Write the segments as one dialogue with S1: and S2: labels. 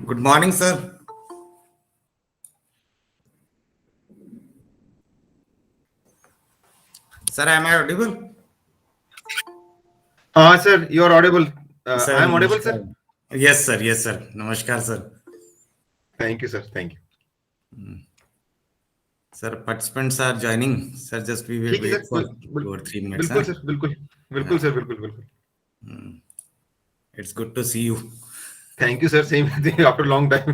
S1: Good morning, sir. Sir, am I audible?
S2: Sir, you are audible.
S1: Sir,
S2: I am audible,
S1: namaskar.
S2: sir.
S1: Yes, sir. Yes, sir. Namaskar, sir.
S2: Thank you, sir. Thank you.
S1: Sir, participants are joining. Sir, just we will
S2: ठीक है
S1: wait
S2: sir
S1: for 2 or 3 minutes.
S2: बिल्कुल
S1: Huh?
S2: Sir बिल्कुल बिल्कुल sir बिल्कुल बिल्कुल
S1: It's good to see you.
S2: Thank you sir same after long time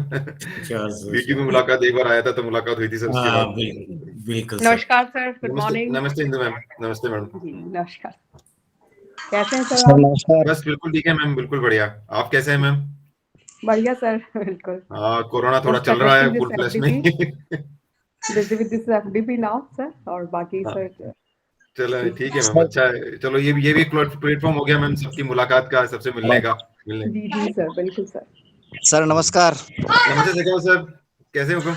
S1: Sure, sir,
S2: week की
S1: sure.
S2: भी मुलाकात एक बार आया था तो मुलाकात हुई थी सर उसके बाद
S1: बिल्कुल sir.
S3: नमस्कार सर, गुड
S2: नमस्ते
S3: मॉर्निंग।
S2: नमस्ते इंदु मैम नमस्ते मैम
S3: जी नमस्कार। कैसे हैं सर
S4: सर
S3: आप?
S4: नमस्कार।
S2: बस बिल्कुल ठीक है मैम बिल्कुल बढ़िया आप कैसे हैं मैम
S3: बढ़िया सर, बिल्कुल।
S2: हाँ कोरोना थोड़ा
S3: Just
S2: चल रहा है
S3: conducting this
S2: फुल फ्लैश में
S3: FDP, busy with this FDP now sir, और बाकी
S2: हाँ,
S3: सर
S2: चलो ठीक है मैम
S4: सर
S2: अच्छा है चलो ये भी एक प्लेटफॉर्म हो गया मैम सबकी मुलाकात का सबसे मिलने का मिलने
S3: जी सर, बिल्कुल सर।
S4: सर नमस्कार।
S2: नमस्ते जगह सर कैसे हो तुम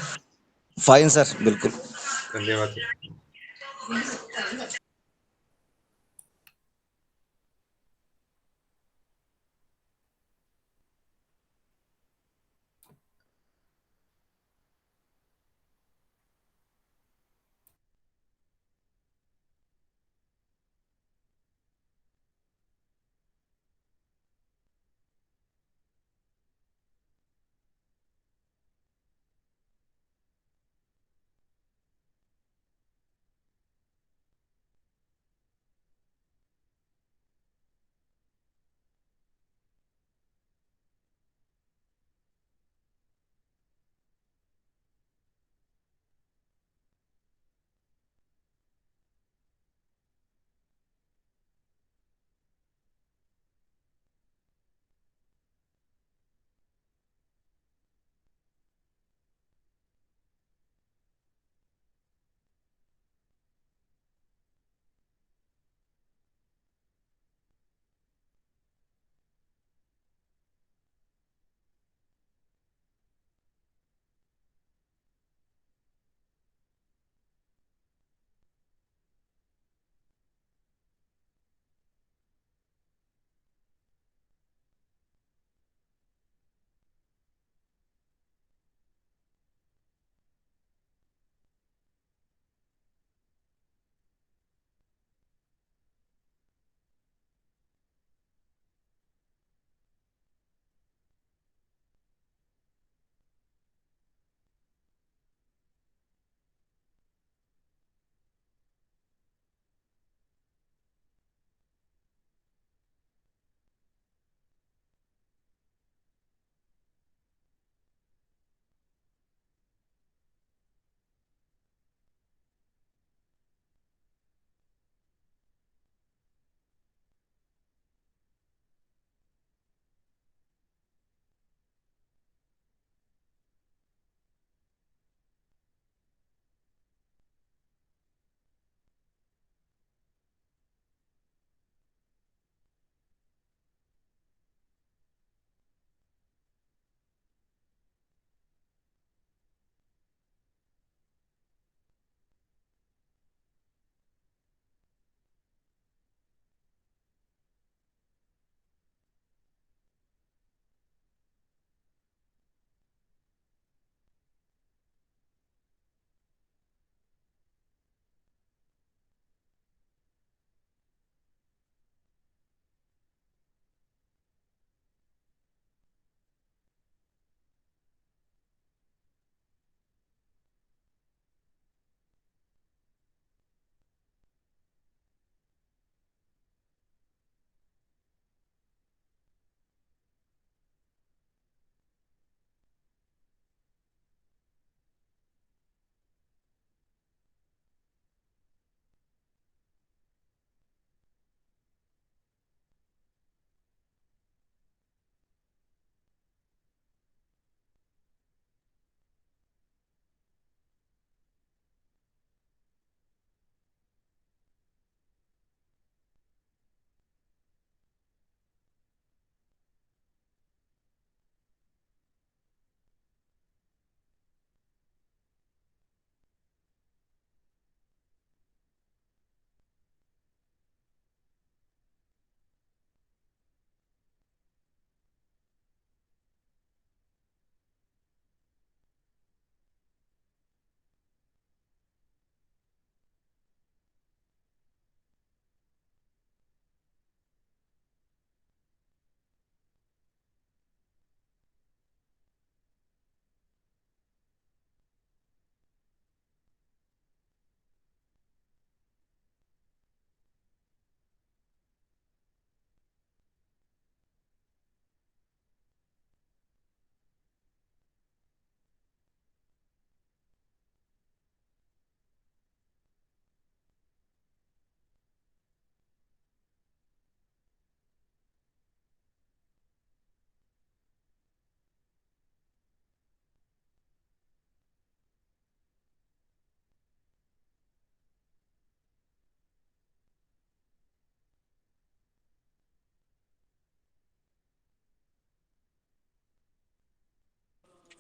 S4: फाइन सर, बिल्कुल।
S2: धन्यवाद sir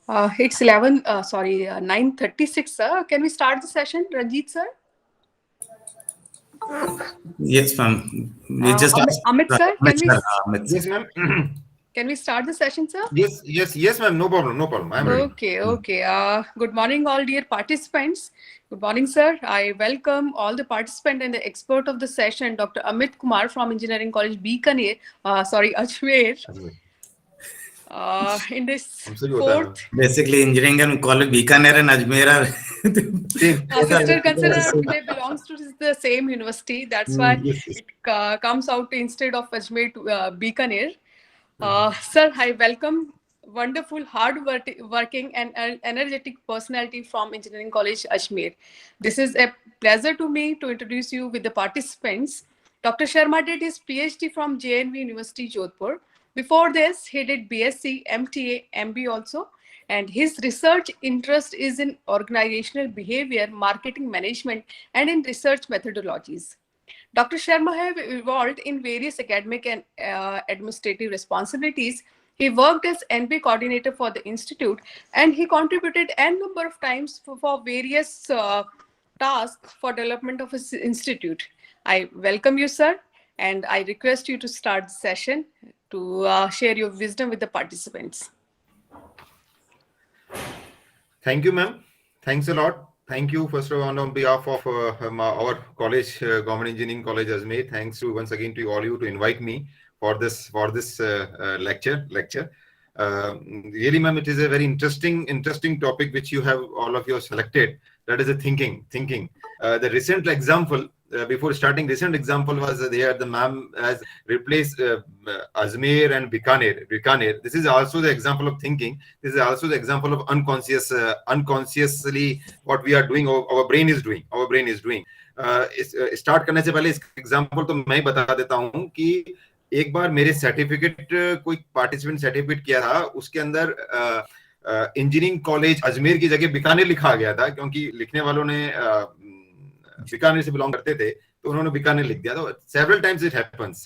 S3: It's 9:36, sir. Can we start the session, Ranjit, sir?
S1: Yes, ma'am. We just asked
S3: Amit, sir,
S1: Amit sir. Amit sir.
S2: Yes, ma'am.
S3: can we start the session, sir?
S2: Yes, ma'am. No problem. I'm ready.
S3: Okay. Good morning, all dear participants. Good morning, sir. I welcome all the participants and the expert of the session, Dr. Amit Kumar from Engineering College, Bikaner, Ajmer. In this
S2: हमसे भी होता है,
S3: fourth
S1: Basically, engineering and college Bikaner and Ajmer are
S2: Same.
S3: sister concern, they belongs to the same university. That's why
S2: Yes.
S3: it comes out instead of Ajmer to Bikaner. Sir, I welcome wonderful, hard-working and energetic personality from Engineering College, Ajmer. This is a pleasure to me to introduce you with the participants. Dr. Sharma did his PhD from JNV University, Jodhpur. Before this, he did BSc, MTA, MB also. And his research interest is in organizational behavior, marketing management, and in research methodologies. Dr. Sharma have evolved in various academic and administrative responsibilities. He worked as NP coordinator for the institute, and he contributed n number of times for various tasks for development of his institute. I welcome you, sir, and I request you to start the session to share your wisdom with the participants.
S2: Thank you, ma'am. Thanks a lot. Thank you, first of all, on behalf of our college, Government Engineering College, Ajmer. Thanks to once again to all you to invite me for this lecture. Really, ma'am, it is a very interesting topic which you have all of you selected. That is a thinking. The recent example before starting, recent example was there. The ma'am has replaced Ajmer and Bikaner. This is also the example of thinking. This is also the example of unconsciously what we are doing. Our brain is doing. Start करने से पहले इस example तो मैं बता देता हूँ कि एक बार मेरे सर्टिफिकेट कोई पार्टिसिपेंट सर्टिफिकेट किया था, उसके अंदर इंजीनियरिंग कॉलेज अजमेर की जगह बीकानेर लिखा गया था, क्योंकि लिखने वालों ने बीकानेर से बिलोंग करते थे, तो उन्होंने बीकानेर लिख दिया. तो several times it happens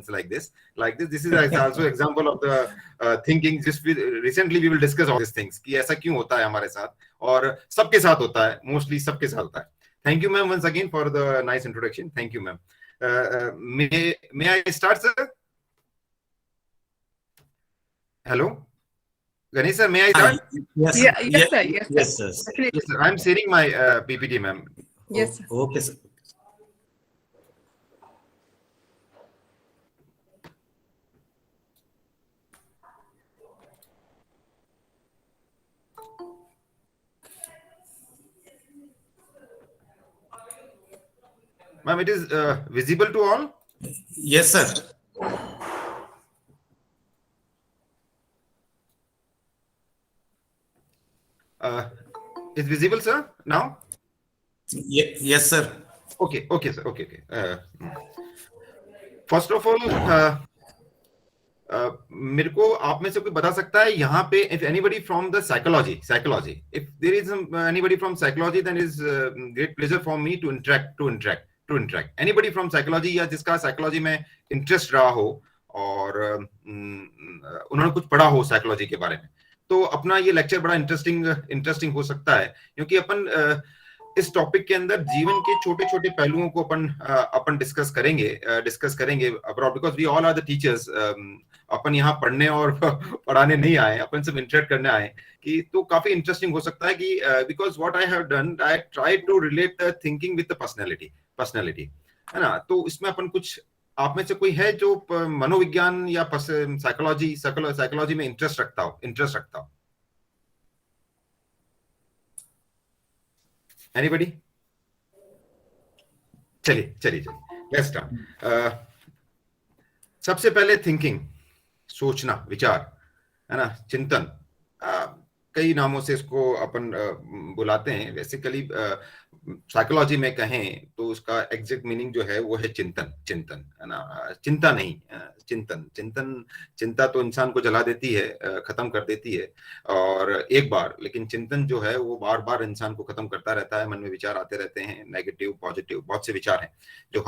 S2: like this. This is also example of the thinking. Just recently we will discuss all these things कि ऐसा क्यों होता है हमारे साथ, और सबके साथ होता है, mostly सबके साथ होता है. Thank you, ma'am, once again for the nice introduction. Thank you, ma'am. May I start, sir? Hello, Ganesh sir, may I start?
S1: Yes, sir.
S2: Yes, sir. I'm sharing my PPT, ma'am.
S3: Yes, sir.
S1: Okay, sir.
S2: Ma'am, it is visible to all?
S1: Yes, sir.
S2: Is visible, sir, now?
S1: Yes, sir.
S2: Okay, sir. Okay. First of all, मेरे को आप में से कोई बता सकता है यहाँ पे, if anybody from the psychology, if there is anybody from psychology, then it is great pleasure for me to interact. Anybody from psychology या जिसका psychology में interest रहा हो और उन्होंने कुछ पढ़ा हो psychology के बारे में, तो अपना ये लेक्चर बड़ा इंटरेस्टिंग हो सकता है, क्योंकि अपन इस टॉपिक के अंदर जीवन के छोटे पहलुओं को अपन डिस्कस करेंगे abroad, because we all are the teachers. अपन यहाँ पढ़ने और पढ़ाने नहीं आए, अपन सब इंटरेक्ट करने आए कि तो काफी इंटरेस्टिंग हो सकता है कि because what I have done, I try to relate the thinking with the personality, है ना. तो इसमें अपन कुछ, आप में से कोई है जो मनोविज्ञान या साइकोलॉजी में इंटरेस्ट रखता हो? Anybody? चलिए let's start. सबसे पहले थिंकिंग, सोचना, विचार, है ना, चिंतन. कई नामों से इसको अपन बुलाते हैं। बेसिकली साइकोलॉजी में कहें तो उसका एग्जैक्ट मीनिंग जो है वो है चिंतन। चिंतन है ना, चिंता नहीं, चिंतन। चिंतन, चिंता तो इंसान को जला देती है, खत्म कर देती है और एक बार, लेकिन चिंतन जो है वो बार बार इंसान को खत्म करता रहता है। मन में विचार आते रहते हैं, नेगेटिव पॉजिटिव बहुत से विचार हैं जो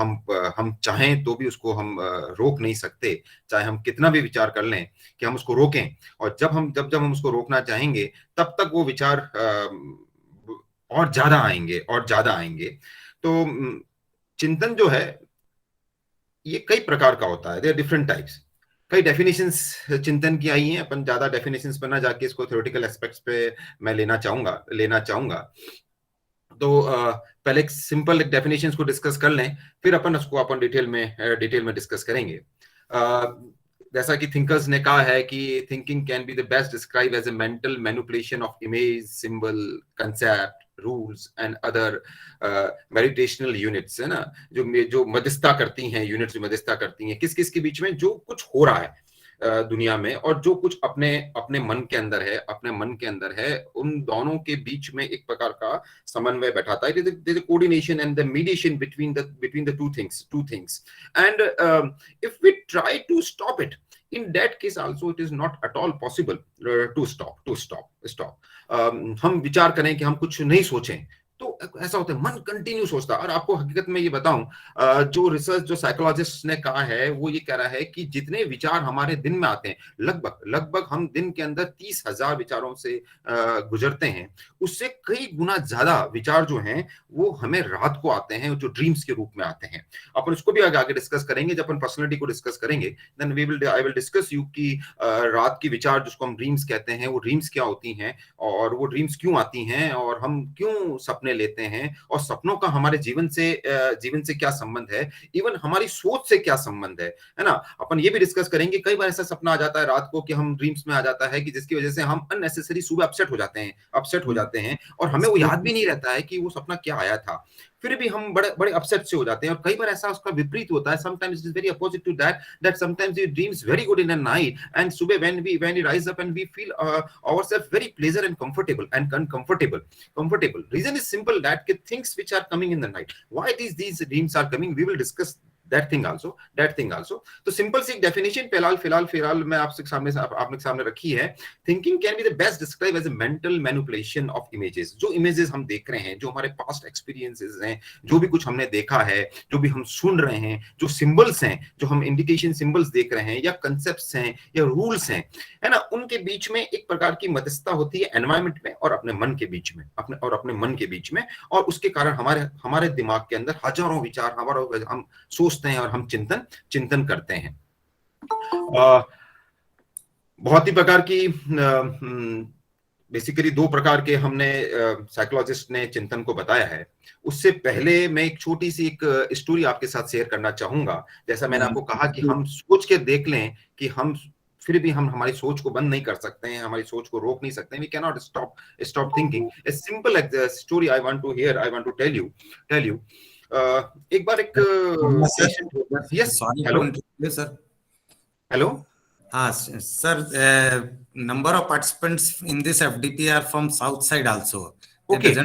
S2: हम चाहें तो भी उसको हम रोक नहीं सकते, चाहे हम कितना भी विचार कर लें कि हम उसको रोकें। और जब जब हम उसको रोकना चाहेंगे तब तक वो विचार और ज्यादा आएंगे और ज्यादा आएंगे। तो चिंतन जो है ये कई प्रकार का होता है, देयर डिफरेंट टाइप्स। कई डेफिनेशंस चिंतन की आई हैं, अपन ज्यादा डेफिनेशंस पर ना जाके इसको थ्योरेटिकल एस्पेक्ट्स पे मैं लेना चाहूंगा। तो पहले एक सिंपल डेफिनेशंस को डिस्कस कर लें, फिर अपन डिटेल में डिस्कस करेंगे। जैसा कि थिंकर्स ने कहा है कि thinking can be the best describe as a mental manipulation of image, symbol, concept, rules and other mediational units, है ना, जो मध्यस्थता करती हैं, यूनिट्स जो मध्यस्थता करती हैं किस किस के बीच में, जो कुछ हो रहा है दुनिया में और जो कुछ अपने अपने मन के अंदर है, उन दोनों के बीच में एक प्रकार का समन्वय बैठाता है। There is a coordination and the mediation between the two things, and if we try to stop it, in that case also it is not at all possible to stop. हम विचार करें कि हम कुछ नहीं सोचें तो ऐसा होता है, मन कंटिन्यू सोचता है। और आपको हकीकत में ये बताऊं, जो रिसर्च जो साइकोलॉजिस्ट ने कहा है वो ये कह रहा है कि जितने विचार हमारे दिन में आते हैं, लगभग हम दिन के अंदर 30,000 विचारों से गुजरते हैं, उससे कई गुना ज्यादा विचार जो हैं वो हमें रात को आते हैं, जो ड्रीम्स के रूप में आते हैं। अपन उसको भी आगे डिस्कस करेंगे, जब अपन पर्सनैलिटी को डिस्कस करेंगे then I will discuss you कि रात की विचार जिसको हम ड्रीम्स कहते हैं, वो ड्रीम्स क्या होती हैं और वो ड्रीम्स क्यों आती हैं और हम क्यों सपने लेते हैं और सपनों का हमारे जीवन से क्या संबंध है, इवन हमारी सोच से क्या संबंध है ना। अपन ये भी डिस्कस करेंगे, कई बार ऐसा सपना आ जाता है रात को कि हम ड्रीम्स में आ जाता है कि जिसकी वजह से हम अननेसेसरी सुबह अपसेट हो जाते हैं और हमें वो याद भी नहीं रहता है कि वो सपना क्या आया था, फिर भी हम बड़े बड़े अपसेट से हो जाते हैं। और कई बार ऐसा उसका विपरीत होता है, sometimes it is very opposite to that sometimes we dreams very good in the night and सुबह when we rise up and we feel ourselves very pleasant and comfortable. Reason is simple, that things which are coming in the night, why these dreams are coming, we will discuss that thing also. तो simple सी definition फिलहाल मैं आपके सामने रखी है। Thinking can be the best describe as a mental manipulation of images. जो images हम देख रहे हैं, जो हमारे पास्ट एक्सपीरियंसेस हैं, जो भी कुछ हमने देखा है, जो भी हम सुन रहे हैं, जो सिंबल्स हैं, जो हम इंडिकेशन सिंबल्स देख रहे हैं, या कंसेप्ट्स हैं या रूल्स हैं, है ना, उनके बीच में एक प्रकार की मध्यस्थता होती है एनवायरमेंट में और अपने मन के बीच में, और उसके कारण हमारे दिमाग के अंदर हजारों विचार, हम सोचते हैं और हम चिंतन करते हैं। बहुत ही प्रकार की बेसिकली 2 प्रकार के हमने साइकोलॉजिस्ट ने चिंतन को बताया है। उससे पहले मैं एक छोटी सी एक स्टोरी आपके साथ शेयर करना चाहूंगा। जैसा मैंने आपको कहा कि हम सोच के देख लें कि फिर भी हम हमारी सोच को बंद नहीं कर सकते हैं, हमारी सोच को रोक नहीं सकते हैं। We can not stop thinking. A simple story I want to tell you. एक बार एक yes, hello
S1: sir, number of participants in this FDP are from south side also.
S2: Okay. I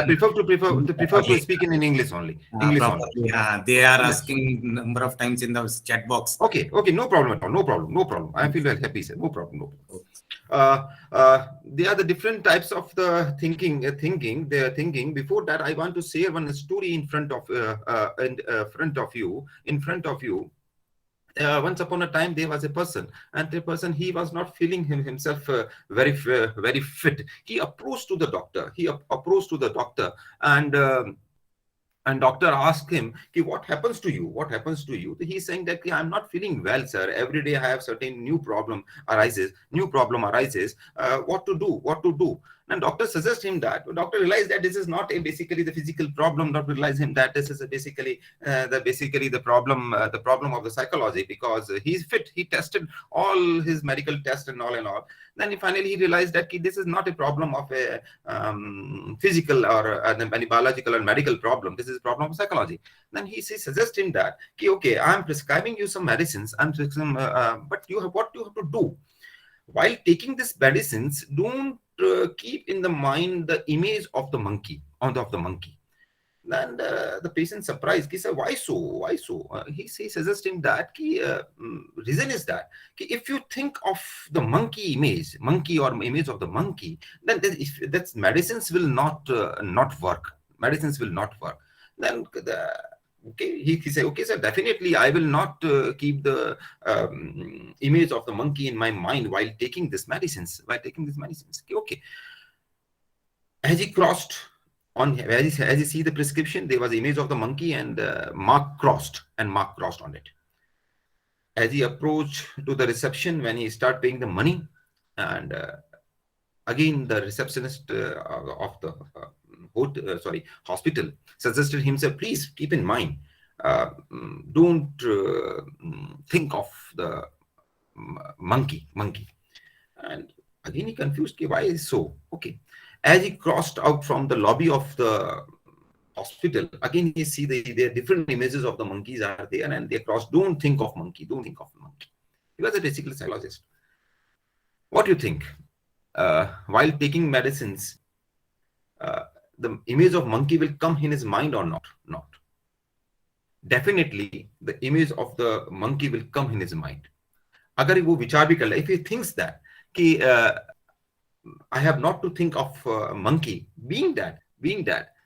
S2: prefer to speak in English only.
S1: Yeah, they are asking number of times in the chat box.
S2: Okay, no problem at all. No problem. I feel very happy, sir. No problem. They are the different types of the thinking. They are thinking. Before that, I want to share one story in front of you. Once upon a time there was a person, and the person, he was not feeling himself very fit. He approached to the doctor, and doctor asked him, what happens to you? He's saying that I'm not feeling well, sir. Every day I have certain new problem arises. What to do? And doctor suggests him that. Doctor realized that this is not basically the physical problem. Doctor realized him that this is basically the problem of the psychology, because he's fit. He tested all his medical tests and all. Then finally he realized that this is not a problem of a physical or any biological or medical problem. This is a problem of psychology. Then he suggests him that, okay, I'm prescribing you some medicines. But what you have to do while taking these medicines, don't keep in the mind the image of the monkey, then the patient surprised. He said, why so? Why so? He suggests him that reason is that if you think of the monkey or image of the monkey, then that's medicines will not work. Medicines will not work. Then okay, he said, okay, sir, definitely I will not keep the image of the monkey in my mind while taking these medicines. Okay. As he crossed on, as you see the prescription, there was image of the monkey and mark crossed on it. As he approached to the reception, when he started paying the money, and again the receptionist of the hospital suggested himself, please keep in mind, don't think of the monkey. And again he confused, why is so? Okay. As he crossed out from the lobby of the hospital, again he see there different images of the monkeys are there, and they cross, don't think of monkey. He was a basically psychologist. What do you think? While taking medicines, the image of monkey will come in his mind or not? Not. Definitely the image of the monkey will come in his mind. Agar wo vichar bhi kar le, if he thinks that ki I have not to think of monkey, being that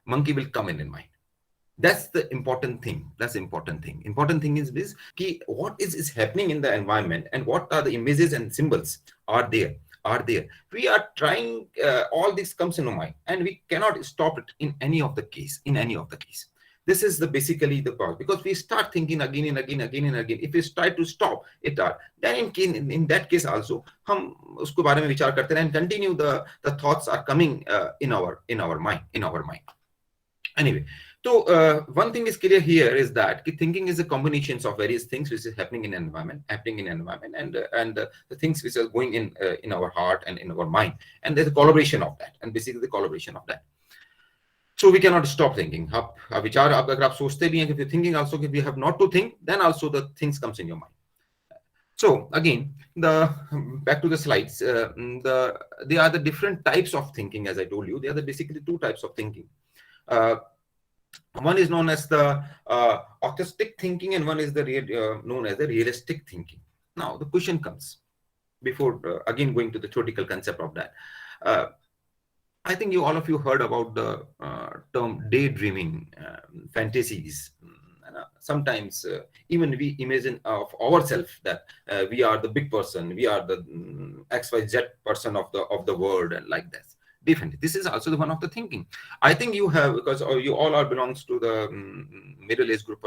S2: monkey will come in mind. That's the important thing. Important thing is this, ki what is happening in the environment and what are the images and symbols are there. We are trying, all this comes in our mind, and we cannot stop it in any of the case. This is basically the cause, because we start thinking again and again. If we try to stop it, then in that case also, हम उसको बारे में विचार करते रहें and continue the thoughts are coming in our mind. Anyway, so one thing is clear here is that thinking is a combination of various things which is happening in environment, and the things which are going in our heart and in our mind, and there's a collaboration of that, and basically the collaboration of that. So we cannot stop thinking. विचार अगर आप सोचते भी हैं, if you're thinking also, if you have not to think, then also the things comes in your mind. So again, back to the slides. There are the different types of thinking, as I told you. There are basically two types of thinking. One is known as the autistic thinking, and one is known as the realistic thinking. Now the question comes, before again going to the theoretical concept of that. I think all of you heard about the term daydreaming, fantasies. Sometimes even we imagine of ourselves that we are the big person, we are the XYZ person of the world, and like that. Definitely, this is also the one of the thinking. I think you have, because you all are belongs to the middle-aged group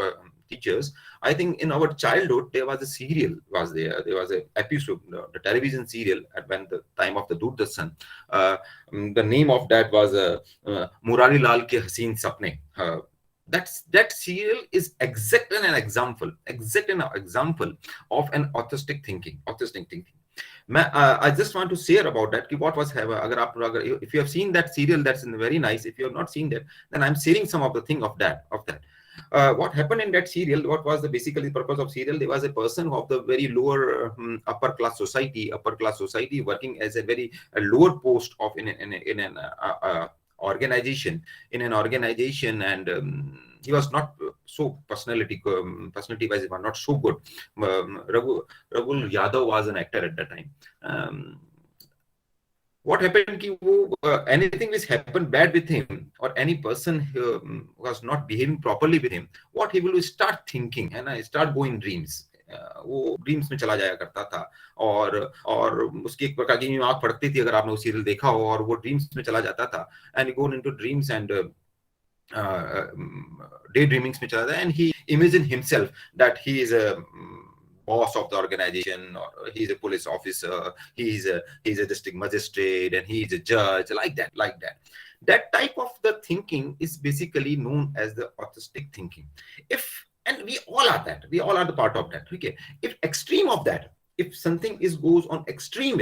S2: teachers. I think in our childhood there was a serial. There was an episode, the television serial at when the time of the Doordarshan. The name of that was Murari Lal Ke Haseen Sapne. That serial is exact an example of an autistic thinking. I just want to share about that. What was if you have seen that serial, that's very nice. If you have not seen that, then I'm sharing some of the thing of that. What happened in that serial? What was the basically purpose of serial? There was a person of the very lower upper class society working as a lower post of in an organization, and he was not so personality wise, he was not so good. Raghu Yadav was an actor at that time. What happened ki anything which happened bad with him, or any person who was not behaving properly with him, what he will start thinking, and I start going dreams. वो dreams में चला जाया करता था, और उसकी एक प्रकार की आंख पड़ती थी, अगर आपने वो सीरियल देखा हो, और वो ड्रीम्स में चला जाता था, and he go into dreams and daydreamings में चला जाता, and he imagine himself that he is a boss of the organization, or he is a police officer, he is a district magistrate, and he is a judge, like that. That type of the thinking is basically known as the autistic thinking. And we all are that. We all are the part of that. Okay. If extreme of that, if something goes on extreme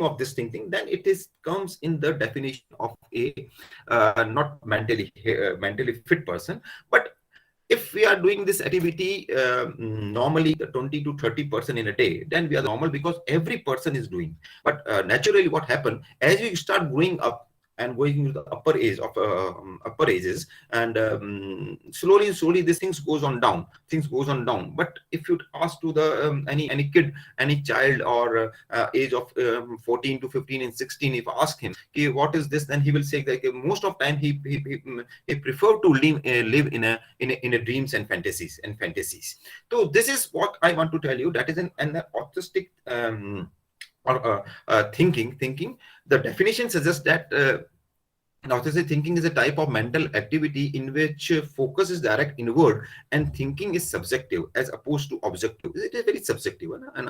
S2: of this thinking, then it comes in the definition of a not mentally fit person. But If we are doing this activity normally 20 to 30% in a day, then we are normal because every person is doing. But naturally, what happened as you start growing up and going into the upper age of upper ages, and slowly this things goes on down. Things goes on down. But if you ask to the any kid, any child, or age of 14 to 15 and 16, if I ask him, okay, what is this, then he will say that most of time he prefer to live in a dreams and fantasies. So this is what I want to tell you. That is an autistic or thinking. The definition suggests that autistic thinking is a type of mental activity in which focus is direct inward and thinking is subjective as opposed to objective. It is very subjective, and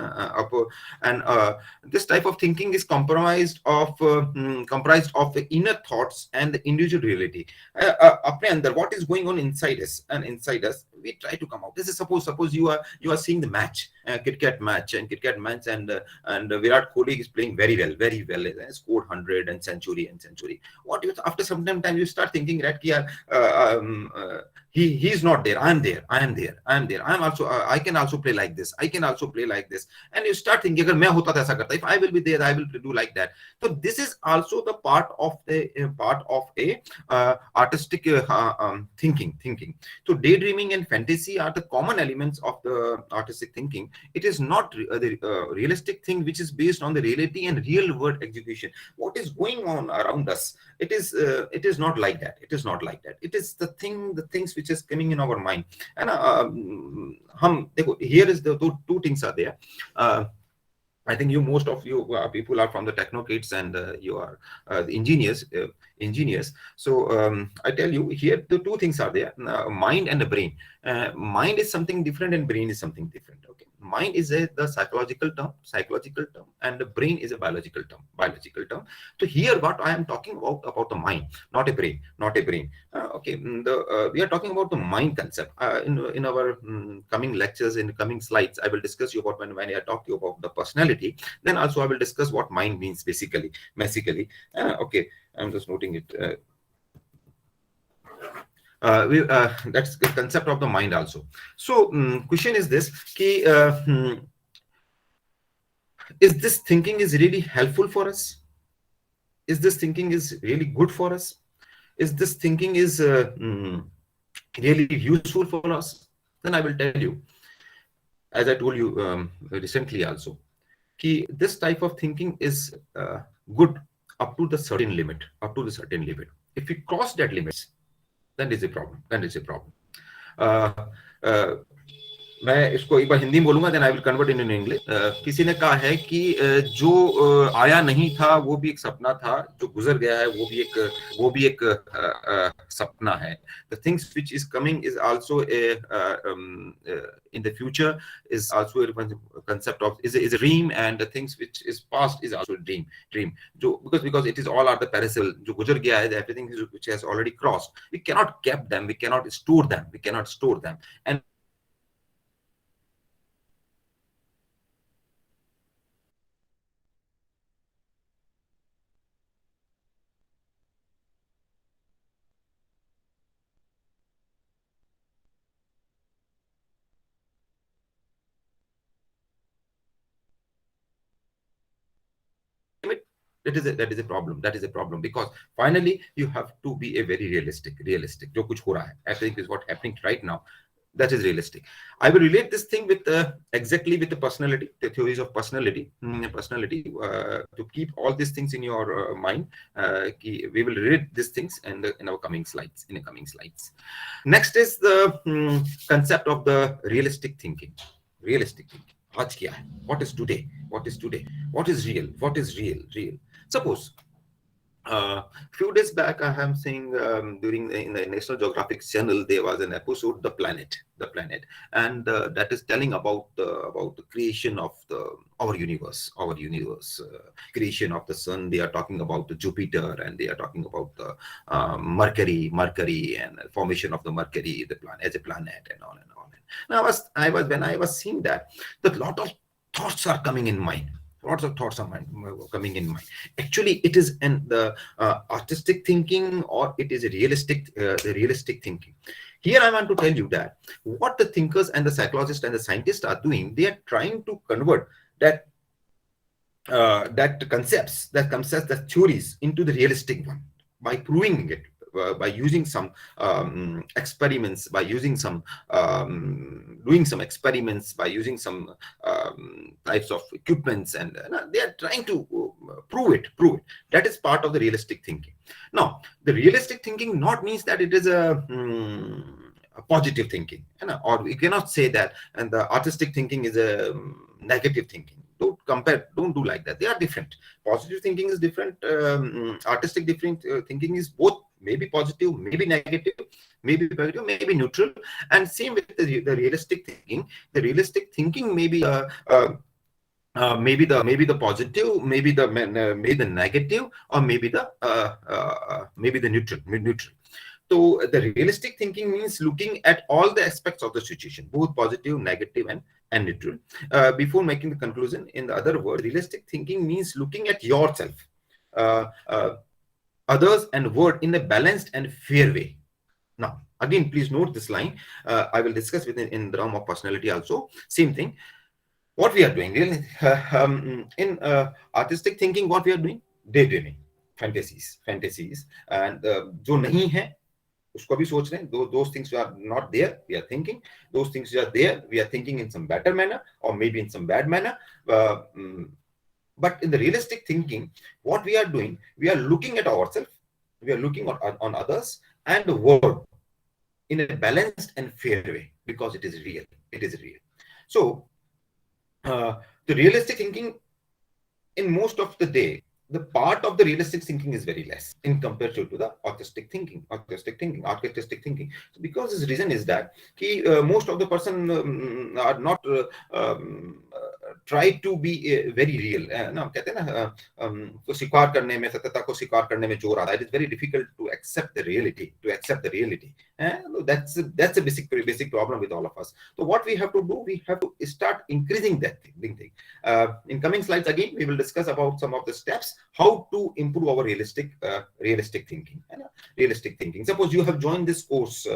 S2: this type of thinking is comprised of the inner thoughts and the individual reality. Apne andar, what is going on inside us, and inside us we try to come out. This is suppose you are seeing the match, cricket match, and Virat Kohli is playing very well. He scored 100 and century. What if after some time you start thinking that he's not there, I am there. I'm also I can also play like this, and you start thinking, agar main hota to aisa karta, if I will be there, I will do like that. So this is also the part of a artistic thinking. So daydreaming and fantasy are the common elements of the artistic thinking. It is not the realistic thing which is based on the reality and real world execution. What is going on around us, it is not like that. It is the things which is coming in our mind. And here is the two things are there. I think most of you people are from the techno kids, and you are the engineers. So I tell you here, the two things are there: mind and the brain. Mind is something different, and brain is something different. Okay, mind is the psychological term, and the brain is a biological term. So here, what I am talking about the mind, not a brain. Okay, we are talking about the mind concept. In our coming lectures, in the coming slides, I will discuss you about when I talk to you about the personality. Then also I will discuss what mind means basically. Okay, I'm just noting it. That's the concept of the mind also. So question is this: is this thinking is really helpful for us? Is this thinking is really good for us? Is this thinking is really useful for us? Then I will tell you, as I told you recently also, this type of thinking is good up to the certain limit. If we cross that limits, then is a problem. मैं इसको एक बार हिंदी में बोलूंगा, then I will convert in English. किसी ने कहा है कि जो आया नहीं था वो भी एक सपना था, जो गुजर गया है वो भी एक सपना है. The things which is coming is also in the future is also a concept of is a dream, and the things which is past is also a dream. Because it is all are the perishable. जो गुजर गया है, everything which has already crossed, we cannot keep them, we cannot store them, and that is a problem because finally you have to be a very realistic. जो कुछ हो रहा है, I think is what happening right now. That is realistic. I will relate this thing with exactly with the personality, the theories of personality. To keep all these things in your mind. We will relate these things in our coming slides. Next is the concept of the realistic thinking. आज क्या है? What is today? What is real? Suppose few days back I am saying in the National Geographic Channel there was an episode, the planet, and that is telling about the creation of our universe, creation of the sun. They are talking about the Jupiter, and they are talking about the Mercury and formation of the Mercury, the planet as a planet, and on. Now when I was seeing that, lot of thoughts are coming in mind. lots of thoughts are coming in mind. Actually, it is the artistic thinking, or it is a realistic thinking. Here I want to tell you that what the thinkers and the psychologists and the scientists are doing, they are trying to convert that concepts, that theories into the realistic one by proving it, by using some experiments, by using some doing some experiments, by using some types of equipments, and they are trying to prove it. That is part of the realistic thinking. Now, the realistic thinking not means that it is a positive thinking, or we cannot say that, and the artistic thinking is a negative thinking. Don't compare, don't do like that. They are different. Positive thinking is different. Artistic thinking is both, maybe positive, maybe negative, maybe positive, maybe neutral. And same with the realistic thinking. The realistic thinking may be maybe the positive, maybe the negative, or maybe the neutral. So the realistic thinking means looking at all the aspects of the situation, both positive, negative, and neutral. Before making the conclusion, in the other word, realistic thinking means looking at yourself, others, and world in a balanced and fair way. Now, again, please note this line. I will discuss in the realm of personality also. Same thing. What we are doing really, in artistic thinking, what we are doing, daydreaming, fantasies, and जो नहीं है उसको भी सोच रहे हैं. Those things are not there, we are thinking. Those things are there, we are thinking in some better manner, or maybe in some bad manner. But in the realistic thinking, what we are doing, we are looking at ourselves, we are looking on others and the world in a balanced and fair way, because it is real. So the realistic thinking, in most of the day, the part of the realistic thinking is very less in comparison to the artistic thinking. So because this reason is that most of the person are not try to be very real. ना कहते हैं ना को स्वीकार करने में, सत्यता को स्वीकार करने में जोर आता है. It is very difficult to accept the reality. That's a basic problem with all of us. So what we have to do, we have to start increasing that thing. In coming slides, again, we will discuss about some of the steps how to improve our realistic thinking. Suppose you have joined this course.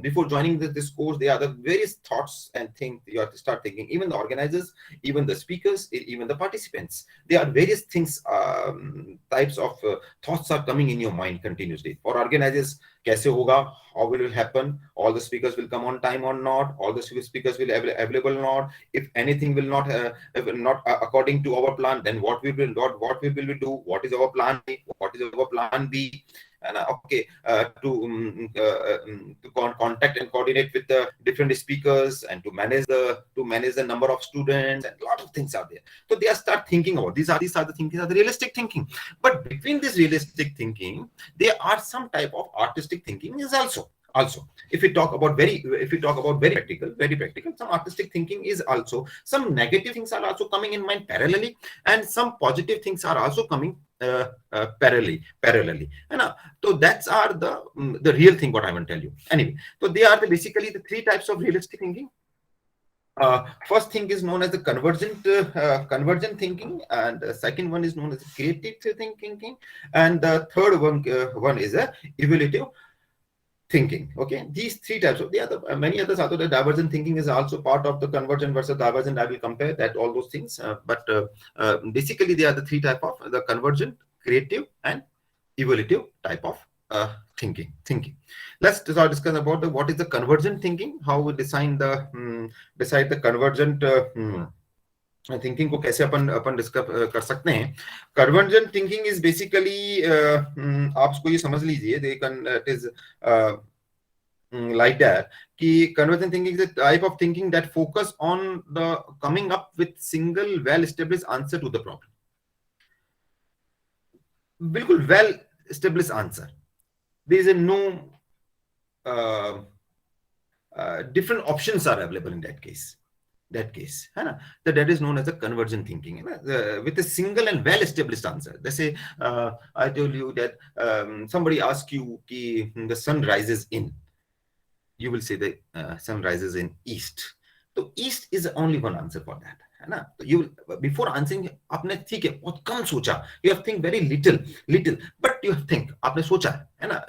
S2: Before joining this course, there are the various thoughts and things you have to start thinking. Even the organizers, even the speakers, even the participants, there are various things, types of thoughts are coming in your mind continuously. For organizers, कैसे होगा, how will it happen, all the speakers will come on time or not, all the speakers will be available or not, if anything will not according to our plan, then what we will do, what is our plan A, what is our plan B, and to contact and coordinate with the different speakers, and to manage the number of students, and a lot of things are there. So they start thinking about these are the things, are the realistic thinking. But between this realistic thinking, there are some type of artistic thinking is also. If we talk about very practical, some artistic thinking is also. Some negative things are also coming in mind parallelly, and some positive things are also coming parallelly. So that's are the real thing what I want to tell you. Anyway, so they are basically the three types of realistic thinking. First thing is known as the convergent thinking, and the second one is known as creative thinking, and the third one is a evaluative thinking. Okay, these three types of many others. Although the divergent thinking is also part of the convergent versus divergent, I will compare that, all those things. But basically, they are the three type of the convergent, creative, and evaluative type of thinking. Let's start discuss about what is the convergent thinking, how we decide the convergent thinking को कैसे अपन discuss कर सकते हैं. Convergent thinking is basically, आप इसको ये समझ लीजिए, इट इज like that कि convergent thinking is a type of thinking that focus on the coming up with single well established answer to the problem. बिल्कुल well established answer. There is no different options are available in that case. That is known as a convergent thinking, with a single and well established answer. Let's say I told you that somebody asks you कि the sun rises in, you will say the sun rises in east. So east is only one answer for that. है ना. You before answering आपने ठीक है बहुत कम सोचा, you have think very little, but you have think, आपने सोचा है ना,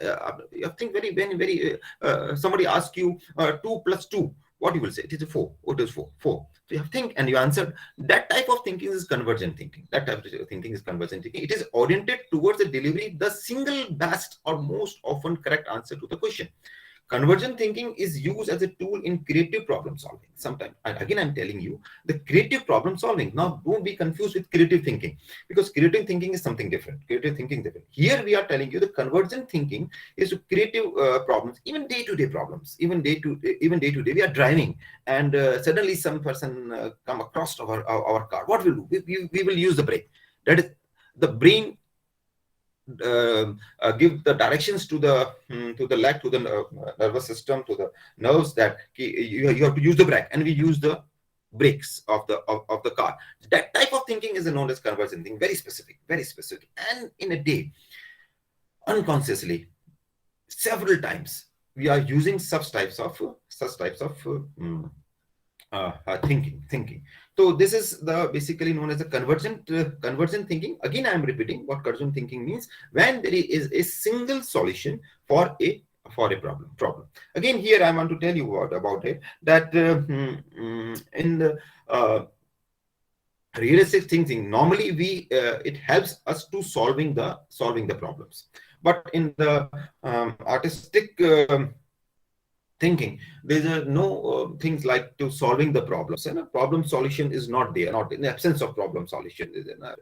S2: you have think very somebody ask you 2 plus 2, what you will say? It is a 4. What is 4? 4. So you have think and you answered. That type of thinking is convergent thinking. That type of thinking is convergent thinking. It is oriented towards the delivery, the single best or most often correct answer to the question. Convergent thinking is used as a tool in creative problem solving. Sometimes, and again, I'm telling you, the creative problem solving. Now, don't be confused with creative thinking, because creative thinking is something different. Creative thinking is different. Here, we are telling you the convergent thinking is to creative problems, even day-to-day problems. Even day to day, we are driving, and suddenly some person come across our car. What will do? We will use the brake. That is the brain. Give the directions to the leg, to the nervous system, to the nerves, that you have to use the brake, and we use the brakes of the car. That type of thinking is known as convergent thinking. Very specific, and in a day, unconsciously, several times, we are using such types of thinking. So this is the basically known as the convergent thinking. Again, I am repeating what convergent thinking means: when there is a single solution for a problem. Again, here I want to tell you about it, that in the realistic thinking, normally we it helps us to solving the problems, but in the artistic thinking, there's no things like to solving the problems, and a problem solution is not there, not in the absence of problem solution.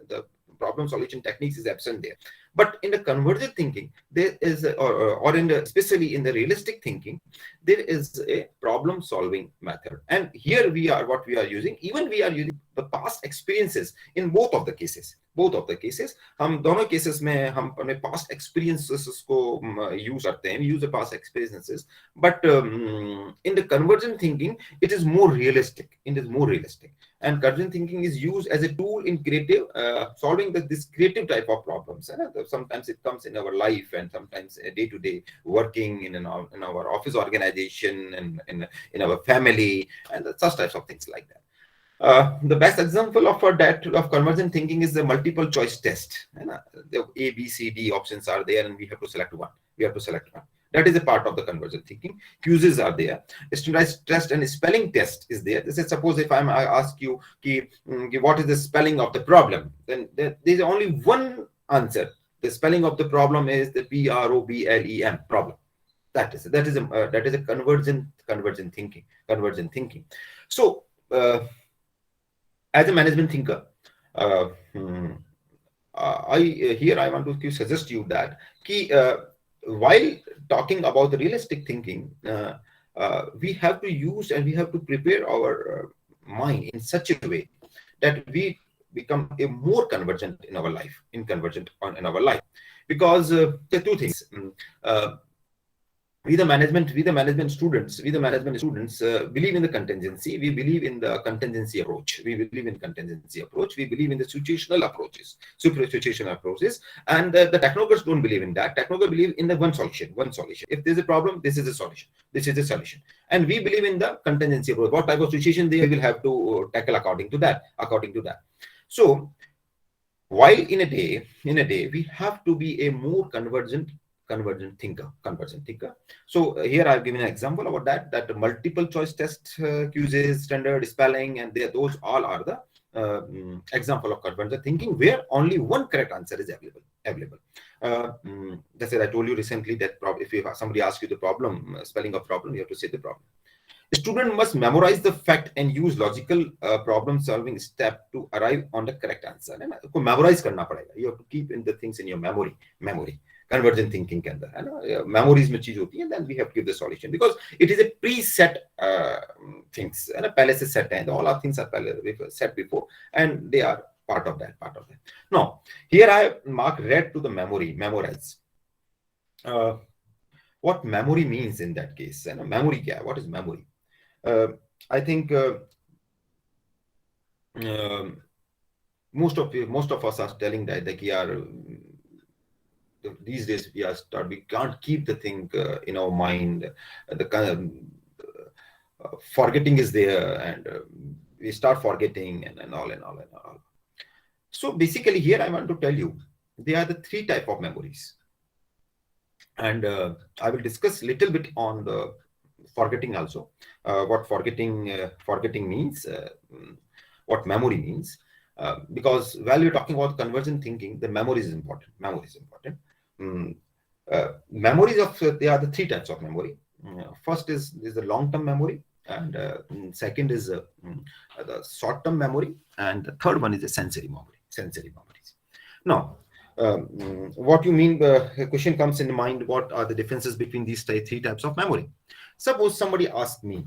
S2: The problem solution techniques is absent there. But in the convergent thinking, there is or in the, especially in the realistic thinking, there is a problem solving method. And here we are, what we are using, even we are using the past experiences in both of the cases. हम दोनों cases में हम अपने past experiences को use करते हैं, we use the past experiences. But in the convergent thinking, it is more realistic. And convergent thinking is used as a tool in creative solving this creative type of problems. Sometimes it comes in our life, and sometimes day to day working in our office organization, and in our family, and such types of things like that. The best example of that of convergent thinking is the multiple choice test. The A, B, C, D options are there, and we have to select one. That is a part of the convergent thinking. Quizzes are there. Standardized test and spelling test is there. This is, suppose if I ask you, what is the spelling of the problem? Then there is only one answer. The spelling of the problem is the problem. Problem. That is a convergent thinking. So as a management thinker, I want to suggest you that while talking about the realistic thinking, we have to use and we have to prepare our mind in such a way that we become a more convergent in our life, because there are two things. We the management students believe in the contingency. We believe in the contingency approach. We believe in the situational approaches, and the technocrats don't believe in that. Technocrats believe in the one solution. If there's a problem, this is a solution. And we believe in the contingency approach. What type of situation they will have to tackle according to that. So while in a day we have to be a more convergent thinker. So here I've given an example about that multiple choice test, quizzes, standard spelling, and those all are the example of convergent thinking, where only one correct answer is available. That's it. I told you recently that if somebody asks you the problem, spelling of problem, you have to say the problem. A student must memorize the fact and use logical problem solving step to arrive on the correct answer. Memorize करना पड़ेगा. You have to keep in the things in your memory. Convergent thinking के अंदर memories में चीज होती है, then we have to give the solution, because it is a preset things, पहले से set है, all our things are set before, and they are part of that. Now here I mark red to the memorize. What memory means in that case? Memory क्या? What is memory? I think most of us are telling that these days we can't keep the thing in our mind. The kind of forgetting is there, and we start forgetting and all and all and all. So basically here I want to tell you, there are the three type of memories. And I will discuss little bit on the forgetting also, what forgetting means, what memory means, because while you're talking about convergent thinking, the memory is important. Memory is important. Memories of there are the three types of memory. First is the long-term memory, and second is the short-term memory, and the third one is the sensory memory. Sensory memories. Now, what you mean? The question comes in mind. What are the differences between these three types of memory? Suppose somebody asks me,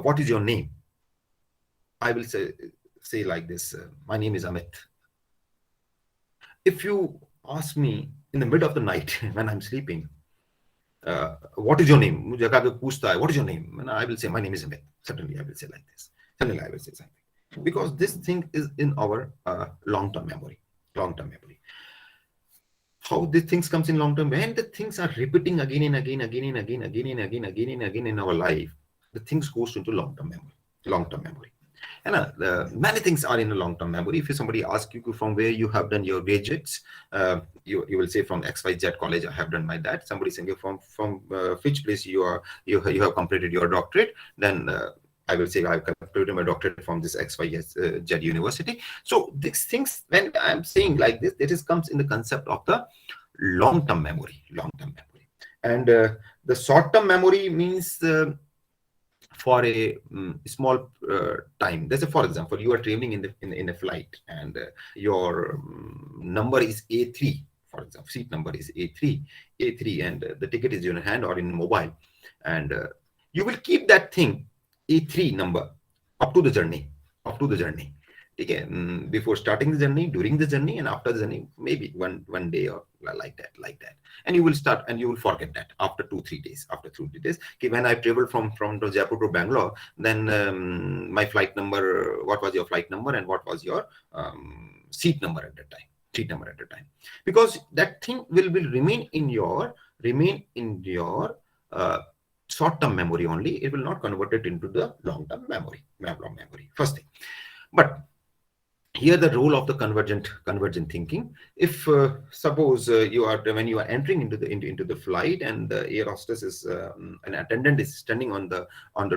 S2: "What is your name?" I will say like this: "My name is Amit." If you ask me in the middle of the night when I'm sleeping, "What is your name?" मुझे अगर पूछता है, "What is your name?" And I will say, "My name is Amit." Suddenly I will say like this. Suddenly I will say something, because this thing is in our long-term memory. Long-term memory. How these things comes in long-term, when the things are repeating again and again in our life, the things goes into long-term memory. Long-term memory. And many things are in a long-term memory. If somebody asks you from where you have done your graduates, you will say from XYZ college I have done my that. Somebody saying from which place you have completed your doctorate, then I will say I've completed my doctorate from this XYZ university. So these things, when I'm saying like this, it comes in the concept of the long-term memory. Long-term memory. And the short-term memory means for a small time. There's for example, you are traveling in a flight, and your number is A3. For example, seat number is A3, and the ticket is in your hand or in mobile, and you will keep that thing A3 number up to the journey. Okay, before starting the journey, during the journey, and after the journey, maybe one day or like that, and you will start and you will forget that after 2-3 days. After 2-3 days, okay, when I traveled from Jaipur to Bangalore, then my flight number. What was your flight number, and what was your seat number at that time? Because that thing will remain in your short-term memory only. It will not convert it into the long-term memory. First thing, but here the role of the convergent thinking. If suppose when you are entering into the flight, and the air hostess is an attendant is standing on the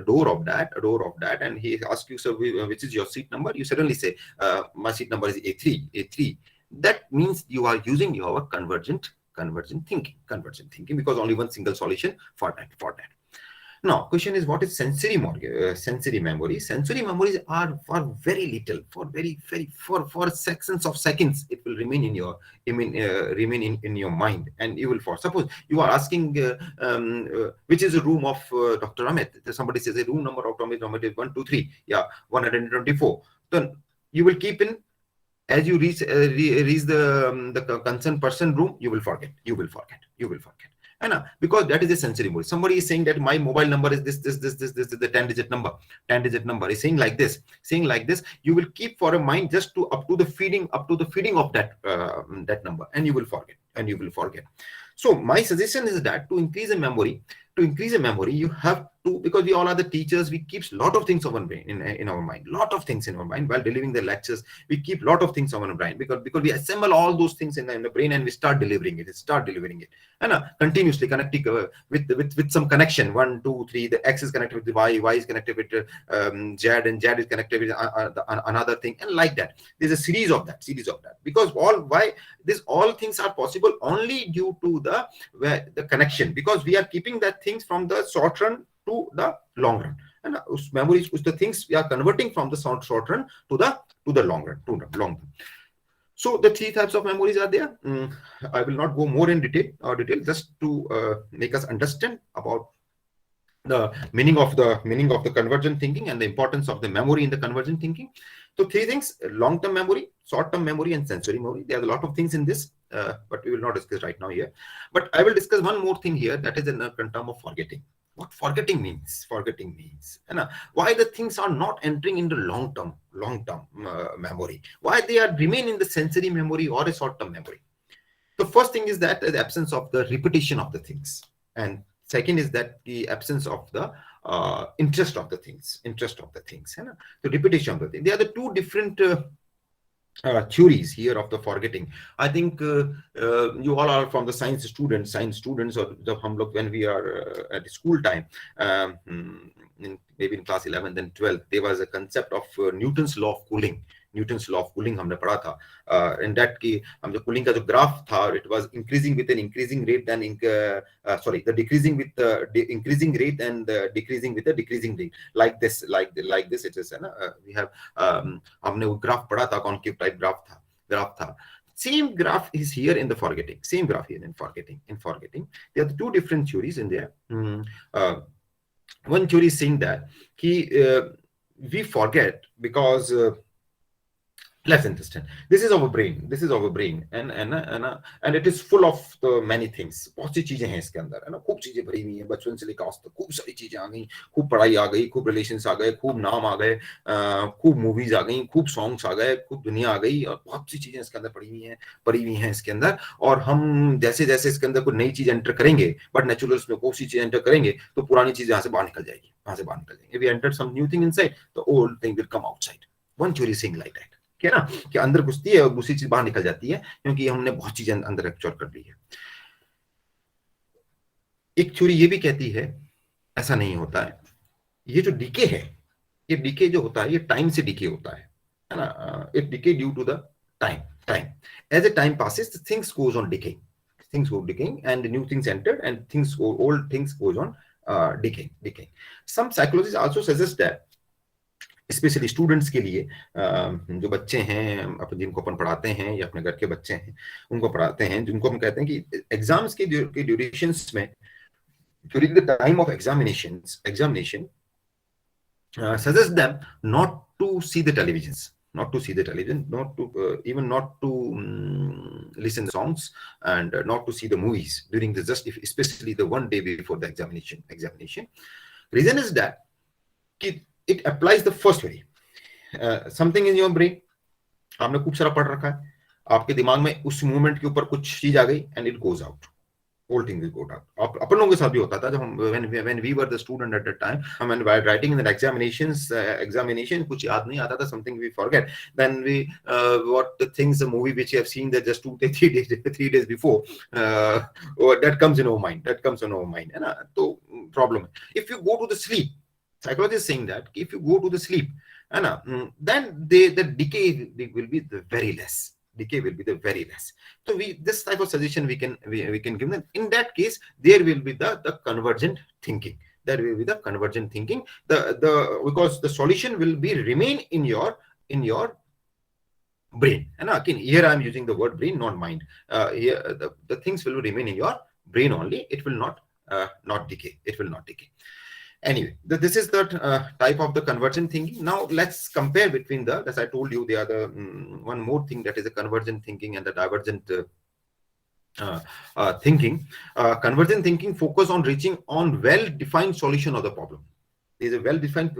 S2: door of that, and he asks you, "So which is your seat number?" You suddenly say, "My seat number is A3. That means you are using your convergent thinking, because only one single solution for that. Now, question is, what is sensory memory? Sensory memories are for very little, for sections of seconds. It will remain in your in your mind, and you will suppose you are asking which is the room of Dr. Amit. Somebody says a room number of Dr. Amit is 123. Yeah, 124. Then you will keep in. As you reach the concerned person room, you will forget. And because that is a sensory memory. Somebody is saying that my mobile number is this is the 10-digit number. Is saying like this. You will keep for a mind just up to the feeding of that number, and you will forget. So my suggestion is that to increase a memory, you have to, because we all are the teachers, we keep a lot of things in our mind. While delivering the lectures. We keep a lot of things on our brain, because we assemble all those things in the brain, and we start delivering it. And continuously connecting with some connection. 1, 2, 3. The X is connected with the Y is connected with Z, and Z is connected with another thing, and like that. There's a series of that. Because these all things are possible only due to the connection, because we are keeping that things from the short run to the long run, and memories, the things we are converting from the short run to the long run. So the three types of memories are there. I will not go more in detail, just to make us understand about the meaning of the convergent thinking and the importance of the memory in the convergent thinking. So three things: long-term memory, short-term memory, and sensory memory. There are a lot of things in this, but we will not discuss right now here. But I will discuss one more thing here, that is in term of forgetting. What forgetting means, and why the things are not entering into long-term memory. Why they are remain in the sensory memory or a short-term memory. The first thing is that the absence of the repetition of the things, and second is that the absence of the interest of the things, है ना. So repetition of the thing. They are the two different theories here of the forgetting. I think you all are from the science students, or when we are at school time, maybe in class 11th and 12th, there was a concept of Newton's law of cooling. हमने पढ़ा था. In that की हम जो cooling का जो graph था, it was increasing with an increasing rate, then the decreasing with the increasing rate and decreasing with the decreasing rate, like this it is, है ना. We have हमने वो graph पढ़ा था, concave type graph था. Same graph is here in the forgetting. Same graph here in forgetting. There are two different theories in there. One theory is saying that we forget because let's understand, this is our brain, and it is full of the many things. बहुत सी चीजें हैं इसके अंदर, है ना. खूब चीजें भरी हुई हैं, बचपन से लेकर आज तक खूब सारी चीजें आ गई, खूब पढ़ाई आ गई, खूब रिलेशंस आ गए, खूब नाम आ गए, खूब मूवीज आ गई, खूब सॉन्ग्स आ गए, खूब दुनिया आ गई, और बहुत सी चीजें इसके अंदर पड़ी हुई हैं इसके अंदर. और हम जैसे जैसे इसके अंदर कोई नई चीज एंटर करेंगे, बट नेचुरल में कोई सी चीज एंटर करेंगे तो पुरानी चीज यहाँ से बाहर निकल जाएगी, If we enter some new thing inside, the old thing will come outside. One theory is saying like that, क्या ना, कि अंदर घुसती है और दूसरी चीज बाहर निकल जाती है, क्योंकि हमने बहुत चीजें अंदर कैप्चर कर ली है. एक थ्योरी ये भी कहती है ऐसा नहीं होता है. ये जो डीके है, ये डीके जो होता है, ये टाइम से डीके होता है ना. It decay due to the time. As a time passes, the things goes on decaying, and new things entered, and old things goes on decaying. Some psychologists also suggest that, specially students के लिए, जो बच्चे हैं जिनको अपन पढ़ाते हैं, या अपने घर के बच्चे हैं उनको पढ़ाते हैं, जिनको हम कहते हैं कि एग्जाम्स के ड्यूरेशंस में, during the time of examination, suggest them not to see the television, not to listen to songs, and not to see the movies during especially the one day before the examination. Reason is that it applies the first way. Something in your brain, आपने खूब सारा पढ़ रखा है, आपके दिमाग में उस मूवमेंट के ऊपर कुछ चीज आ गई, and it goes out. Whole thing will go out. अपन लोगों के साथ भी होता था, जब हम when we were the student at that time, when we were writing in the examination कुछ याद नहीं आता था, something we forget, then we what the things, the movie which you have seen that just 3 days before, that comes in our mind, है ना. तो problem है. If you go to the sleep, psychology is saying that if you go to the sleep, then the decay will be the very less. So this type of suggestion we can give them. In that case, there will be the convergent thinking. Because the solution will remain in your brain. And again, here I am using the word brain, not mind. Here the things will remain in your brain only. It will not decay. Anyway, this is the type of the convergent thinking. Now let's compare between as I told you, there are the one more thing, that is a convergent thinking and the divergent thinking. Convergent thinking focus on reaching on well-defined solution of the problem. There is a well-defined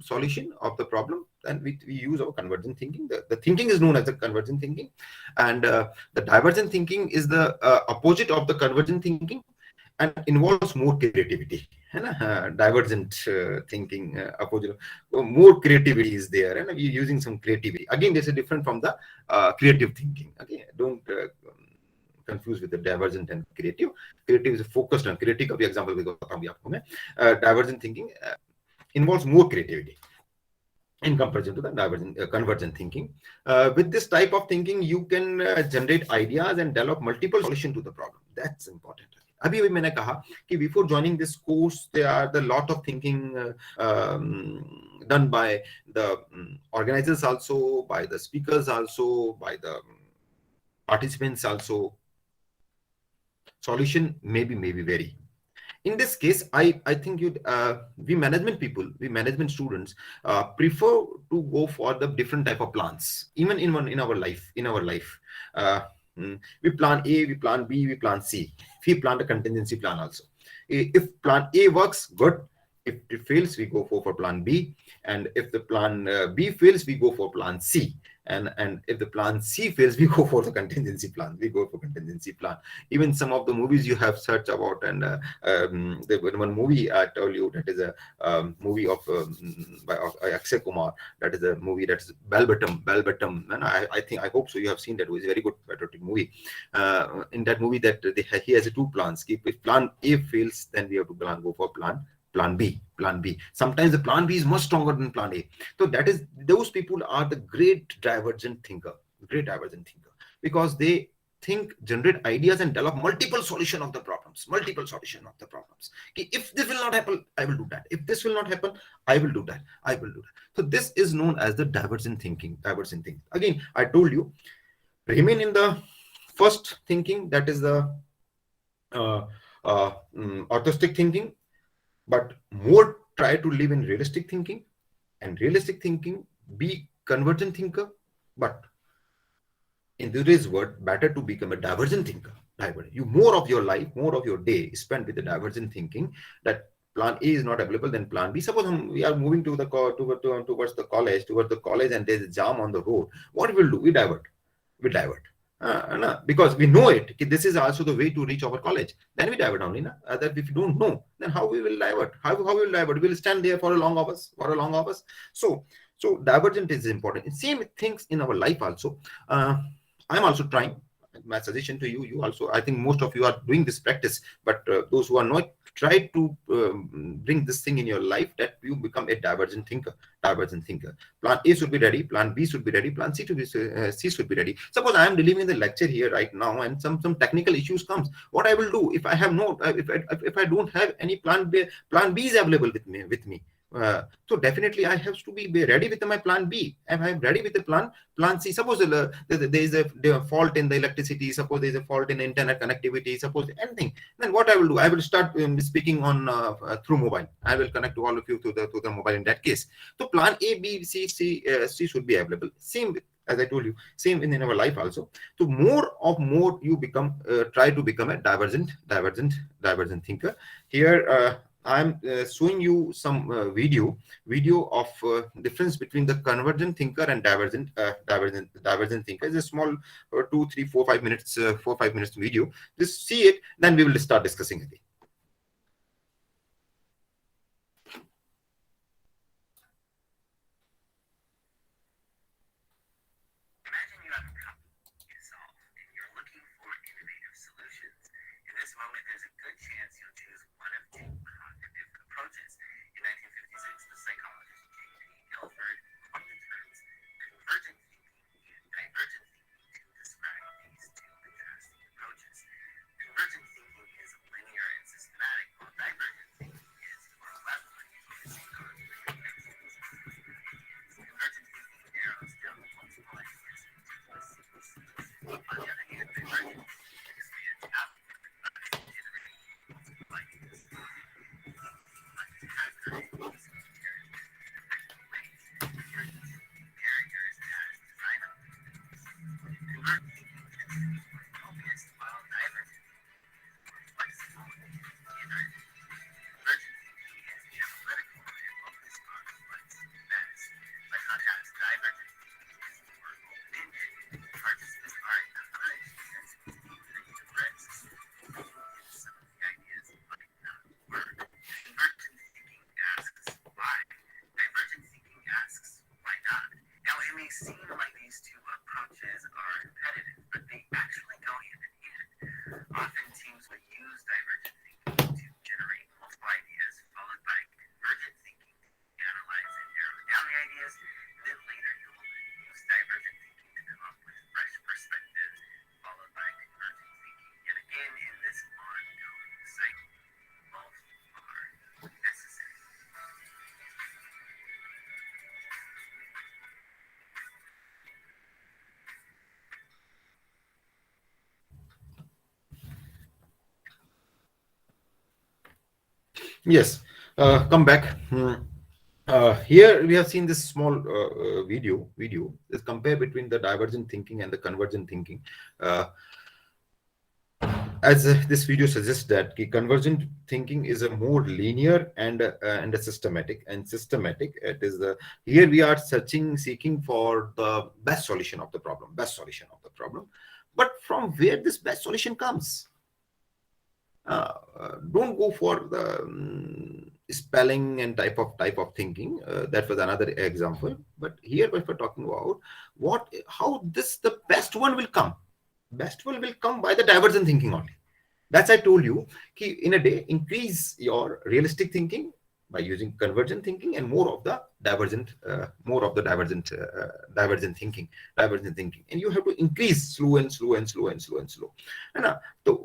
S2: solution of the problem, and we use our convergent thinking. The thinking is known as the convergent thinking, and the divergent thinking is the opposite of the convergent thinking, and involves more creativity. Divergent thinking, opposite, more creativity is there, and we're using some creativity. Again, this is different from the creative thinking. Okay, don't confuse with the divergent and creative. Creative is focused on creative. Ka bhi example बताऊंगी आपको मैं. Divergent thinking involves more creativity in comparison to the convergent thinking. With this type of thinking, you can generate ideas and develop multiple solutions to the problem. That's important. अभी मैंने कहा कि before joining this course, there are the lot of thinking done by the organizers also, by the speakers also, by the participants also. Solution maybe vary. In this case, I think we management students prefer to go for the different type of plans. Even in our life, we plan A, we plan B, we plan C. We plan the contingency plan also. If plan A works, good. If it fails, we go for plan B. And if the plan B fails, we go for plan C. and if the plan C fails, we go for the contingency plan. Even some of the movies you have searched about, and the one movie I told you, that is a movie of by Akshay Kumar. That is a movie, that is Bell Bottom, and I hope so you have seen that. It was a very good patriotic movie. In that movie, that he has two plans. If plan A fails, then we have to go for plan B. Sometimes the plan B is much stronger than plan A. So those people are the great divergent thinker, because they generate ideas and develop multiple solution of the problems. If this will not happen, I will do that. If this will not happen, I will do that. So this is known as the divergent thinking. Again, I told you, remain in the first thinking, that is the orthostatic thinking, but more try to live in realistic thinking, and realistic thinking, be convergent thinker. But in today's world, better to become a divergent thinker. You more of your life, more of your day is spent with the divergent thinking, that plan A is not available, then plan B. Suppose we are moving to towards the college, and there's a jam on the road. What we will do? We divert. Because we know it. This is also the way to reach our college. Then we divert only. That if you don't know, then how we will divert? How we will divert? We will stand there for a long hours. So divergent is important. Same things in our life also. I'm also trying. My suggestion to you also, I think most of you are doing this practice, but those who are not, try to bring this thing in your life, that you become a divergent thinker. Plan A should be ready, plan B should be ready, plan C should be ready. Suppose I am delivering the lecture here right now, and some technical issues comes. What I will do if I have no, if I don't have any plan B is available with me. So definitely I have to be ready with my plan B. If I am ready with the plan C, suppose there is a fault in the electricity, suppose there is a fault in internet connectivity, suppose anything, then what I will do? I will start speaking on through mobile. I will connect to all of you to the mobile in that case. So plan A, B, C should be available. Same, as I told you, same in our life also. So more you become, try to become a divergent thinker. Here I'm showing you some video of difference between the convergent thinker and divergent thinker. It's a small 2, 3, 4, 5 minutes, 4-5 minutes video. Just see it, then we will start discussing it.
S5: Imagine you have a problem to solve, and you're looking for innovative solutions. In this moment, there's a good chance you'll choose one of two cognitive approaches. In 1956, the psychologist GMT coined the terms convergent thinking and divergent thinking to describe these two contrasting approaches. Convergent thinking is linear and systematic, while divergent thinking is less linear and synchronic. Convergent thinking narrows down multiple ideas into a single sequence. On the other hand, divergent thinking expands out and generates multiple ideas. Categorize these barriers in ways. Convergent thinking barriers as design elements. Convergent thinking tends to be more focused, while divergent thinking is more flexible and iterative. Convergent thinking is analytical and focused on what's best. By contrast, divergent thinking is more open-ended. Participants are encouraged to take creative risks, even if some of the ideas might not work. Convergent thinking asks why. Divergent thinking asks why not. Now, it may seem like these two approaches are competitive, but they actually go hand in hand. Often teams will use divergent thinking to generate multiple ideas, followed by convergent thinking to analyze and narrow down the ideas. Then later you'll use divergent thinking to come up with fresh perspectives, followed by convergent thinking. And again, in this ongoing cycle, both are necessary.
S2: Yes, come back. Here we have seen this small video. Let's compare between the divergent thinking and the convergent thinking. as this video suggests that convergent thinking is a more linear and a systematic. It is the here we are seeking for the best solution of the problem, but from where this best solution comes. Don't go for the spelling and type of thinking. That was another example. But here, what we're talking about, how the best one will come. Best one will come by the divergent thinking only. That's I told you. In a day, increase your realistic thinking by using convergent thinking and more of the divergent thinking, and you have to increase slow. And so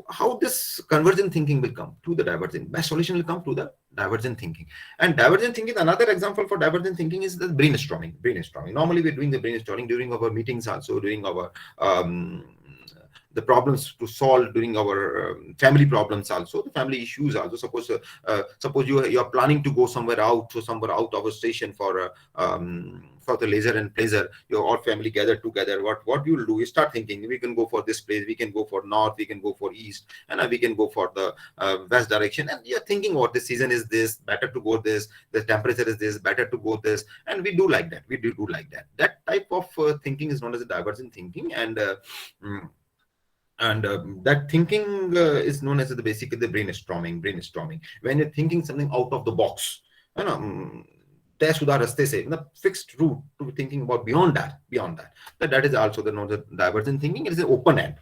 S2: how this convergent thinking will come to the divergent, best solution will come to the divergent thinking. And divergent thinking, another example for divergent thinking is the brainstorming. Normally we're doing the brainstorming during our meetings, also during our the problems to solve, during our family problems, also the family issues, also suppose you are planning to go somewhere out of a station for the leisure and pleasure. Your all family gathered together. What you'll do is start thinking, we can go for this place, we can go for north, we can go for east, and we can go for the west direction. And you're thinking, what the season is this, better to go this, the temperature is this, better to go this. And we do like that. That type of thinking is known as a divergent thinking. And that thinking is known as basically the brainstorming. When you're thinking something out of the box, तय शुदा रास्ते से, fixed route to thinking about beyond that. That is also the known as divergent thinking. It is open-ended,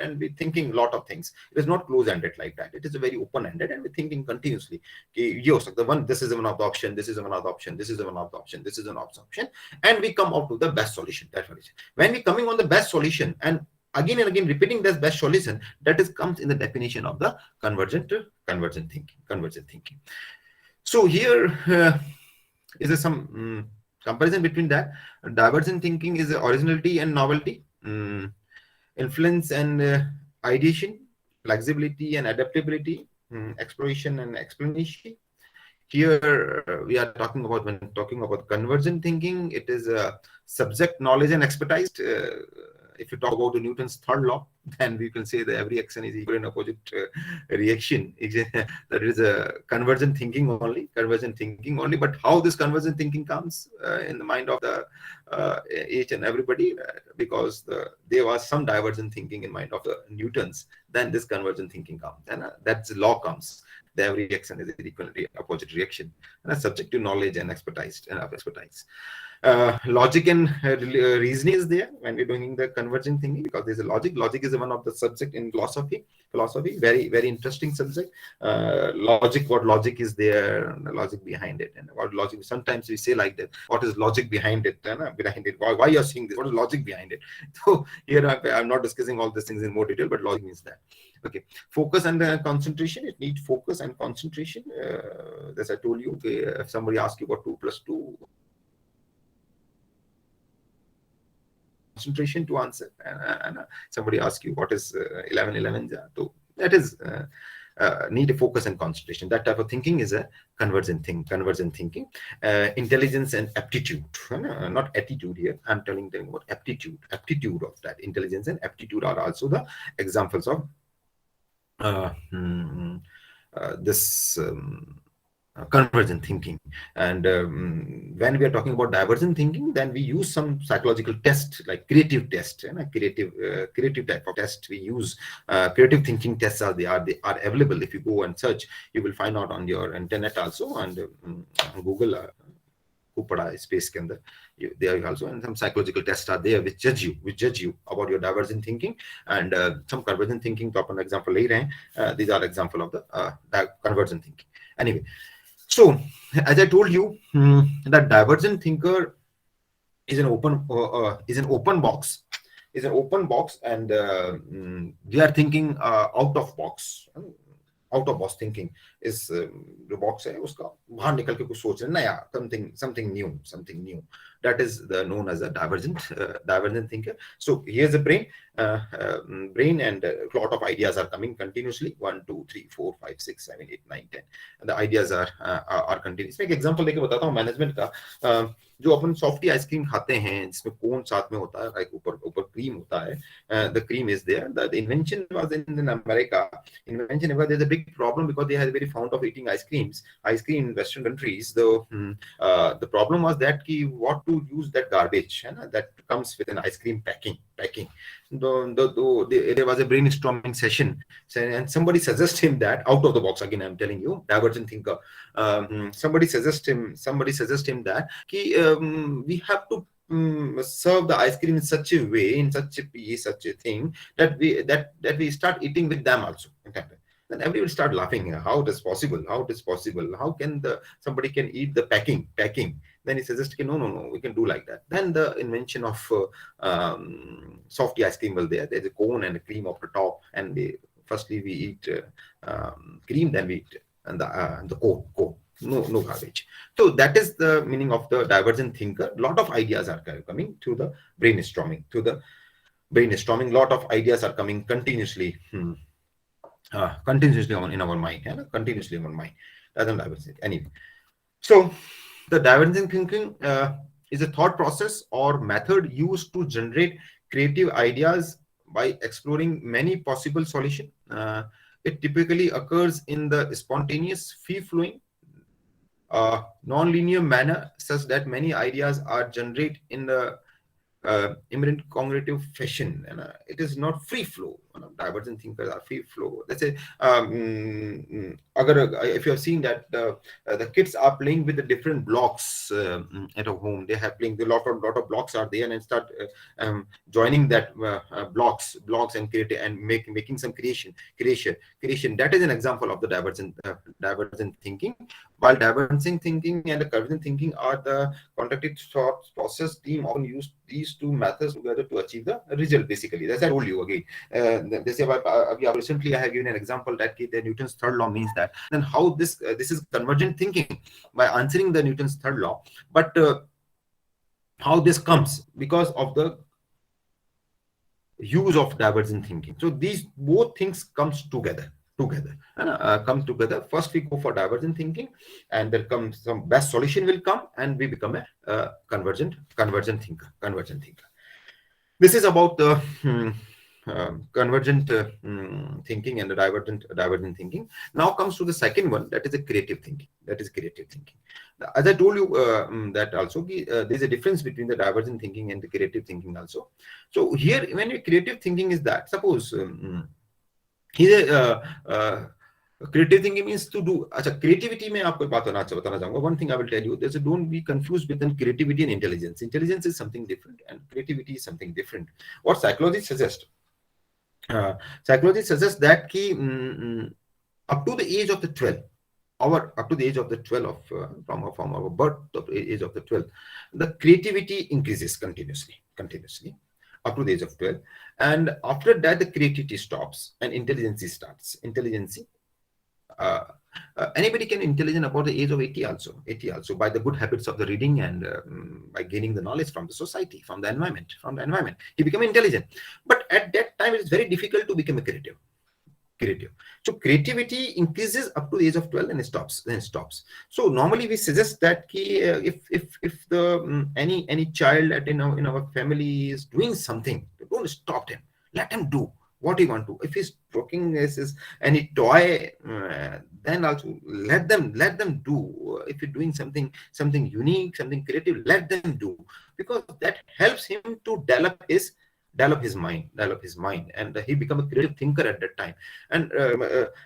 S2: and we're thinking a lot of things. It is not close-ended like that. It is a very open-ended, and we're thinking continuously. This is one of the option, this is another option, this is another option, this is another option, and we come out to the best solution. When we coming on the best solution, and again repeating this best solution, that comes in the definition of the convergent thinking. So here is some comparison between that. Divergent thinking is originality and novelty, influence and ideation, flexibility and adaptability, exploration and explanation. Here we are talking about, when talking about convergent thinking, it is subject knowledge and expertise. If you talk about the Newton's third law, then we can say that every action is equal and opposite reaction. That is a convergent thinking only. But how this convergent thinking comes in the mind of the each and everybody, because there was some divergent thinking in mind of the Newton's, then this convergent thinking comes, and that's the law comes. The every action is equally opposite reaction, and subject to knowledge and expertise. Logic and reasoning is there when we're doing the convergent thinking, because there's a logic. Logic is one of the subject in philosophy. Very, very interesting subject. Logic, what logic is there, and the logic behind it, and what logic. Sometimes we say like that, what is logic behind it? Why you're saying this? What is logic behind it? So here I'm not discussing all these things in more detail, but logic means that. Okay, focus and concentration. It needs focus and concentration. As I told you, if somebody asks you what 2 plus 2, concentration to answer, and somebody asks you what is 11, so that is need a focus and concentration. That type of thinking is a convergent thinking. Intelligence and aptitude, not attitude here. I'm telling them about aptitude of that. Intelligence and aptitude are also the examples of this convergent thinking. And when we are talking about divergent thinking, then we use some psychological test, like creative test, and creative type of test we use. Creative thinking tests are available. If you go and search, you will find out on your internet also, and Google space ke andar there also, and some psychological tests are there which judge you about your divergent thinking. And some convergent thinking to apan example le rahe hain. These are example of the convergent thinking. Anyway, so as I told you, that divergent thinker is an open box. And we are thinking out of box. Out of box thinking is जो box है उसका बाहर निकल के कुछ सोच रहे नया, something new. That is known as a divergent thinker. So here's the brain, and a lot of ideas are coming continuously. 1 2 3 4 5 6 7 8 9 10, and the ideas are continuous. मैं एक एग्जांपल लेके बताता हूँ मैनेजमेंट का. जो अपन सॉफ्टी आइसक्रीम खाते हैं जिसमें कोन साथ में होता है, लाइक ऊपर ऊपर क्रीम होता है, the cream is there. The invention was in America. Invention, there's a big problem because they are very fond of eating ice cream in Western countries. The problem was that what to use that garbage that comes with an ice cream packing. There was a brainstorming session, and somebody suggests him that out of the box. Again, I'm telling you, divergent thinker. Somebody suggests him that we have to serve the ice cream in such a way, in such a piece, such a thing that we start eating with them also. Then everybody start laughing. How it is possible? How it is possible? How can somebody can eat the packing? Then he suggests, no, we can do like that. Then the invention of softy ice cream was there. There's a cone and a cream of the top, and firstly we eat cream, then we eat and the cone. No garbage. So that is the meaning of the divergent thinker. Lot of ideas are coming through the brainstorming. Lot of ideas are coming continuously. Continuously in our mind. Continuously in our mind. Doesn't divergent anyway. So the divergent thinking is a thought process or method used to generate creative ideas by exploring many possible solutions. It typically occurs in the spontaneous, free-flowing, non-linear manner, such that many ideas are generated in the imminent cognitive fashion, and it is not free flow. Divergent thinkers are free flow. Let's say if you have seen that the kids are playing with the different blocks at a home, they have playing, a lot of blocks are there, and start joining that blocks and create and making some creation. That is an example of the divergent thinking. While divergent thinking and the convergent thinking are the contracted thought process, team often use these two methods together to achieve the result. Basically, that's I told you again. Recently I have given an example that the Newton's third law means that. Then how this is convergent thinking by answering the Newton's third law, but how this comes because of the use of divergent thinking. So these both things comes together. Come together. First we go for divergent thinking, and there comes some best solution will come, and we become a convergent thinker. This is about the convergent thinking and the divergent thinking. Now comes to the second one, that is the creative thinking. As I told you that also there is a difference between the divergent thinking and the creative thinking also. So here, when your creative thinking is that, suppose creative thinking means to do. Creativity में आपको बात बताना चाहूँगा. One thing I will tell you, there's don't be confused with creativity and intelligence. Intelligence is something different, and creativity is something different. What psychology suggests that up to the age of the 12, from our birth to the age of the 12, the creativity increases continuously up to the age of 12, and after that the creativity stops and intelligence starts. Anybody can intelligent about the age of 80 also by the good habits of the reading and by gaining the knowledge from the society, from the environment. He become intelligent, but at that time it is very difficult to become a creative. So creativity increases up to the age of 12 and stops. So normally we suggest that if the any child in our family is doing something, don't stop him. Let him do what he want to. If he's talking is any toy, then also let them do. If you're doing something unique, something creative, let them do, because that helps him to develop his mind, and he become a creative thinker at that time. And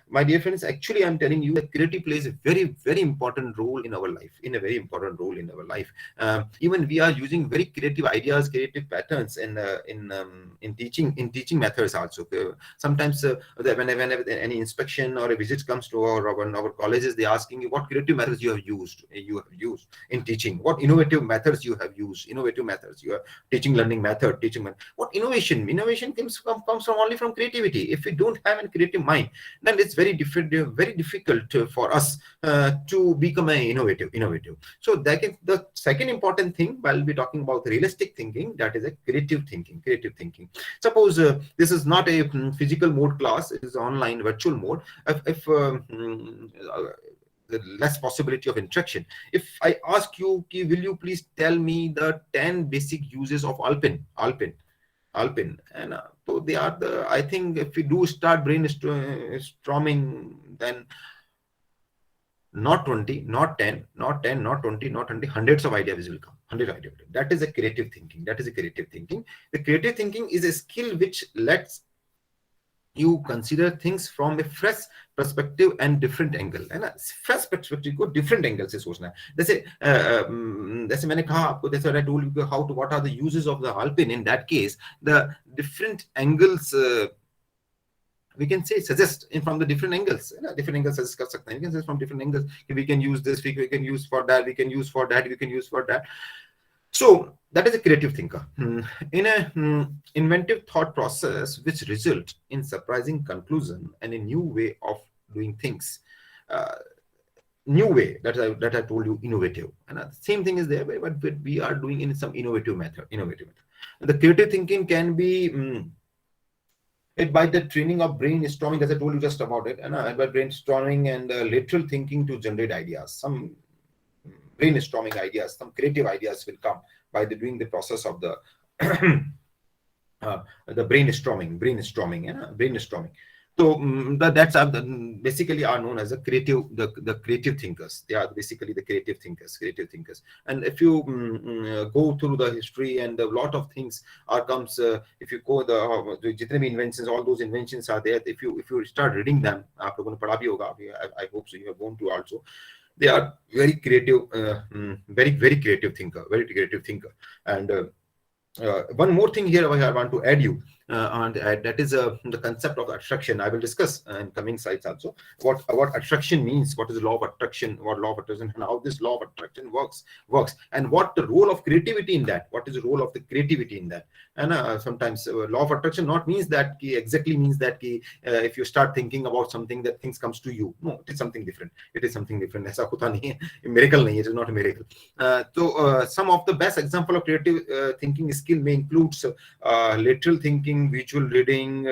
S2: my dear friends, actually I'm telling you that creativity plays a very, very important role in our life, even we are using very creative ideas, creative patterns in teaching methods also. Sometimes whenever any inspection or a visit comes to our colleges, they asking you what creative methods you have used in teaching, what innovative methods you have used, teaching learning method, what innovation. Innovation comes from only from creativity. If we don't have a creative mind, then it's very difficult for us to become an innovative. So that is the second important thing while we're talking about realistic thinking, that is a creative thinking. Suppose this is not a physical mode class, it is online virtual mode. If the less possibility of interaction, if I ask you, will you please tell me the 10 basic uses of Alpin, and so they are the, I think if we do start brainstorming, then not 20, not 10, not 10, not 20, not 20, hundreds of ideas will come. 100 ideas. That is a creative thinking. The creative thinking is a skill which lets you consider things from a fresh perspective and different angle, है ना? Fresh perspective को different angle से सोचना है. जैसे मैंने कहा आपको, जैसे I told you what are the uses of the Alpin. In that case, the different angles we can say suggest from the different angles. Different angles suggest कर सकते हैं. We can suggest from different angles. We can use this. We can use for that. We can use for that. We can use for that. So that is a creative thinker. In a inventive thought process which result in surprising conclusion and a new way of doing things. New way that I told you, innovative. And the same thing is there, but we are doing in some innovative method. The creative thinking can be by the training of brainstorming, as I told you just about it, and by brainstorming and lateral thinking to generate ideas. Some brainstorming ideas, some creative ideas will come by doing the process of the the brainstorming. So that's basically are known as the creative thinkers. They are basically the creative thinkers. And if you go through the history, and a lot of things comes, if you go the jitne bhi inventions, all those inventions are there. If you start reading them, aap logon ne padha bhi hoga, I hope so you have gone to also. They are very creative, very creative thinker, and one more thing here I want to add you, and that is the concept of attraction. I will discuss in coming slides also what attraction means, what is the law of attraction, and how this law of attraction works, and what the role of creativity in that. What is the role of the creativity in that? And sometimes law of attraction not means that exactly means that if you start thinking about something, that things comes to you. No, it is something different. ऐसा होता नहीं है, miracle नहीं है. It is not a miracle. So some of the best example of creative thinking skill may include lateral thinking, visual reading,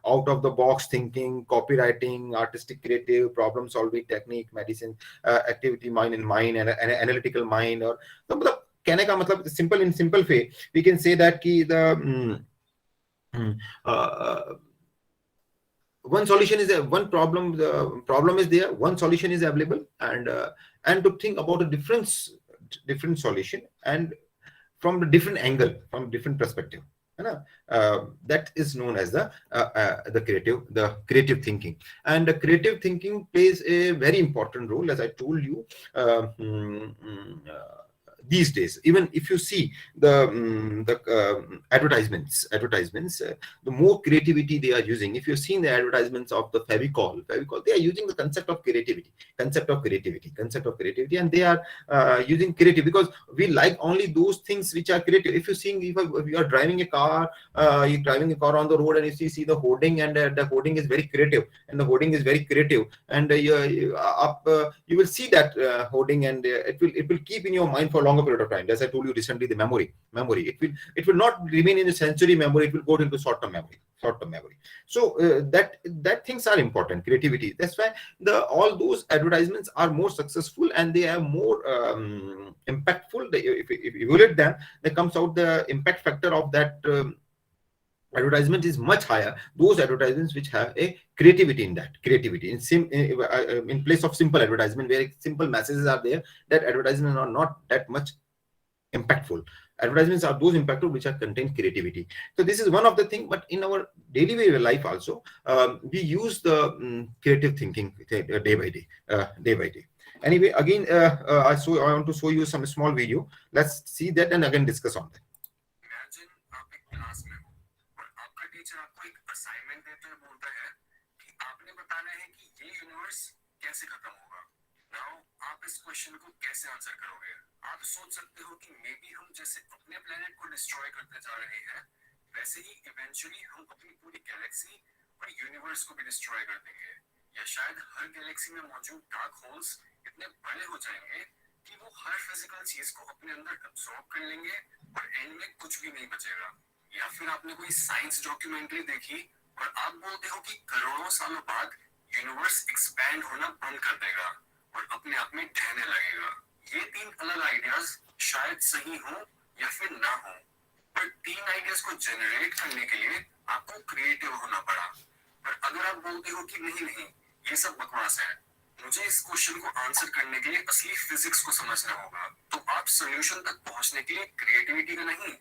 S2: out of the box thinking, copywriting, artistic creative, problem solving technique, medicine, activity mind, and analytical mind. Or मतलब कहने का मतलब simple way we can say that कि the one solution is one problem. The problem is there. One solution is available, and to think about a different solution, and from a different angle, from different perspective. That is known as the creative thinking. And the creative thinking plays a very important role, as I told you. These days, even if you see the advertisements, the more creativity they are using. If you've seen the advertisements of the Fevicol, they are using the concept of creativity, and they are using creative because we like only those things which are creative. If you are driving a car, you're driving a car on the road, and if you see the hoarding, and the hoarding is very creative, and you will see that hoarding, and it will keep in your mind for a longer period of time. As I told you recently, the memory, it will not remain in the sensory memory. It will go into short-term memory. So that things are important. Creativity. That's why all those advertisements are more successful, and they are more impactful. If you evaluate them, there comes out the impact factor of that advertisement is much higher. Those advertisements which have a creativity in place of simple advertisement, where simple messages are there, that advertisements are not that much impactful. Advertisements are those impactful which are contain creativity. So this is one of the things. But in our daily way life also, we use the creative thinking day by day. Anyway, again, I want to show you some small video. Let's see that and again discuss on that.
S5: Imagine आप एक class में हो और आपका teacher आपको एक assignment देते हुए बोलता है कि आपने बताना है कि ये यूनिवर्स कैसे खत्म होगा. नाउ आप इस क्वेश्चन को कैसे आंसर करोगे? आप सोच सकते हो कि मे बी हम जैसे अपने प्लेनेट को डिस्ट्रॉय करते जा रहे हैं,
S6: वैसे ही इवेंचुअली हम अपनी पूरी गैलेक्सी और यूनिवर्स को भी डिस्ट्रॉय कर देंगे, या शायद हर गैलेक्सी में मौजूद डार्क होल्स इतने बड़े हो जाएंगे कि वो हर फिजिकल चीज को अपने अंदर एब्सॉर्ब कर लेंगे और एंड में कुछ भी नहीं बचेगा। या फिर आपने कोई साइंस डॉक्यूमेंट्री देखी और आप बोलते हो कि करोड़ों सालों बाद यूनिवर्स एक्सपैंड होना बंद कर देगा और अपने आप में ढहने लगेगा। ये तीन अलग आइडियाज शायद सही हो या फिर ना हो, पर तीन आइडियाज को जनरेट करने के लिए आपको क्रिएटिव होना पड़ा। पर अगर आप बोलते हो कि नहीं नहीं ये सब बकवास है, मुझे इस क्वेश्चन को आंसर करने के लिए असली फिजिक्स को समझना होगा, तो आप सॉल्यूशन तक पहुंचने के लिए क्रिएटिविटी का नहीं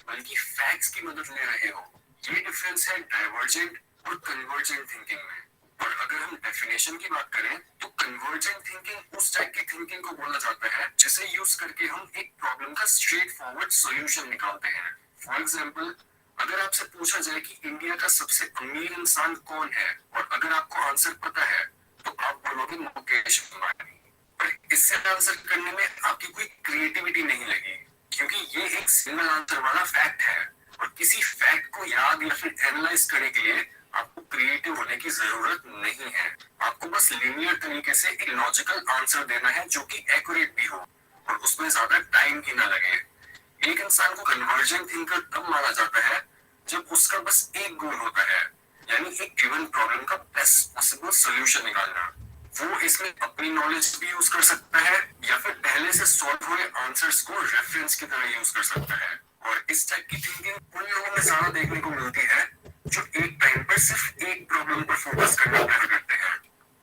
S6: बल्कि फैक्ट्स की मदद ले रहे हो। ये डिफरेंस है डाइवर्जेंट और कन्वर्जेंट थिंकिंग में। और अगर हम डेफिनेशन की बात करें तो कन्वर्जेंट थिंकिंग उस टाइप की थिंकिंग को बोला जाता है जिसे यूज करके हम एक प्रॉब्लम का स्ट्रेट फॉरवर्ड सॉल्यूशन निकालते हैं। फॉर एग्जांपल, अगर आपसे पूछा जाए कि इंडिया का सबसे अमीर इंसान कौन है और अगर आपको आंसर पता है तो आप बोलोगे मुकेश अंबानी। पर इससे आंसर करने में आपकी कोई क्रिएटिविटी नहीं लगी, क्योंकि ये एक सिंगल आंसर वाला फैक्ट है और किसी फैक्ट को याद या फिर एनालाइज करने के लिए आपको क्रिएटिव होने की जरूरत नहीं है। आपको बस लीनियर तरीके से एक लॉजिकल आंसर देना है जो कि एक्यूरेट भी हो और उसमें ज्यादा टाइम भी ना लगे। एक इंसान को कन्वर्जेंट थिंकर तब माना जाता है जब उसका बस एक गोल होता है, यानी एक गिवन प्रॉब्लम का बेस्ट पॉसिबल सॉल्यूशन निकालना। वो इसमें अपनी नॉलेज भी यूज कर सकता है या फिर पहले से सॉल्व हुए आंसर्स को रेफरेंस की तरह यूज कर सकता है। और इस टाइप की थिंकिंग उन लोगों में ज्यादा देखने को मिलती है जो एक टाइम पर सिर्फ एक प्रॉब्लम पर फोकस करना प्रेफर करते हैं।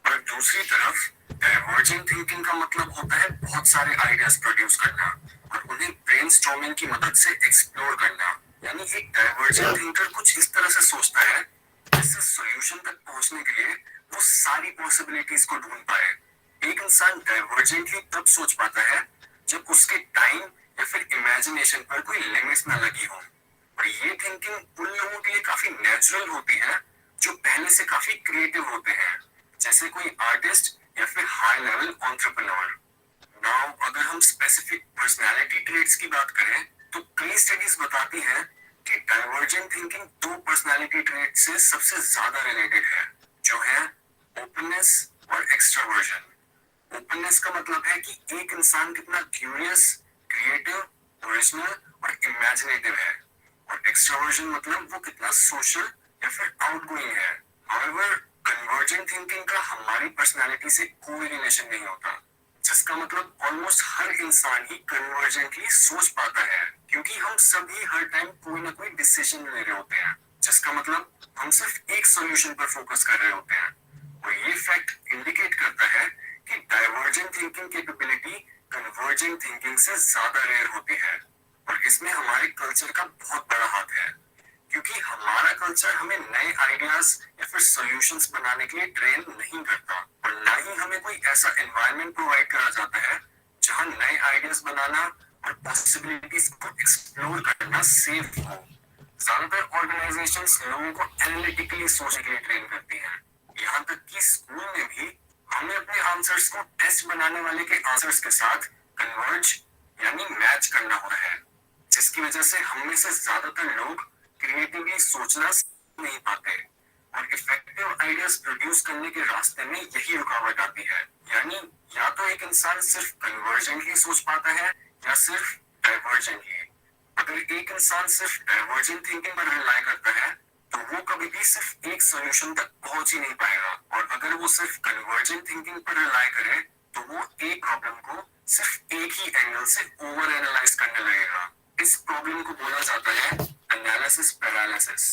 S6: और दूसरी तरफ डाइवर्जेंट थिंकिंग का मतलब होता है बहुत सारे आइडियाज प्रोड्यूस करना और उन्हें ब्रेनस्टॉर्मिंग की मदद से एक्सप्लोर करना। यानी एक डाइवर्जेंट थिंकर कुछ इस तरह से सोचता है जिससे सॉल्यूशन तक पहुंचने के लिए वो सारी पॉसिबिलिटीज को ढूंढ पाए। एक इंसान डाइवर्जेंटली तब सोच पाता है जब उसके टाइम या फिर इमेजिनेशन पर कोई लिमिट्स ना लगी हो। और ये थिंकिंग उन लोगों के लिए काफी नेचुरल होती है जो पहले से काफी क्रिएटिव होते हैं, जैसे कोई आर्टिस्ट या फिर हाई लेवल एंटरप्रेन्योर। नाउ अगर हम स्पेसिफिक पर्सनालिटी ट्रेट्स की बात करें तो कई स्टडीज बताती हैं कि डाइवर्जेंट थिंकिंग दो पर्सनालिटी ट्रेट से सबसे ज्यादा रिलेटेड है, जो है ओपननेस और एक्सट्रोवर्जन। ओपननेस का मतलब है कि एक इंसान कितना क्यूरियस, क्रिएटिव, ओरिजिनल और इमेजिनेटिव है, और एक्सट्रोवर्जन मतलब वो कितना सोशल या फिर आउटगोइंग है। हाउएवर कन्वर्जेंट थिंकिंग का हमारी पर्सनालिटी से कोई रिलेशन नहीं होता, जिसका मतलब ऑलमोस्ट हर इंसान ही कन्वर्जेंटली सोच पाता है, क्योंकि हम सभी हर टाइम कोई ना कोई डिसीजन ले रहे होते हैं, जिसका मतलब हम सिर्फ एक सॉल्यूशन पर फोकस कर रहे होते हैं। और ये फैक्ट इंडिकेट करता है कि divergent thinking capability convergent thinking से ज्यादा रेयर होती है। और इसमें हमारे कल्चर का बहुत बड़ा हाथ है, क्योंकि हमारा कल्चर हमें नए आइडियाज या फिर सॉल्यूशंस बनाने के लिए ट्रेन नहीं करता, और ना ही हमें कोई ऐसा एनवायरनमेंट प्रोवाइड करा जाता है जहां नए आइडियाज बनाना और पॉसिबिलिटीज को एक्सप्लोर करना सेफ हो। ज्यादातर ऑर्गेनाइजेशंस लोगों को एनालिटिकली सोचने के लिए ट्रेन करती हैं। यहाँ तक कि स्कूल में भी हमें अपने आंसर्स को टेस्ट बनाने वाले के आंसर्स के साथ कन्वर्ज यानी मैच करना होता है, जिसकी वजह से हम में से ज्यादातर लोग क्रिएटिवली सोचना नहीं पाते और इफेक्टिव आइडियाज प्रोड्यूस करने के रास्ते में यही रुकावट आती है। यानी या तो एक इंसान सिर्फ कन्वर्जेंटली सोच पाता है या सिर्फ डाइवर्जेंटली। अगर एक इंसान सिर्फ डाइवर्जेंट थिंकिंग पर रिलाई करता है तो वो कभी भी सिर्फ एक सॉल्यूशन तक पहुंच ही नहीं पाएगा, और अगर वो सिर्फ कन्वर्जेंट थिंकिंग पर रिलाई करे तो वो एक प्रॉब्लम को सिर्फ एक ही एंगल से ओवर एनालाइज करने लगेगा। इस प्रॉब्लम को बोला जाता है एनालिसिस पैरालिसिस।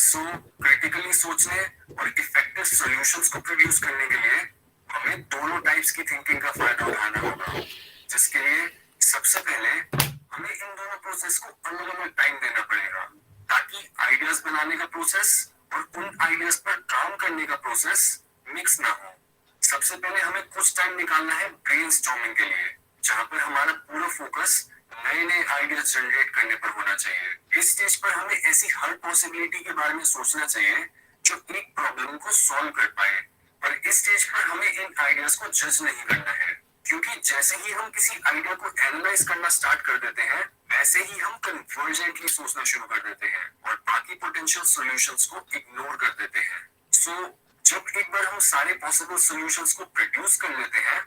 S6: सो क्रिटिकली सोचने और इफेक्टिव सॉल्यूशंस को प्रोड्यूस करने के लिए हमें दोनों टाइप्स की थिंकिंग का फायदा उठाना होगा, जिसके लिए सबसे पहले हमें इन दोनों प्रोसेस को अलग अलग टाइम देना पड़ेगा, ताकि आइडियाज बनाने का प्रोसेस और उन आइडियाज पर काम करने का प्रोसेस मिक्स ना हो। सबसे पहले हमें कुछ टाइम निकालना है ब्रेनस्टॉर्मिंग के लिए, जहां पर हमारा पूरा फोकस नए नए आइडियाज जनरेट करने पर होना चाहिए। इस स्टेज पर हमें ऐसी हर पॉसिबिलिटी के बारे में सोचना चाहिए जो एक प्रॉब्लम को सॉल्व कर पाए, पर इस स्टेज पर हमें इन आइडियाज को जज नहीं करना है, क्योंकि जैसे ही हम किसी आइडिया को एनालाइज करना स्टार्ट कर देते हैं ऐसे ही हम कन्वर्जेंटली सोचना शुरू कर देते हैं और बाकी पोटेंशियल सॉल्यूशंस को इग्नोर कर देते हैं। सो जब एक बार हम सारे पॉसिबल सॉल्यूशंस को प्रोड्यूस कर लेते हैं,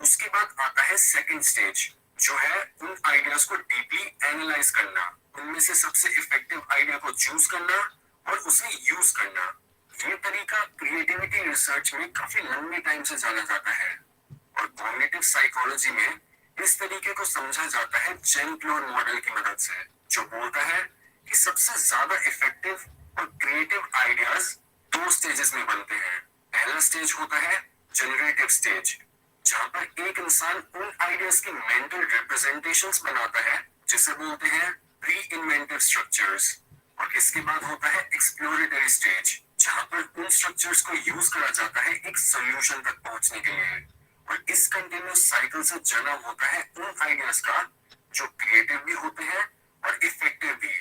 S6: उसके बाद आता है सेकंड स्टेज, जो है उन आइडियाज को डीपली एनालाइज करना, उनमें से सबसे इफेक्टिव आइडिया को चूज करना और उसे यूज करना। ये तरीका क्रिएटिविटी रिसर्च में काफी लंबे टाइम से जाना जाता है और कॉग्निटिव साइकोलॉजी में इस तरीके को समझा जाता है जेन-क्लोर मॉडल की मदद से, जो बोलता है कि सबसे ज्यादा इफेक्टिव और क्रिएटिव आइडियाज 2 स्टेजेस में बनते हैं। पहला स्टेज होता है जनरेटिव स्टेज, जहां पर एक इंसान उन आइडियाज की मेंटल रिप्रेजेंटेशंस बनाता है, जिसे बोलते हैं प्री इन्वेंटिव स्ट्रक्चर्स। और इसके बाद होता है एक्सप्लोरेटरी स्टेज, जहां पर उन स्ट्रक्चर्स को यूज करा जाता है एक सॉल्यूशन तक पहुंचने के लिए। और इस कंटिन्यूअस साइकिल से जन्म होता है उन आइडियाज का जो क्रिएटिव भी होते हैं और इफेक्टिव भी।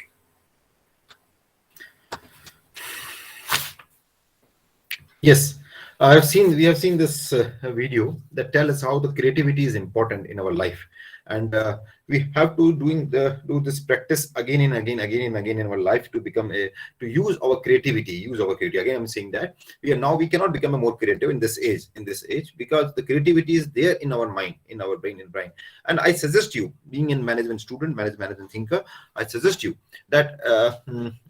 S2: Yes, we have seen this video that tell us how the creativity is important in our life, and we have to do this practice again and again in our life to use our creativity. Again, I'm saying that we cannot become a more creative in this age because the creativity is there in our mind, in our brain. And I suggest you, being a management student, management thinker, I suggest you that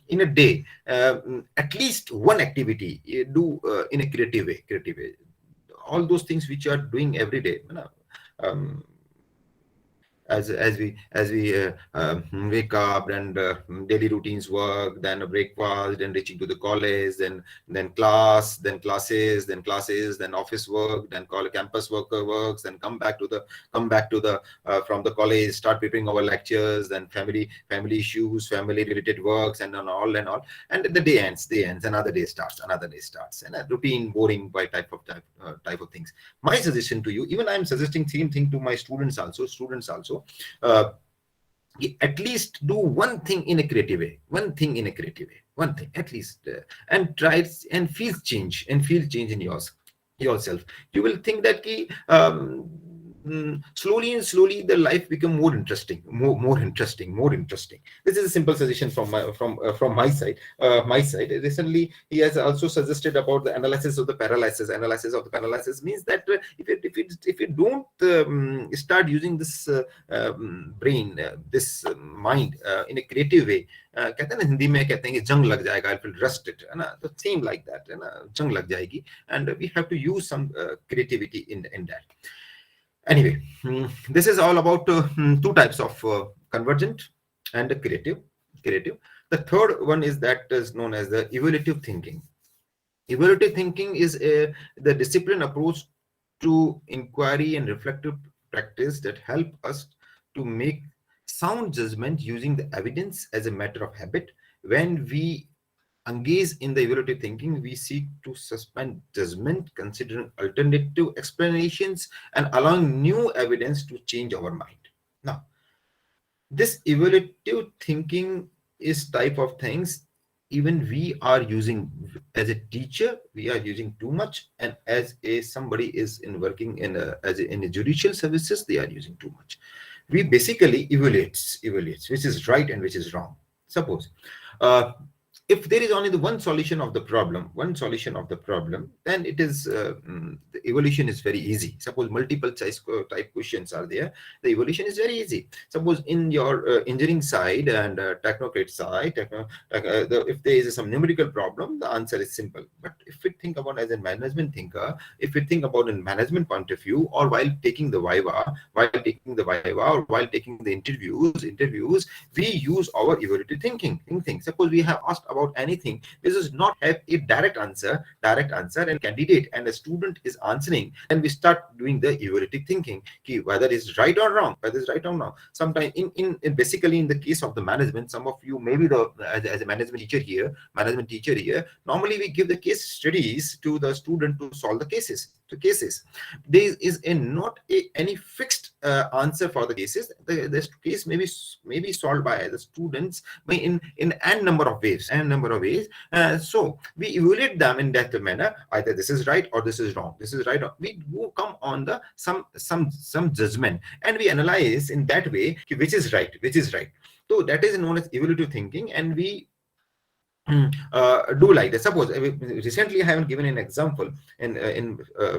S2: in a day, at least one activity do in a creative way. All those things which you are doing every day, um, as we wake up and daily routines work, then a breakfast, then reaching to the college, then classes, then office work, then campus works, then come back to the from the college, start preparing our lectures, then family issues, family related works, and all, and the day ends, another day starts, and a routine, boring by type of things. My suggestion to you, even I'm suggesting same thing to my students also, at least do one thing in a creative way, at least, and try and feel change in yourself. You will think that slowly the life become more interesting. This is a simple suggestion from my side. Recently he has also suggested about the analysis of the paralysis. Means that if you don't start using this brain, this mind in a creative way, कहते हैं ना, हिंदी में कहते हैं कि जंग लग जाएगा, I will rust it, है ना, तो same like that, है ना, जंग लग जाएगी, and we have to use some creativity in that. Anyway, this is all about 2 types of convergent and creative. The third one is that is known as the evaluative thinking. Evaluative thinking is the discipline approach to inquiry and reflective practice that help us to make sound judgment using the evidence as a matter of habit. When we engage in the evaluative thinking, we seek to suspend judgment, considering alternative explanations and allowing new evidence to change our mind. Now, this evaluative thinking is type of things even we are using as a teacher, we are using too much, and as somebody is working in a judicial services, they are using too much. We basically evaluates which is right and which is wrong. Suppose if there is only the one solution of the problem, then it is the evaluation is very easy. Suppose multiple choice type questions are there, the evaluation is very easy. Suppose in your engineering side and technocrat side, if there is some numerical problem, the answer is simple. But if we think about as a management thinker, if we think about in management point of view, or while taking the viva, or while taking the interviews, we use our evaluative thinking. Suppose we have asked about anything, this does not have a direct answer, and candidate and a student is answering, and we start doing the evaluative thinking, whether it's right or wrong. Sometimes in basically in the case of the management, some of you maybe as a management teacher here, normally we give the case studies to the student to solve the cases. cases. There is any fixed answer for the cases. The case may be solved by the students in n number of ways. So we evaluate them in that manner. Either this is right or this is wrong. This is right. We do come on the some judgment, and we analyze in that way which is right, which is right. So that is known as evaluative thinking, and we do like that. Suppose recently I have given an example in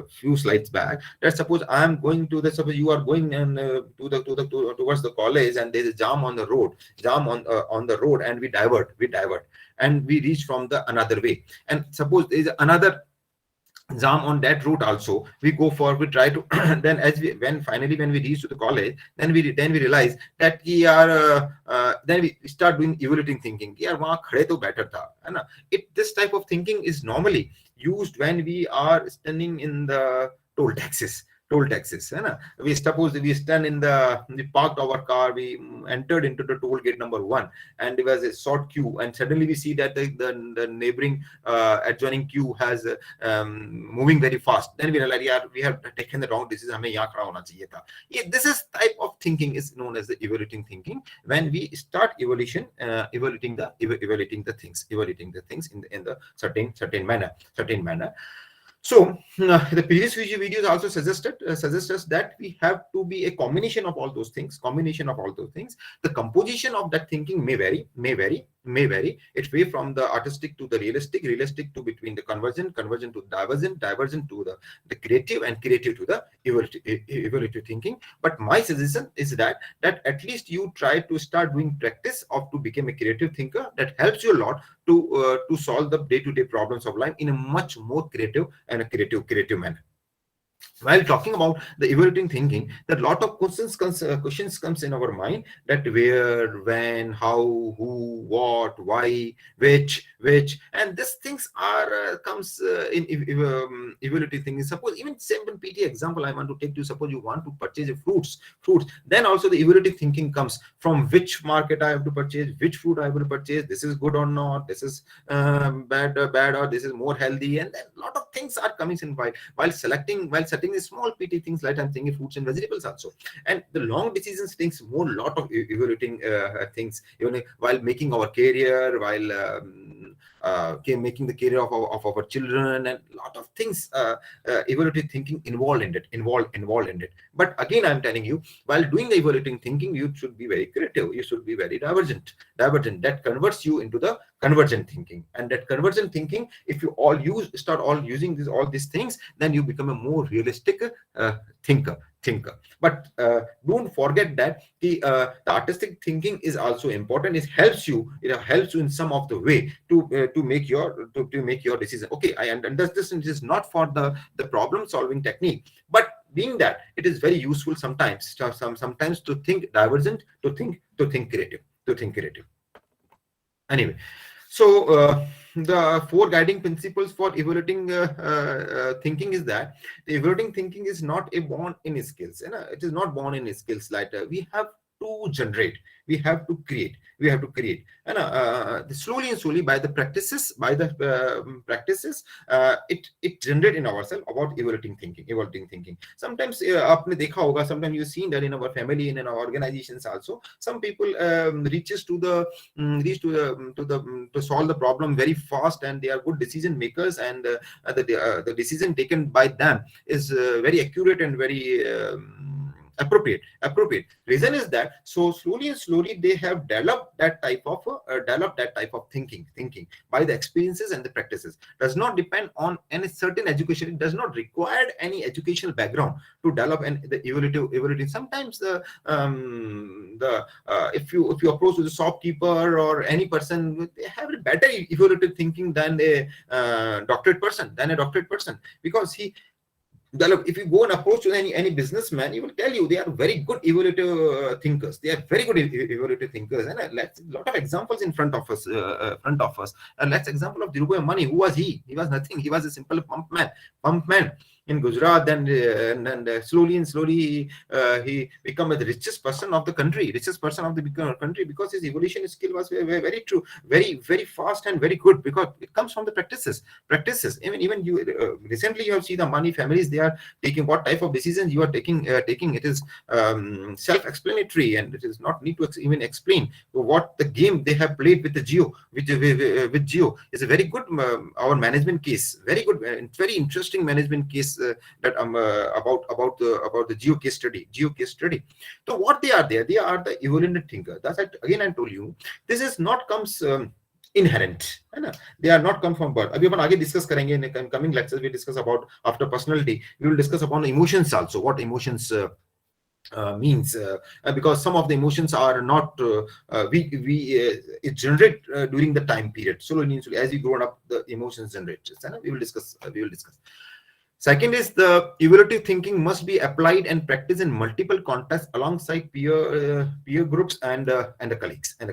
S2: few slides back, that suppose I am going to the, suppose you are going and towards the college, and there is a jam on the road, on the road, and we divert, and we reach from the another way, and suppose there is another jam on that route also, we go for, we try to then finally when we reach to the college, then we realize that we are then we start doing evaluating thinking. Yaar, wahan khade to better tha, hai na? This type of thinking is normally used when we are standing in the toll taxes, hai na? We suppose we stand we parked our car, we entered into the toll gate number 1, and there was a short queue, and suddenly we see that the neighboring adjoining queue has moving very fast. Then we realize, yeah, we have taken the wrong decision, hame yahan khada hona chahiye tha. This is type of thinking is known as the evaluating thinking, when we start evaluating the things in the certain manner. So the previous videos also suggest us that we have to be a combination of all those things. The composition of that thinking may vary. It way from the artistic to the realistic to between the convergent to divergent to the creative, and creative to the evaluative thinking. But my suggestion is that at least you try to start doing practice of to become a creative thinker. That helps you a lot to solve the day-to-day problems of life in a much more creative and a creative manner. While talking about the evaluating thinking, that lot of questions comes in our mind, that where, when, how, who, what, why, which, and these things are comes in evaluating thinking. Suppose even simple PT example I want to take to, suppose you want to purchase fruits, then also the evaluating thinking comes from which market I have to purchase, which fruit I will purchase, this is good or not, this is bad, or this is more healthy, and then a lot of things are coming in while setting the small PT things, like I'm thinking fruits and vegetables also. And the long decisions takes more lot of evaluating things, even while making our career, while making the career of our children, and a lot of things evaluative thinking involved in it. But again, I'm telling you, while doing the evaluating thinking, you should be very creative, you should be very divergent. That converts you into the convergent thinking. And that convergent thinking, if you start using all these things, then you become a more realistic thinker. But don't forget that the artistic thinking is also important. It helps you in some of the way to make your decision. Okay, I understand this is not for the problem solving technique, but being that it is very useful sometimes to think divergent, to think creative. Anyway, so the 4 guiding principles for evaluating thinking is that the evaluating thinking is not a born in skills. It is not born in skills. Like we have to generate, we have to create, and slowly by the practices, it generate in ourselves about evaluating thinking. Sometimes आपने देखा होगा, sometimes you've seen that in our family and in our organizations also, some people reach to solve the problem very fast, and they are good decision makers, and the decision taken by them is very accurate and very appropriate. Reason is that so slowly they have developed that type of thinking by the experiences and the practices. Does not depend on any certain education. It does not require any educational background to develop the evaluative. Sometimes if you approach to the shopkeeper or any person, they have a better evaluative thinking than a doctorate person, because he develop. If you go and approach to any businessman, he will tell you they are very good evaluative thinkers. They are very good evaluative thinkers, and let's lot of examples in front of us. And let's example of Dhirubhai Ambani. Who was he? He was nothing. He was a simple pump man. in Gujarat, then slowly and slowly he become the richest person of the country, country, because his evolution skill was very true, very fast and very good, because it comes from the practices. Even you recently you have seen the money families, they are taking what type of decisions you are taking. It is self-explanatory, and it is not need to even explain what the game they have played with the Geo, with Geo is a very good our management case, very good, very interesting management case that about the Geo case study. So what they are there, they are the evolutionary thinker. That's again I told you, this is not comes inherent, है ना? They are not come from birth. अभी अपन आगे discuss करेंगे in coming lectures. We discuss about after personality. We will discuss upon emotions also. What emotions means, because some of the emotions are not it generate during the time period. So as you grow up, the emotions generate. We will discuss. Second is the evaluative thinking must be applied and practiced in multiple contexts alongside peer groups and the colleagues. And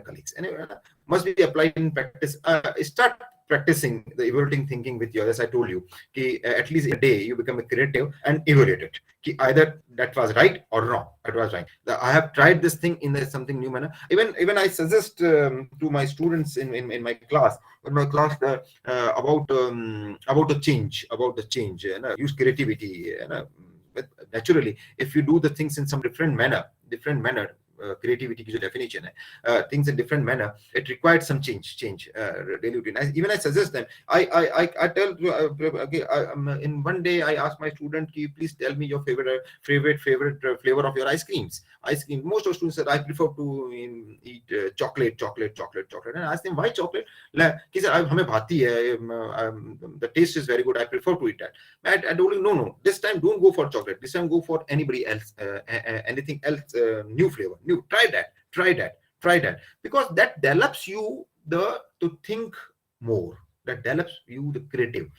S2: must be applied in practice. Start practicing the evaluating thinking with you. As I told you, at least in a day you become a creative and evaluate it. Either that was right or wrong. It was right. I have tried this thing in something new manner. Even I suggest to my students in my class. About the change, use creativity, but naturally if you do the things in some different manner, creativity की जो definition है, things in different manner, it required some change daily routine. Even I suggest them, I tell in one day I ask my student, please tell me your favorite flavor of your ice cream. Most of students said I prefer to eat chocolate, and I ask them why chocolate. He said हमें भाती है, the taste is very good, I prefer to eat that. I told him no, this time don't go for chocolate, this time go for anybody else, anything else, new flavor. Try that, because that develops you to think more, that develops you the creative.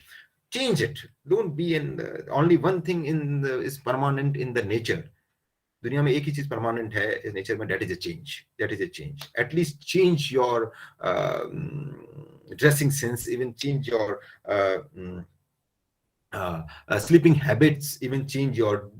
S2: Change it. Don't be in only one thing is permanent in the nature. दुनिया में एक ही चीज permanent है इस nature में, that is a change. At least change your dressing sense, even change your sleeping habits, even change your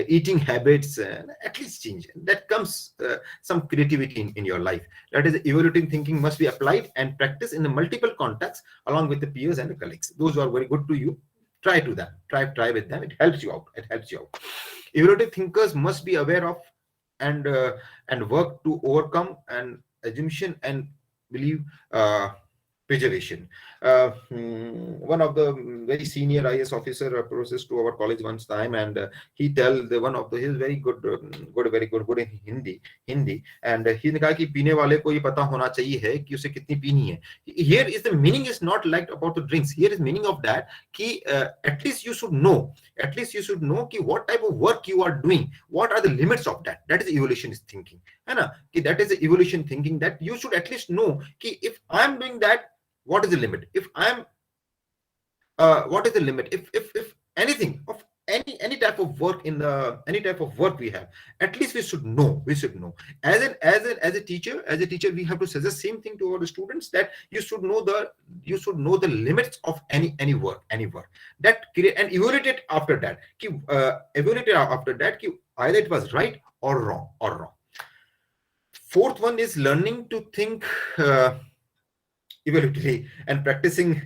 S2: eating habits, at least change. That comes some creativity in your life. That is, evaluating thinking must be applied and practiced in the multiple contexts along with the peers and the colleagues. Those who are very good to you, try with them. It helps you out. Evaluative thinkers must be aware of and work to overcome an assumption and believe preservation. One of the very senior IS officer approaches to our college once time, and he tell he's very good in Hindi, and he ने कहा कि पीने वाले को ये पता होना चाहिए है कि उसे कितनी पीनी है. Here is the meaning is not like about the drinks. Here is meaning of that कि at least you should know कि what type of work you are doing, what are the limits of that. That is evolutionist thinking, है ना? कि that is the evolution thinking, that you should at least know कि if I am doing that, what is the limit? If I am what is the limit? If anything of any type of work any type of work we have, at least we should know. As a teacher, we have to suggest same thing to our students, that you should know the limits of any work. That create and evaluate it after that. Either it was right or wrong. Fourth one is learning to think evaluatively and practicing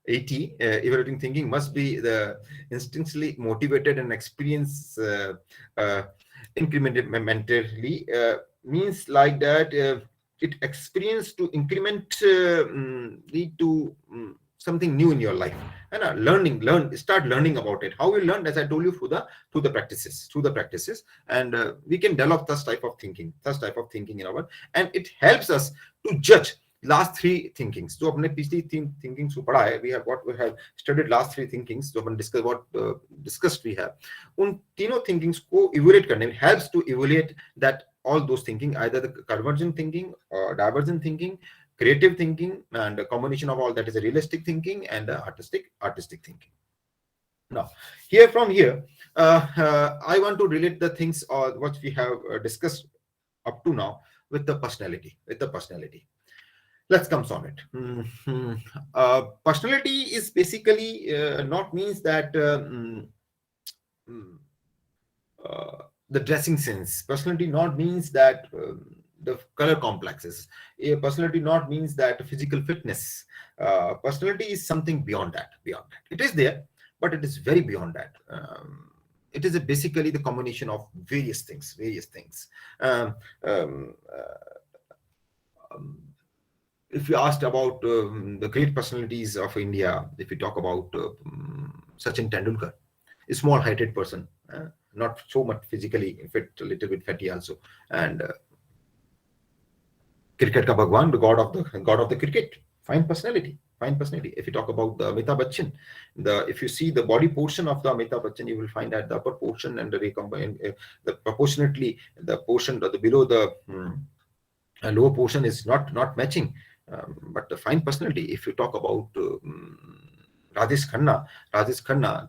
S2: evaluating thinking must be the instinctively motivated and experience incrementally, means like that it experience to increment lead to something new in your life, and start learning about it. How we learn, as I told you, through the practices, and we can develop such type of thinking in our, and it helps us to judge last three thinkings. जो अपने पिछली thinkings को पढ़ा है, we have studied last three thinkings, जो अपन discussed we have, उन तीनों thinkings को evaluate करने में helps to evaluate that all those thinking, either the convergent thinking or divergent thinking, creative thinking, and a combination of all that is a realistic thinking and artistic thinking. Now, from here, I want to relate the things what we have discussed up to now with the personality. Let's come on it. Personality is basically not means that mm, the dressing sense. Personality not means that the color complexes. Personality not means that physical fitness. Personality is something beyond that. Beyond that, it is there, but it is very beyond that. It is basically the combination of various things. Various things. Um, um, um, if you asked about the great personalities of India, if you talk about Sachin Tendulkar, a small-heighted person, not so much physically fit, a little bit fatty also, and cricket ka bhagwan, the god of the cricket, fine personality, fine personality. If you talk about the Amitabh Bachchan, if you see the body portion of the Amitabh Bachchan, you will find that the upper portion and the proportionately the portion the below the lower portion is not matching. But the fine personality. If you talk about Rajesh Khanna,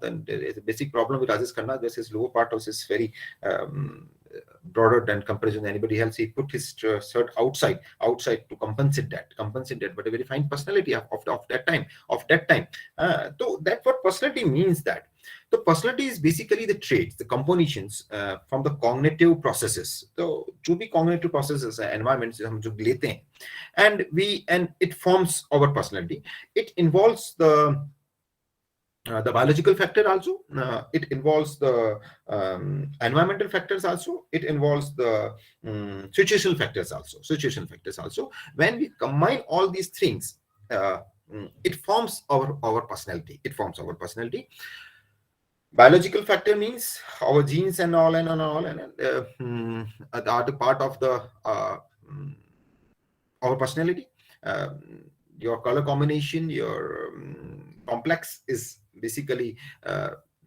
S2: then there is a basic problem with Rajesh Khanna. This his lower part of his very broader than comparison to anybody else. He put his shirt outside to compensate that. But a very fine personality of that time. So that's what personality means. That the personality is basically the traits, the compositions from the cognitive processes. So, जो भी cognitive processes environments हम जो लेते हैं, and it forms our personality. It involves the biological factor also. It involves the environmental factors also. It involves the situational factors also. When we combine all these things, it forms our personality. Biological factor means our genes and all and are the part of the our personality. Your color combination, your complex is basically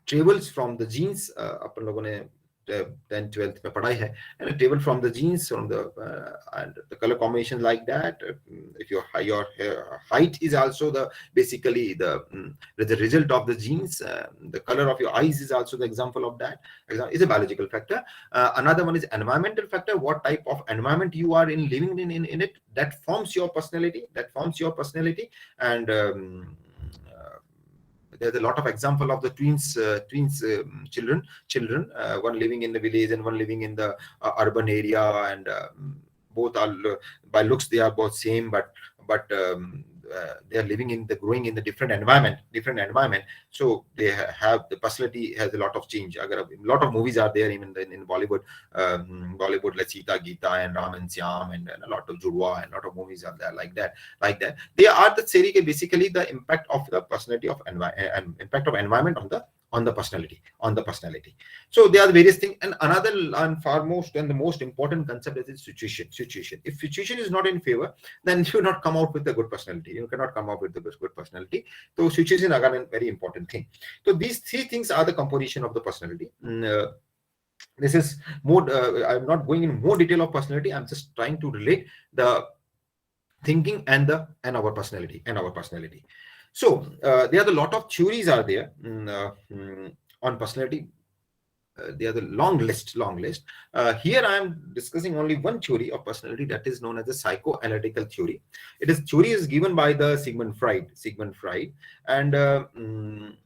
S2: travels from the genes. अपन लोगों ने 10th 12th में पढ़ाई है, and a table from the genes, from the and the color combination like that. If your height is also the basically the result of the genes. The color of your eyes is also the example of that. Is a biological factor. Another one is environmental factor. What type of environment you are living in it, that forms your personality. And there's a lot of example of the twins children, one living in the village and one living in the urban area, and both are by looks they are both same, but they are growing in the different environment. So they have the personality has a lot of change. A lot of movies are there even in Bollywood, like Sita Geeta and Ram and Syam, and a lot of Judwa, and a lot of movies are there like that. They are the basically the impact of the personality of impact of environment on the personality. So there are various things, and another and foremost and the most important concept is situation. If situation is not in favor, then you will not come out with a good personality. You cannot come out with a good personality. So situation is again a very important thing. So these three things are the composition of the personality. This is more. I'm not going in more detail of personality. I'm just trying to relate the thinking and our personality. So there are a lot of theories are there on personality. They are the long list. Here I am discussing only one theory of personality, that is known as the psychoanalytical theory. Theory is given by the Sigmund Freud, and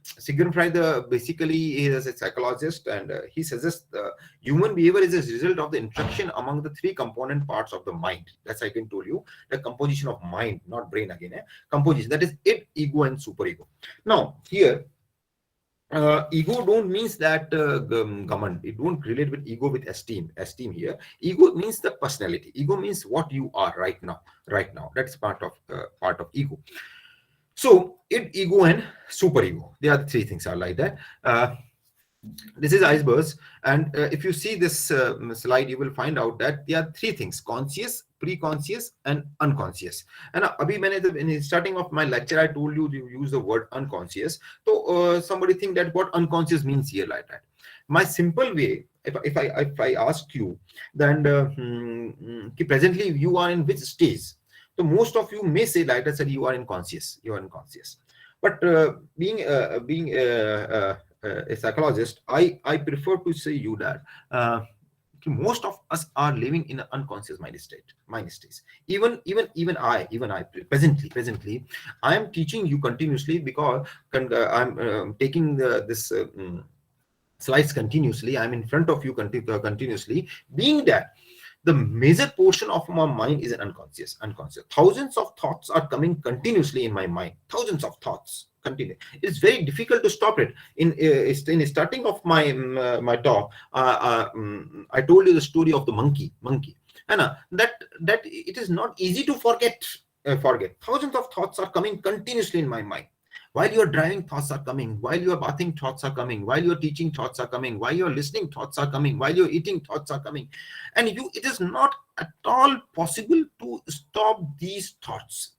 S2: Sigmund Freud basically he is a psychologist, and he suggests the human behavior is a result of the interaction among the three component parts of the mind. That's I can tell you the composition of mind, not brain again. Composition, that is id, ego, and superego. Now here. Ego don't means that government. It don't relate with ego with esteem here. Ego means the personality. Ego means what you are right now. That's part of ego. So id, ego, and superego, they are the three things are like that. This is icebergs, and if you see this slide, you will find out that there are three things: conscious, pre-conscious, and unconscious. And abhi maine in the starting of my lecture I told you to use the word unconscious. So somebody think that what unconscious means here like that. My simple way, if I ask you, then presently you are in which stage? So most of you may say like that, sir, you are in conscious. But being a psychologist, I prefer to say you that Most of us are living in an unconscious mind states. Even I presently I am teaching you continuously, because I'm taking this slides continuously. I'm in front of you continuously, being that the major portion of my mind is an unconscious. Thousands of thoughts are coming continuously in my mind. Thousands of thoughts continue. It's very difficult to stop it. In starting of my talk, I told you the story of the monkey. And that it is not easy to forget. Thousands of thoughts are coming continuously in my mind. While you're driving, thoughts are coming. While you're bathing, thoughts are coming. While you're teaching, thoughts are coming. While you're listening, thoughts are coming. While you're eating, thoughts are coming. And it is not at all possible to stop these thoughts.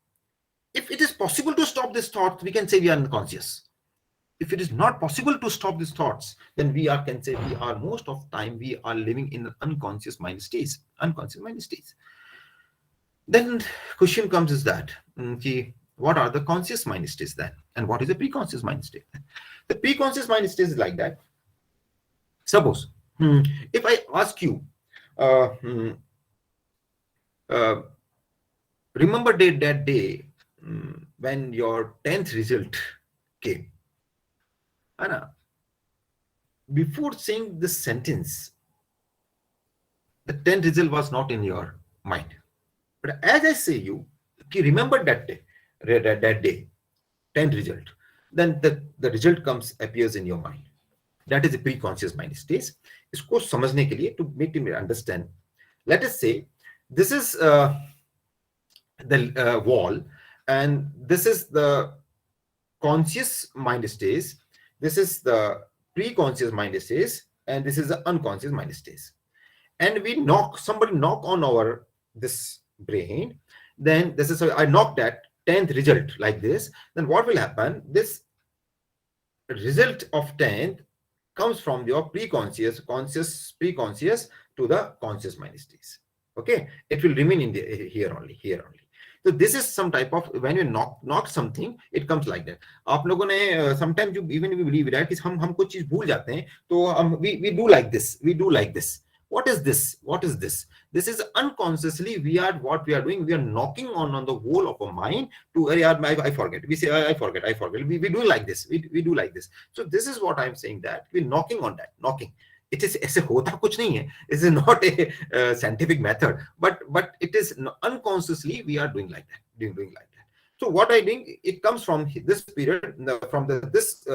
S2: If it is possible to stop these thoughts, we can say we are unconscious. If it is not possible to stop these thoughts, then can say we are, most of the time, we are living in an unconscious mind states. Then question comes is that, what are the conscious mind states then? And what is the pre-conscious mind state? The pre-conscious mind state is like that. Suppose, if I ask you, remember that day when your 10th result came. Anna, before saying this sentence, the 10th result was not in your mind. But as I say you, remember that day, 10th result, then the result appears in your mind. That is a pre-conscious mind state. इसको समझने के लिए, to make me understand, let us say this is the wall, and this is the conscious mind state, this is the pre-conscious mind state, and this is the unconscious mind state. And somebody knock on our this brain, then this is, I knock that 10th result like this, then what will happen? This result of 10th comes from your pre-conscious to the conscious mind state. Okay, it will remain in the here only. So this is some type of, when you knock something, it comes like that. आप लोगों ने sometimes you even believe that is हम कुछ चीज भूल जाते हैं, तो we do like this. What is this? This is unconsciously what we are doing. We are knocking on the wall of a mind to, I forget. We say I forget. We do like this. We do like this. So this is what I'm saying, that we're knocking on that. Knocking. It is ऐसे होता कुछ नहीं है. It is not a scientific method, but it is unconsciously we are doing like that. So what I doing, it comes from this period, from this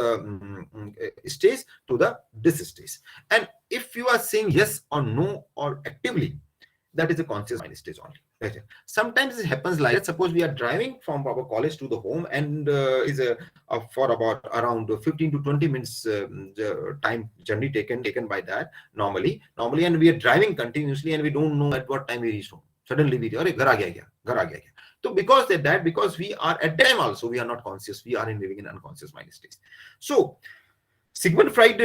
S2: stage to this stage. And if you are saying yes or no or actively, that is a conscious mind stage only. Right? Sometimes it happens like that. Suppose we are driving from our college to the home, and is for about around 15 to 20 minutes time journey taken by that normally, and we are driving continuously, and we don't know at what time we reach home. Suddenly we are घर आ गया. So because we are at time also, we are not conscious, we are living in unconscious mind state. So Sigmund Freud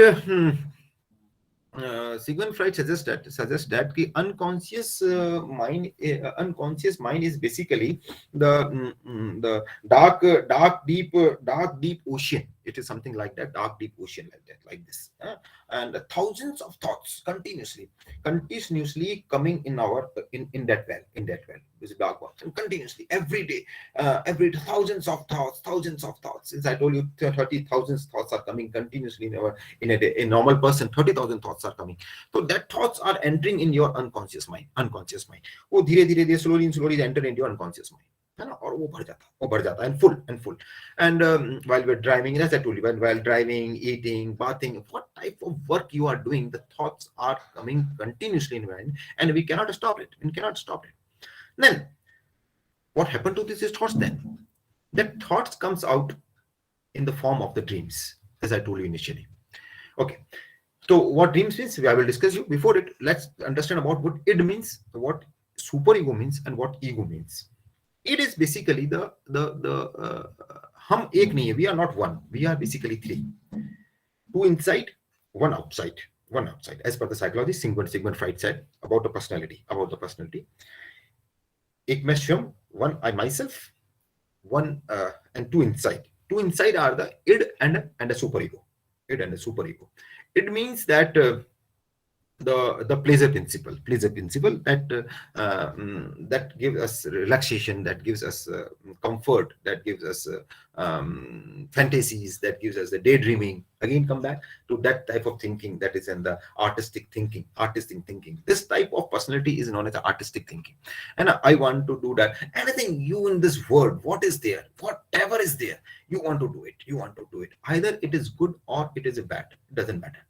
S2: suggests that the unconscious mind is basically the dark deep ocean. It is something like that, dark deep ocean, like this, and thousands of thoughts continuously coming in that well, this dark well, and continuously every day, thousands of thoughts. Since I told you 30,000 thoughts are coming continuously in a day. A normal person, 30,000 thoughts are coming. So that thoughts are entering in your unconscious mind. वो धीरे slowly enter into your unconscious mind. है ना, और वो बढ़ जाता है and full. And while we're driving, as I told you, while driving, eating, bathing, what type of work you are doing, the thoughts are coming continuously in mind, and we cannot stop it. Then what happened to these thoughts then? That thoughts comes out in the form of the dreams, as I told you initially. Okay, so what dreams means, I will discuss you. Before it, let's understand about what id means, what superego means, and what ego means. It is basically the हम एक नहीं है, we are not one, we are basically three. Two inside, one outside. As per the psychology, Sigmund Freud said about the personality. एक मैं स्वयं, one I myself, one and two inside. Two inside are the id and a superego. It means that the pleasure principle that that gives us relaxation, that gives us comfort, that gives us fantasies, that gives us the daydreaming. Again, come back to that type of thinking that is in the artistic thinking. This type of personality is known as artistic thinking. And I want to do that. Anything you in this world, what is there, whatever is there, you want to do it. Either it is good or it is a bad, it doesn't matter.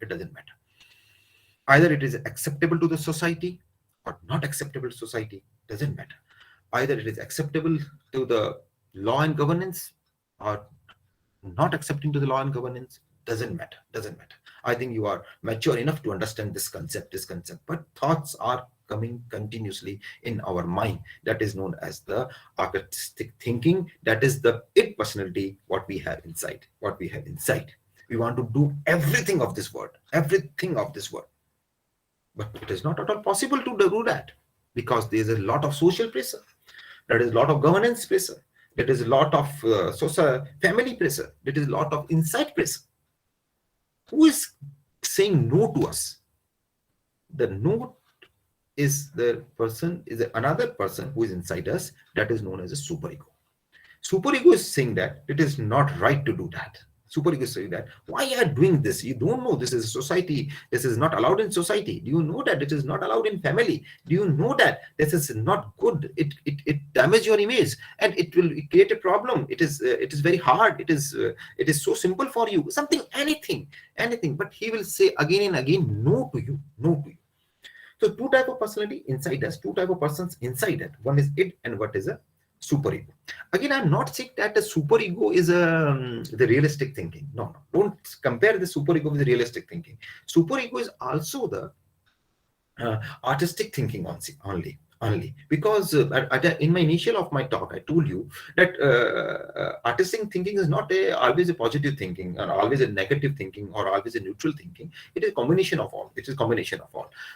S2: Either it is acceptable to the society or not acceptable to society, doesn't matter. Either it is acceptable to the law and governance or not accepting to the law and governance, doesn't matter. I think you are mature enough to understand this concept. But thoughts are coming continuously in our mind. That is known as the artistic thinking. That is the it personality, what we have inside. We want to do everything of this world. But it is not at all possible to do that, because there is a lot of social pressure, there is a lot of governance pressure, there is a lot of social family pressure, there is a lot of inside pressure. Who is saying no to us? The no is another person who is inside us, that is known as a superego. Superego is saying that it is not right to do that. Superego is saying that, why you are doing this? You don't know this is a society. This is not allowed in society. Do you know that it is not allowed in family? Do you know that this is not good? It damages your image and it will create a problem. It is very hard. It is so simple for you. Anything. But he will say again and again no to you. So two type of personality inside us, two type of persons inside it. One is it and what is a superego. Again, I'm not saying that the superego is the realistic thinking. No, don't compare the superego with the realistic thinking. Superego is also the artistic thinking only because in my initial of my talk I told you that artistic thinking is not always a positive thinking or always a negative thinking or always a neutral thinking. It is a combination of all.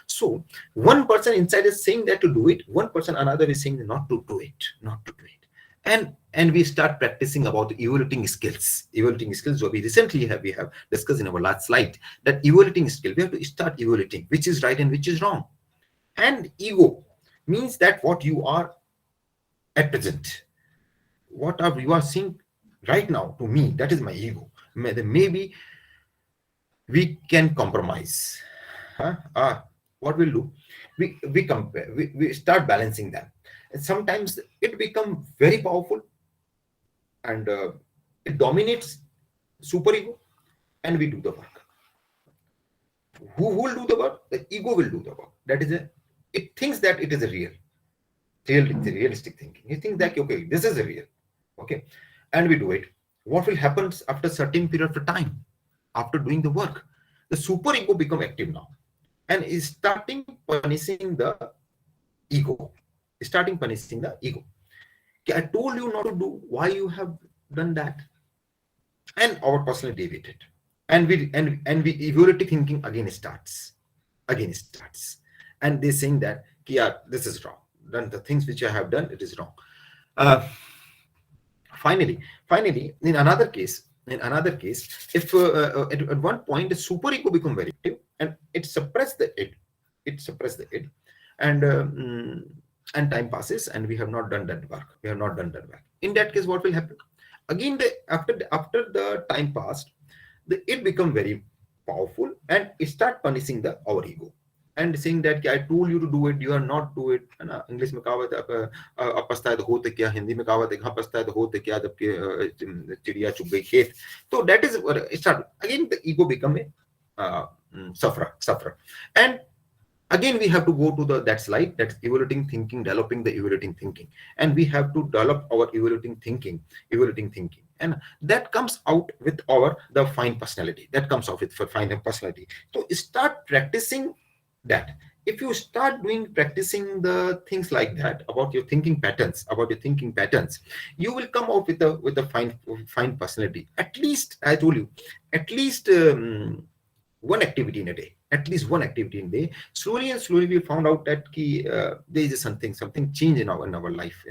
S2: So one person inside is saying that to do it, one person another is saying not to do it. And we start practicing about evaluating skills. What we recently have discussed in our last slide, that evaluating skill, we have to start evaluating which is right and which is wrong. And ego means that what you are at present, you are seeing right now, to me, that is my ego. Maybe we can compromise. What we'll do, we compare, we start balancing them. And sometimes it becomes very powerful and it dominates superego, and we do the work. Who will do the work? The ego will do the work. That is it thinks that it is a realistic thinking. It thinks that, okay, this is a real, okay, and we do it. What will happen after a certain period of time, after doing the work? The superego become active now and is starting punishing the ego. I told you not to do. Why you have done that? And our personal deviated, and we evaluative thinking again starts, and they saying that, yeah, this is wrong. Done the things which I have done, it is wrong. Finally, in another case, if at one point the superego become very active and it suppress the id, and time passes and we have not done that work. In that case, what will happen? Again, after the time passed, it become very powerful and it start punishing our ego and saying that I told you to do it, you are not do it. English में कहावत है, अब पछताए तो होते क्या, हिंदी में कहावत है, हाँ पछताए तो होते क्या, जबकि चिड़िया चुग गई खेत. So that is start again, the ego become a sufferer. And again, we have to go to that slide, that's evaluating thinking, developing the evaluating thinking, and we have to develop our evaluating thinking, and that comes out with the fine personality. So start practicing that. If you start practicing the things like that about your thinking patterns, you will come out with a fine personality. At least, I told you, at least one activity in a day. Slowly we found out that there is something change in our life.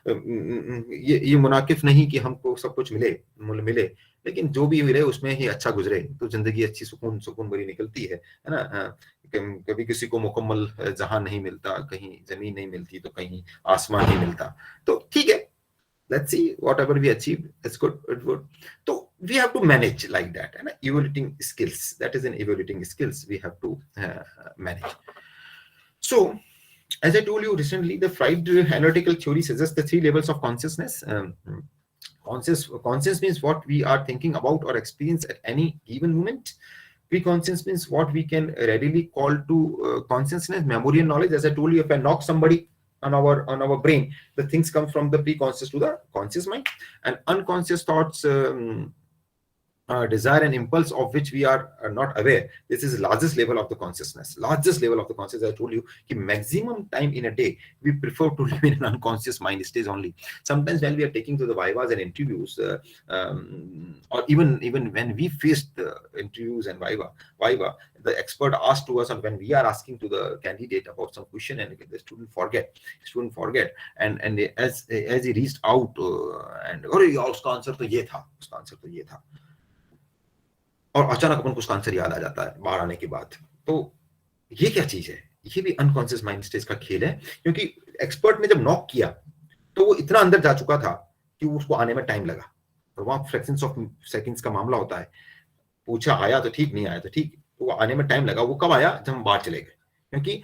S2: ये मुनाकिफ नहीं कि हमको सब कुछ मिले, लेकिन जो भी रहे उसमें ही अच्छा गुजरे तो जिंदगी अच्छी सुकून सुकून भरी निकलती है ना। कभी किसी को मुकम्मल जहां नहीं मिलता, कहीं जमीन नहीं मिलती तो कहीं आसमान नहीं मिलता। तो ठीक है, let's see whatever we achieve, it's good, it's good. So we have to manage like that, and evaluating skills, that is an evaluating skills we have to manage. So as I told you recently, the Freud analytical theory suggests the 3 levels of consciousness. Conscious means what we are thinking about or experience at any given moment. Pre-conscious means what we can readily call to consciousness, memory and knowledge. As I told you, if I knock somebody on our brain, the things come from the pre-conscious to the conscious mind. And unconscious thoughts, desire and impulse of which we are not aware. This is the largest level of the consciousness. Largest level of the consciousness. I told you, the maximum time in a day we prefer to live in an unconscious mind stage only. Sometimes when we are taking to the vivas and interviews, or even when we face the interviews and viva, the expert asked to us, and when we are asking to the candidate about some question, and the student forget, and as he reached out and उसका answer तो ये था, उसका answer तो ये था, और अचानक अपन को उसका आंसर याद आ जाता है बाहर आने के बाद। तो ये क्या चीज है? ये भी अनकॉन्शियस माइंड स्टेज का खेल है, क्योंकि एक्सपर्ट ने जब नॉक किया तो वो इतना अंदर जा चुका था कि उसको आने में टाइम लगा। और वहां फ्रैक्शंस ऑफ सेकंड्स का मामला होता है। पूछा आया तो ठीक, नहीं आया तो ठीक, तो वो आने में टाइम लगा। वो कब आया? जब हम बाहर चले गए। क्योंकि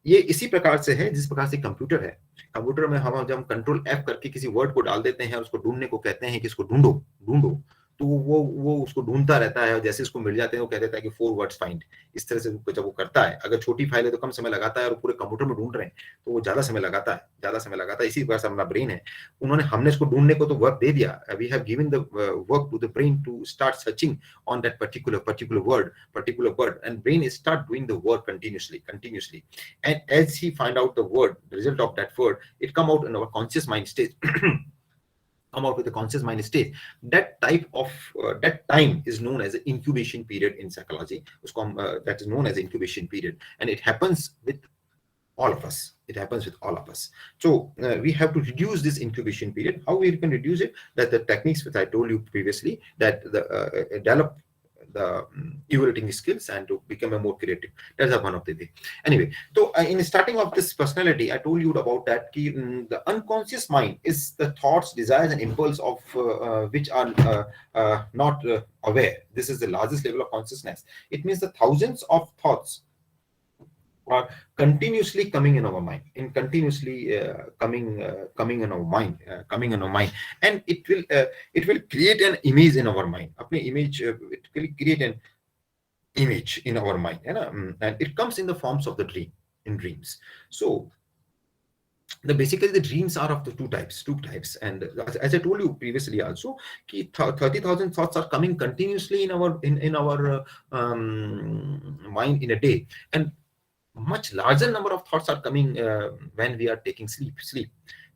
S2: ये इसी प्रकार से है जिस प्रकार से कंप्यूटर है। कंप्यूटर में हम जब कंट्रोल F करके किसी वर्ड को डाल देते हैं और उसको ढूंढने को कहते हैं कि इसको ढूंढो ढूंढो, तो वो उसको ढूंढता रहता है, और जैसे उसको मिल जाते हैं वो कह देता है कि 4 वर्ड्स फाइंड। इस तरह से जब वो करता है, अगर छोटी फाइल है तो कम समय लगाता है, और पूरे कंप्यूटर में ढूंढ रहे हैं तो वो ज्यादा समय लगाता है। इसी प्रकार से अपना ब्रेन है, हमने इसको ढूंढने को तो वर्क दे दिया। We have given the work to the brain to start searching on that particular word, and brain start doing the work continuously, and as he find out the word, the result of that word, it come out in our conscious mind state. Come out with a conscious mind state. That type of that time is known as an incubation period in psychology. That is known as incubation period, and it happens with all of us. So we have to reduce this incubation period. How we can reduce it? That the techniques which I told you previously, that the develop the evaluating skills and to become a more creative. That's one of the way. Anyway, so in starting of this personality, I told you about that the unconscious mind is the thoughts, desires, and impulse of which are not aware. This is the largest level of consciousness. It means the thousands of thoughts are continuously coming in our mind, coming in our mind, and it will create an image in our mind. It will create an image in our mind, and it comes in the forms of the dreams. So basically the dreams are of the two types, and as I told you previously also, 30,000 thoughts are coming continuously in our mind in a day, and much larger number of thoughts are coming when we are taking sleep.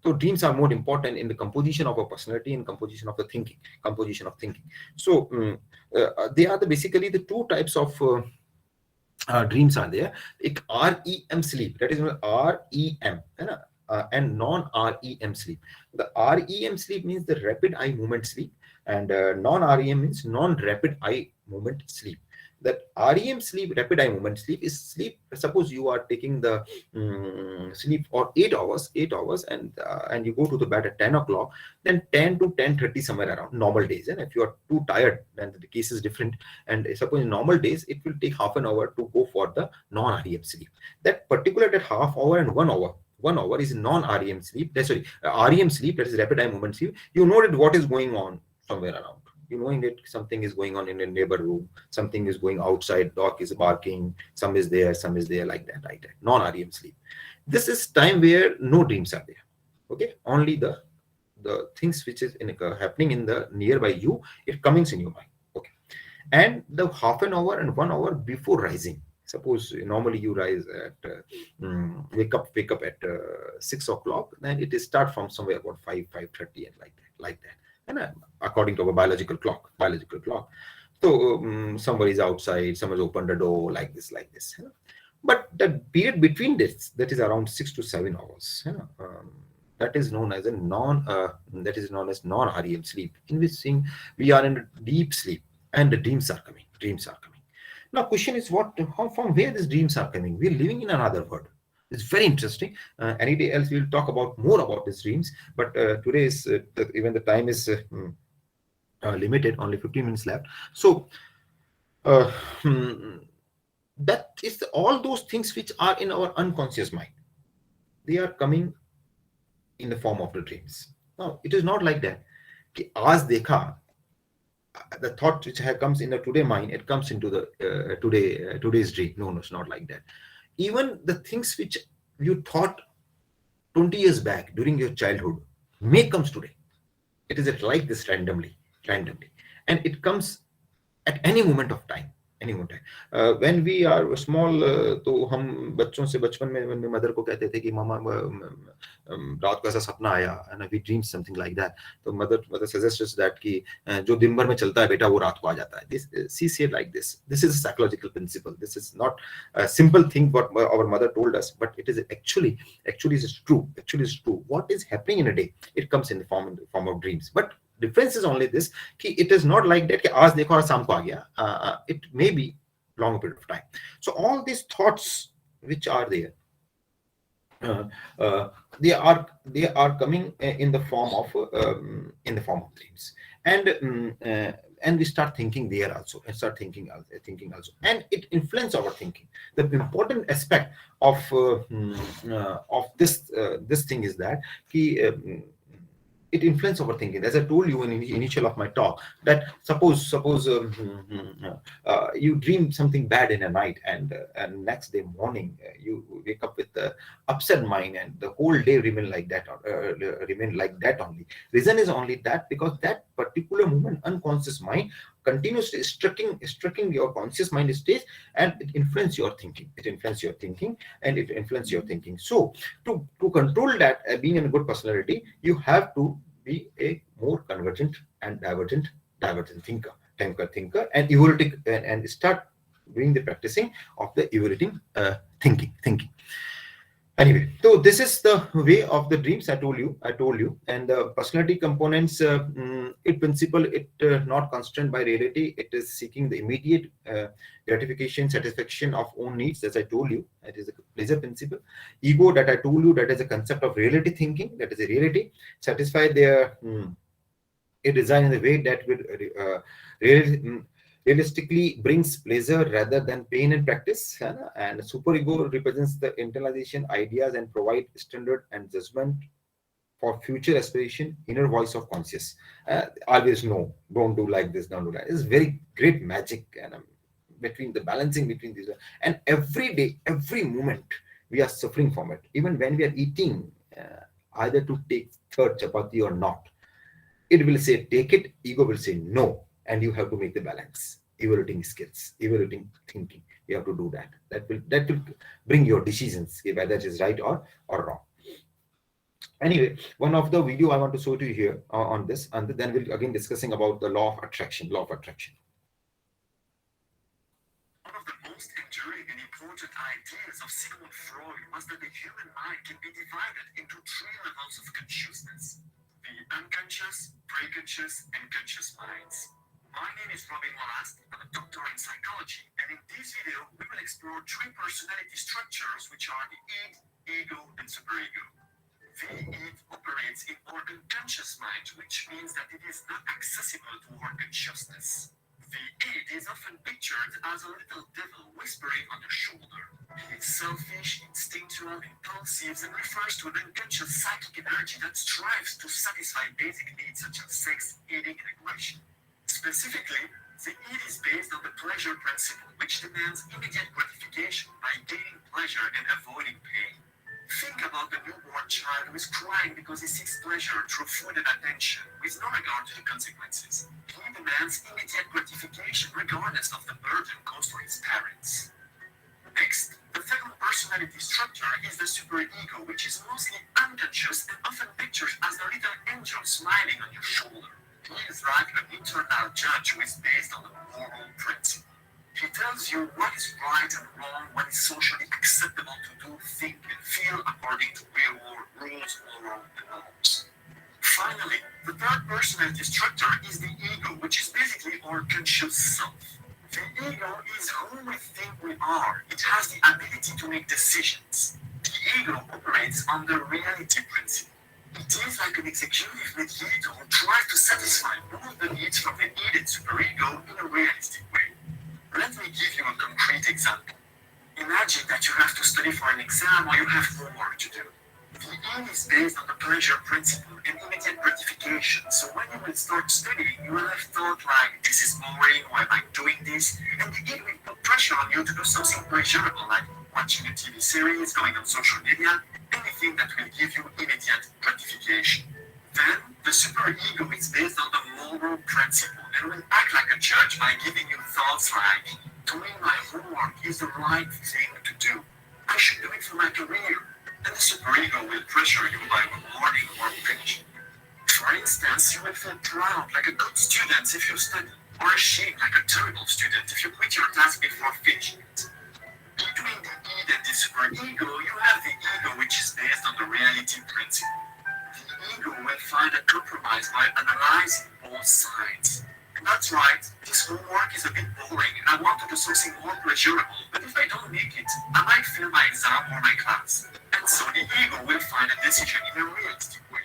S2: So dreams are more important in the composition of a personality and composition of thinking. So they are basically the two types of dreams are there. Ek REM sleep, that is REM, and non-REM sleep. The REM sleep means the rapid eye movement sleep, and non-REM means non-rapid eye movement sleep. That REM sleep, rapid eye movement sleep, is sleep. Suppose you are taking the sleep for 8 hours, and you go to the bed at 10 o'clock, then 10 to 10:30 somewhere around normal days. And if you are too tired, then the case is different. And suppose in normal days, it will take half an hour to go for the non-REM sleep. That particular half hour and 1 hour. 1 hour is non-REM sleep. REM sleep, that is rapid eye movement sleep. You know that what is going on somewhere around. You knowing that something is going on in a neighbor room, something is going outside, dog is barking, some is there, like that. Non-REM sleep. This is time where no dreams are there. Okay, only the things which is happening in the nearby you, it comes in your mind. Okay, and the half an hour and 1 hour before rising. Suppose normally you rise at wake up at 6 o'clock, then it is start from somewhere about 5:30 and like that. And according to our biological clock. So somebody is outside, someone has opened the door, like this. But the period between this, that is around 6 to 7 hours. that is known as a non-REM sleep, in which we are in a deep sleep and the dreams are coming. Now, question is from where these dreams are coming? We're living in another world. It's very interesting. Any day else we'll talk about more about these dreams. But today is even the time is limited. Only 15 minutes left. So uh, hmm, that is all those things which are in our unconscious mind. They are coming in the form of the dreams. Now, it is not like that. कि आज देखा, the thought which comes in the today mind, it comes into the today's dream. No, it's not like that. Even the things which you thought 20 years back during your childhood may comes today. It is like this randomly, and it comes at any moment of time. When we are small, तो हम बच्चों से बचपन में mother को कहते थे कि मामा रात को ऐसा सपना आया, and we dream something like that. तो mother suggests that कि जो दिन भर में चलता है बेटा वो रात को आ जाता है. This she said like this. This is a psychological principle. This is not a simple thing what our mother told us, but it is actually is true. What is happening in a day, it comes in the form of dreams. But difference is only this कि it is not like that कि आज देखो और शाम को आ गया. It may be long period of time. So all these thoughts which are there, they are coming in the form of dreams, and we start thinking there also, and it influences our thinking. The important aspect of this thing is that it influences our thinking. As I told you in the initial of my talk, that suppose you dream something bad in a night, and next day morning you wake up with the upset mind, and the whole day remain like that only. Reason is only that because that particular moment unconscious mind continuously striking your conscious mind stage, and it influences your thinking. So to control that, being in a good personality, you have to be a more convergent and divergent thinker, and evaluating, and start doing the practicing of the evaluating thinking. Anyway, so this is the way of the dreams I told you, and the personality components. It principle, it not constrained by reality. It is seeking the immediate gratification, satisfaction of own needs. As I told you, it is a pleasure principle. Ego, that I told you, that is a concept of reality thinking. That is a reality. Satisfy their a design in a way that will realistically brings pleasure rather than pain in practice. And superego represents the internalization ideas and provide standard and judgment for future aspiration, inner voice of conscious. Always no, don't do like this, don't do that. It's very great magic, and between the balancing between these, and every day, every moment we are suffering from it. Even when we are eating, either to take third chapati or not, it will say take it, ego will say no, and you have to make the balance. Evaluating skills, evaluating thinking, you have to do that. That will bring your decisions, whether it is right or wrong. Anyway, one of the video I want to show to you here on this, and then we'll again discussing about the law of attraction.
S6: One of the most enduring and important ideas of Sigmund Freud was that the human mind can be divided into three levels of consciousness: the unconscious, preconscious, and conscious minds. My name is Robin Wallace. I'm a doctor in psychology, and in this video, we will explore three personality structures, which are the id, ego, and superego. The id operates in our unconscious mind, which means that it is not accessible to our consciousness. The id is often pictured as a little devil whispering on your shoulder. It is selfish, instinctual, impulsive, and refers to an unconscious psychic energy that strives to satisfy basic needs such as sex, eating, and aggression. Specifically, the id is based on the pleasure principle, which demands immediate gratification by gaining pleasure and avoiding pain. Think about the newborn child who is crying because he seeks pleasure through food and attention, with no regard to the consequences. He demands immediate gratification regardless of the burden caused for his parents. Next, the second personality structure is the superego, which is mostly unconscious and often pictured as a little angel smiling on your shoulder. He is like an internal judge who is based on the moral principle. He tells you what is right and wrong, what is socially acceptable to do, think, and feel according to real world rules, moral, and norms. Finally, the third personality structure is the ego, which is basically our conscious self. The ego is who we think we are. It has the ability to make decisions. The ego operates on the reality principle. It is like an executive mediator who tries to satisfy all the needs from the needed superego in a realistic way. Let me give you a concrete example. Imagine that you have to study for an exam or you have homework to do. The aim is based on the pleasure principle and immediate gratification. So when you will start studying, you will have thought like, this is boring, why am I doing this? And the ego will put pressure on you to do something pleasurable, like watching a TV series, going on social media, anything that will give you immediate gratification. Then the superego is based on the moral principle and will act like a judge by giving you thoughts like, doing my homework is the right thing to do. I should do it for my career. And the superego will pressure you by rewarding or punishing you. For instance, you will feel proud like a good student if you study, or ashamed like a terrible student if you quit your task before finishing it. Between the id and the superego, you have the ego, which is based on the reality principle. The ego will find a compromise by analyzing both sides. That's right, this homework is a bit boring and I want to do something more pleasurable, but if I don't make it, I might fail my exam or my class. And so the ego will find a decision in a realistic way.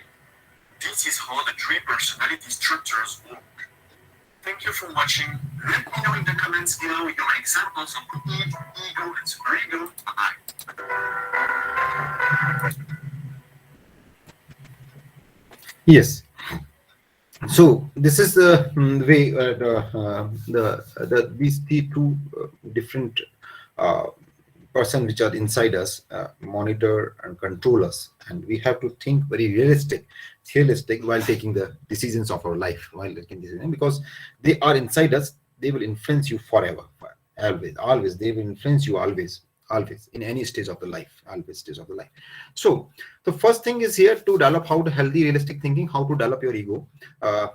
S6: This is how the three personality structures work. Thank you for watching. Let me know in the comments below your examples of id, ego, and superego. Bye.
S2: Yes. So this is the way these two different person which are inside us monitor and control us, and we have to think very realistic while taking the decisions of our life, while taking decisions, because they are inside us. They will influence you forever, always. They will influence you always in any stage of the life, So the first thing is here to develop how to healthy realistic thinking, how to develop your ego.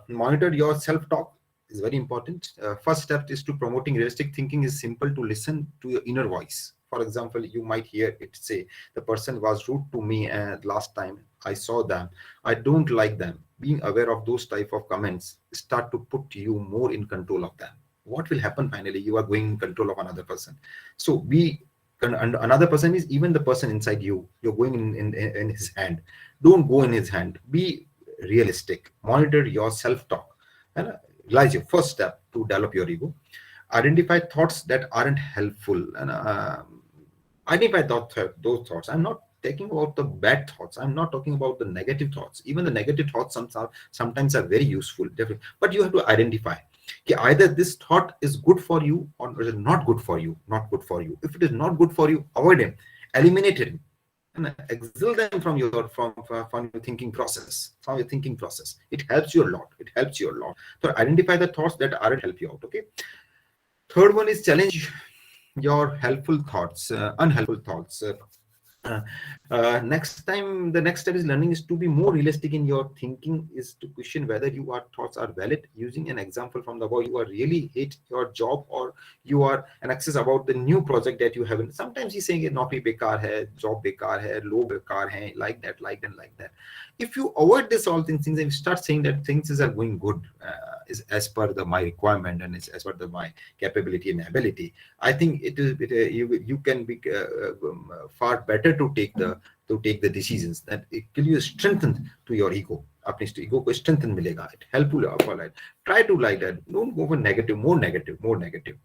S2: Monitor your self-talk is very important. First step is to promoting realistic thinking is simple to listen to your inner voice. For example, you might hear it say, the person was rude to me and last time I saw them, I don't like them. Being aware of those type of comments start to put you more in control of them. What will happen finally? You are going in control of another person. So and another person is even the person inside you. You're going in his hand. Don't go in his hand. Be realistic. Monitor your self-talk and realize your first step to develop your ego. Identify thoughts that aren't helpful and identify those thoughts. I'm not talking about the bad thoughts. I'm not talking about the negative thoughts. Even the negative thoughts sometimes are very useful, definitely. But you have to identify either this thought is good for you or is it not good for you. If it is not good for you, avoid him, eliminate him, and exile them from your thinking process. It helps you a lot. So identify the thoughts that aren't help you out. Okay. Third one is challenge your helpful thoughts, unhelpful thoughts. The next step is learning is to be more realistic in your thinking, is to question whether your thoughts are valid. Using an example from the boy, you are really hate your job, or you are an access about the new project that you haven't. Sometimes he's saying naukri bekar hai, job bekar hai, low bekar hai, like that. If you avoid this all things and you start saying that things are going good, is as per my requirement and is as per my capability and ability, I think you can be far better to take the decisions, that it will you strengthen to your ego. अपने ego को strengthen मिलेगा. It helpful आपको like try to like that. Don't go for more negative.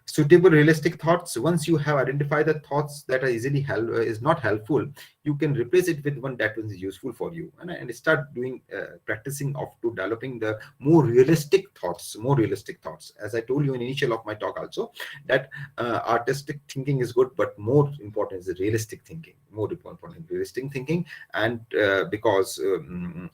S2: Suitable realistic thoughts. Once you have identified the thoughts that are is not helpful, you can replace it with one that is useful for you, and start doing practicing of to developing the more realistic thoughts. As I told you in initial of my talk also, that artistic thinking is good, but more important is realistic thinking. And because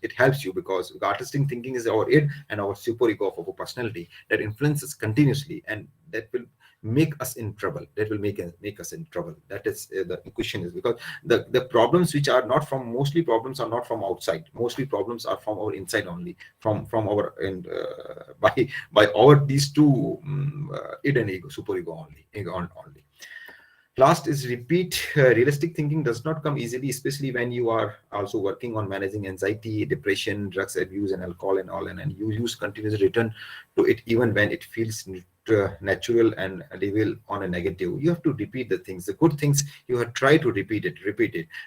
S2: it helps you, because artistic thinking is our id and our super ego of our personality that influences continuously, and that will make us in trouble. That will make us in trouble. That is the question, is because the problems which are not from, mostly problems are not from outside. Mostly problems are from our inside only, from our, and by our these two id and ego, super ego only. Last is repeat. Realistic thinking does not come easily, especially when you are also working on managing anxiety, depression, drugs abuse, and alcohol and all, and you use continuous return to it even when it feels natural and level on a negative. You have to repeat the things, the good things. You have tried to repeat it,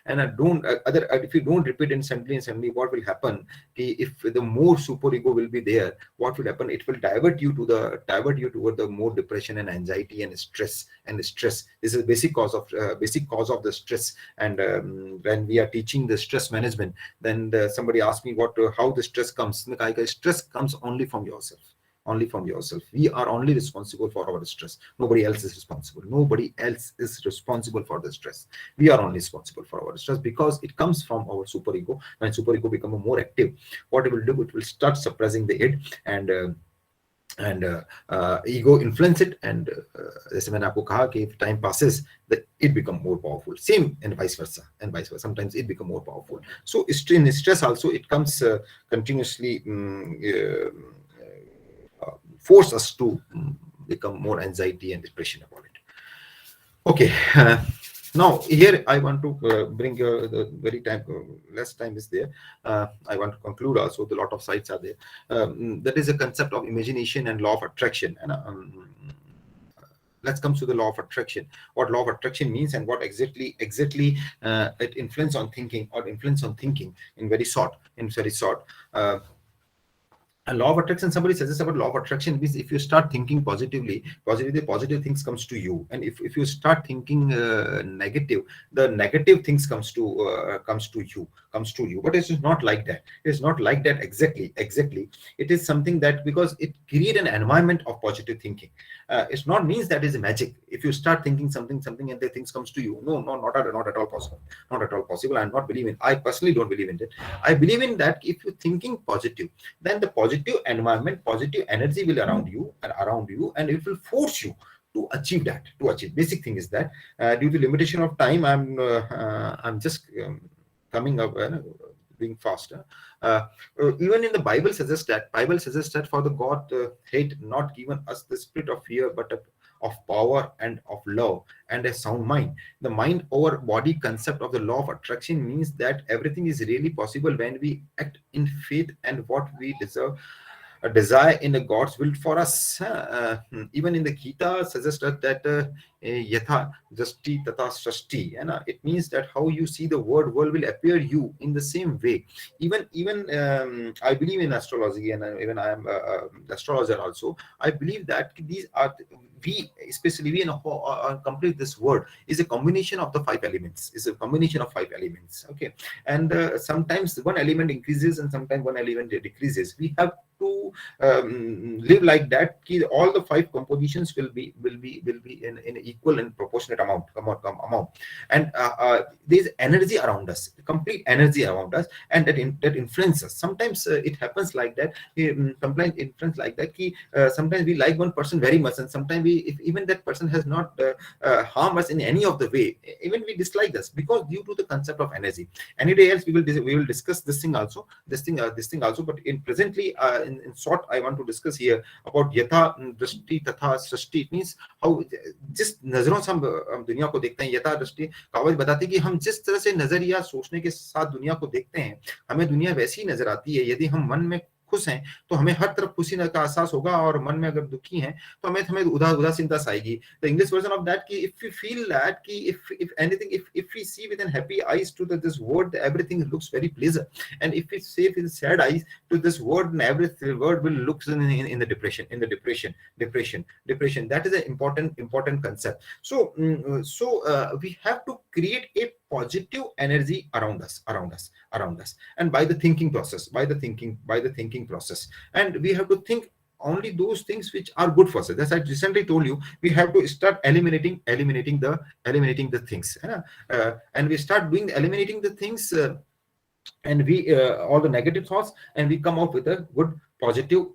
S2: and if you don't repeat it suddenly, what will happen? If the more super ego will be there, what will happen? It will divert you toward the more depression and anxiety and stress. This is basic cause of the stress. And when we are teaching the stress management, then somebody asked me how the stress comes. Stress comes only from yourself. We are only responsible for our stress. Nobody else is responsible for the stress. We are only responsible for our stress, because it comes from our super ego. When super ego become more active, what it will do, it will start suppressing the id, and ego influence it, and जैसे मैंने आपको कहा कि if time passes, that it become more powerful. Same and vice versa. Sometimes it become more powerful. So in stress also, it comes continuously force us to become more anxiety and depression about it. Okay. Now here I want to bring the very time, less time is there. I want to conclude also. The lot of sites are there. That is a concept of imagination and law of attraction. And let's come to the law of attraction. What law of attraction means, and what exactly it influence on thinking in very short. A law of attraction, somebody suggests about law of attraction means if you start thinking positive things comes to you, and if you start thinking negative, the negative things comes to you. But it is not like that. Exactly. It is something that, because it create an environment of positive thinking. It's not means that is magic. If you start thinking something and the things comes to you, no, not at all possible. I'm not believing. I personally don't believe in it. I believe in that if you're thinking positive, then the positive environment, positive energy will around you, and it will force you to achieve that. Basic thing is that due to limitation of time, I'm just coming up being faster. Even in the Bible suggests that for the God hate not given us the spirit of fear, but of power and of love and a sound mind. The mind over body concept of the law of attraction means that everything is really possible when we act in faith and what we deserve. A desire in the God's will for us. Even in the Gita suggests that yatha drishti tata srishti, and it means that how you see the world will appear you in the same way. Even I believe in astrology, and even I am astrologer also. I believe that these are especially we in complete this world is a combination of the 5 elements. Okay, and sometimes one element increases and sometimes one element decreases. We have to live like that. All the 5 compositions will be in equal and proportionate amount. And there is energy around us, complete energy around us, and that influences. Sometimes it happens like that. Sometimes we like one person very much, and sometimes if even that person has not harm us in any of the way, even we dislike us, because due to the concept of energy. Any day else we will discuss this thing also. But in presently in short, I want to discuss here about yatha drishti tatha srishti. It means how जिस नजरों से हम दुनिया को देखते हैं, यथा दृष्टि कहावत बताती है कि हम जिस तरह से नजर या सोचने के साथ दुनिया को देखते हैं, हमें दुनिया वैसी ही नजर आती है. यदि हम मन में खुश हैं तो हमें हर तरफ खुशी का एहसास होगा, और मन में अगर दुखी हैं तो हमें उदासीनता आएगी. The English version of that कि इफ यू फील दैट कि if anything, if we see with an happy eyes to this world, everything looks very pleasant, and if we see with sad eyes to this world, and every word will look in the depression. That is an important concept. So we have to create a positive energy around us, and by the thinking process, and we have to think only those things which are good for us. As I recently told you, we have to start eliminating the things, and we start doing eliminating the things, and we all the negative thoughts, and we come up with a good positive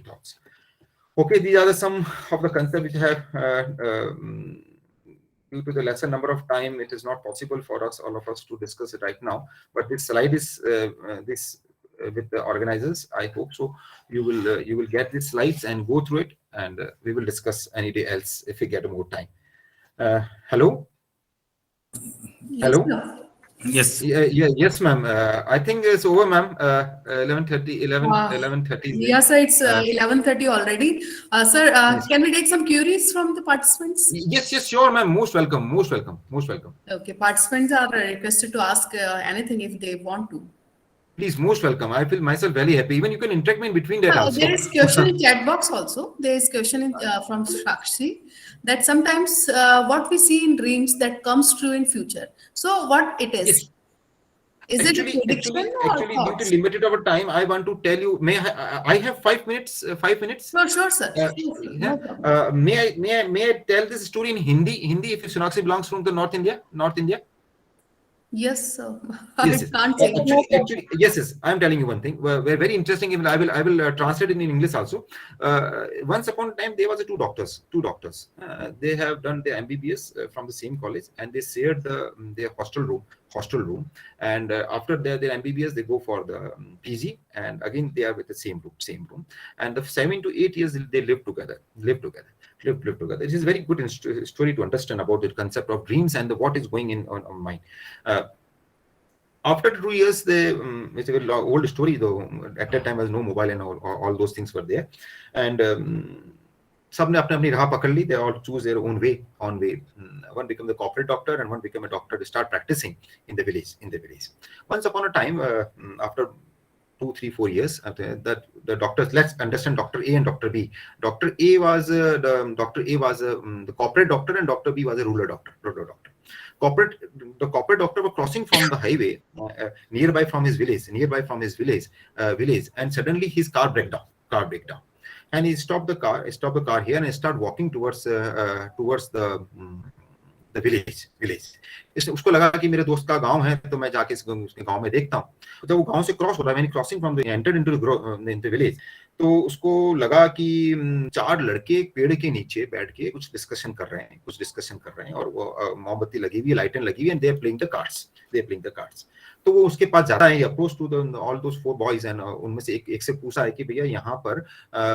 S2: thoughts. Okay, these are some of the concepts which have, due to the lesser number of time, it is not possible for us, all of us, to discuss it right now. But this slide is with the organizers. I hope so. You will get these slides and go through it, and we will discuss any day else if we get more time. Hello.
S7: Yes,
S2: Hello.
S7: sir.
S1: Yes.
S2: Yes, ma'am. I think it's over, ma'am. 11:30.
S7: Yes, sir, it's 11:30 already. Sir,
S2: Yes.
S7: can we take some queries from the participants?
S2: Yes, sure, ma'am. Most welcome.
S7: Okay, participants are requested to ask anything if they want to.
S2: Please, most welcome. I feel myself very happy. Even you can interact me in between that also.
S7: There is question in chat box also. There is question in, from Shakshi that sometimes what we see in dreams that comes true in future. So what it is?
S2: Yes.
S7: Is it a prediction or
S2: Actually, due to
S7: thoughts?
S2: limited of time, I want to tell you. May I have 5 minutes? 5 minutes?
S7: Sure, sir.
S2: Yeah.
S7: No problem.
S2: May I tell this story in Hindi? Hindi, if Sonakshi belongs from the North India.
S7: Yes, sir.
S2: Yes.
S7: I can't say.
S2: Actually, yes. I am telling you one thing. Very interesting. Even I will translate it in English also. Once upon a time, there was two doctors. They have done their MBBS from the same college, and they shared their hostel room. And after their MBBS, they go for the PG, and again they are with the same room. And the 7 to 8 years they live together. It is very good story to understand about the concept of dreams and what is going on mind. After 2 years, it's a very old story though. At that time, there was no mobile and all those things were there, and सबने अपनी राह पकड़ ली. They all choose their own way. One became the corporate doctor, and one became a doctor to start practicing in the village. Once upon a time, after 2, 3, 4 years, that the doctors, let's understand Dr. A and Dr. B. Dr. A was the corporate doctor, and Dr. B was a rural doctor. The corporate doctor was crossing from the highway nearby from his village, and suddenly his car break down, and he stopped the car here and start walking towards the village. उसको लगा कि मेरे दोस्त का गांव है, तो मैं जाके उसके गांव में देखता हूँ. जब वो गांव से क्रॉस हो रहा है, when crossing from the entered into the village, तो उसको लगा कि 4 लड़के पेड़ के नीचे बैठ के कुछ डिस्कशन कर रहे हैं और वो मोमबत्ती लगी हुई है, लाइटें लगी हुई है, and they are playing the cards. तो वो उसके पास जाता है, approach to all those 4 boys, and उनमें से एक से पूछा है कि भैया यहाँ पर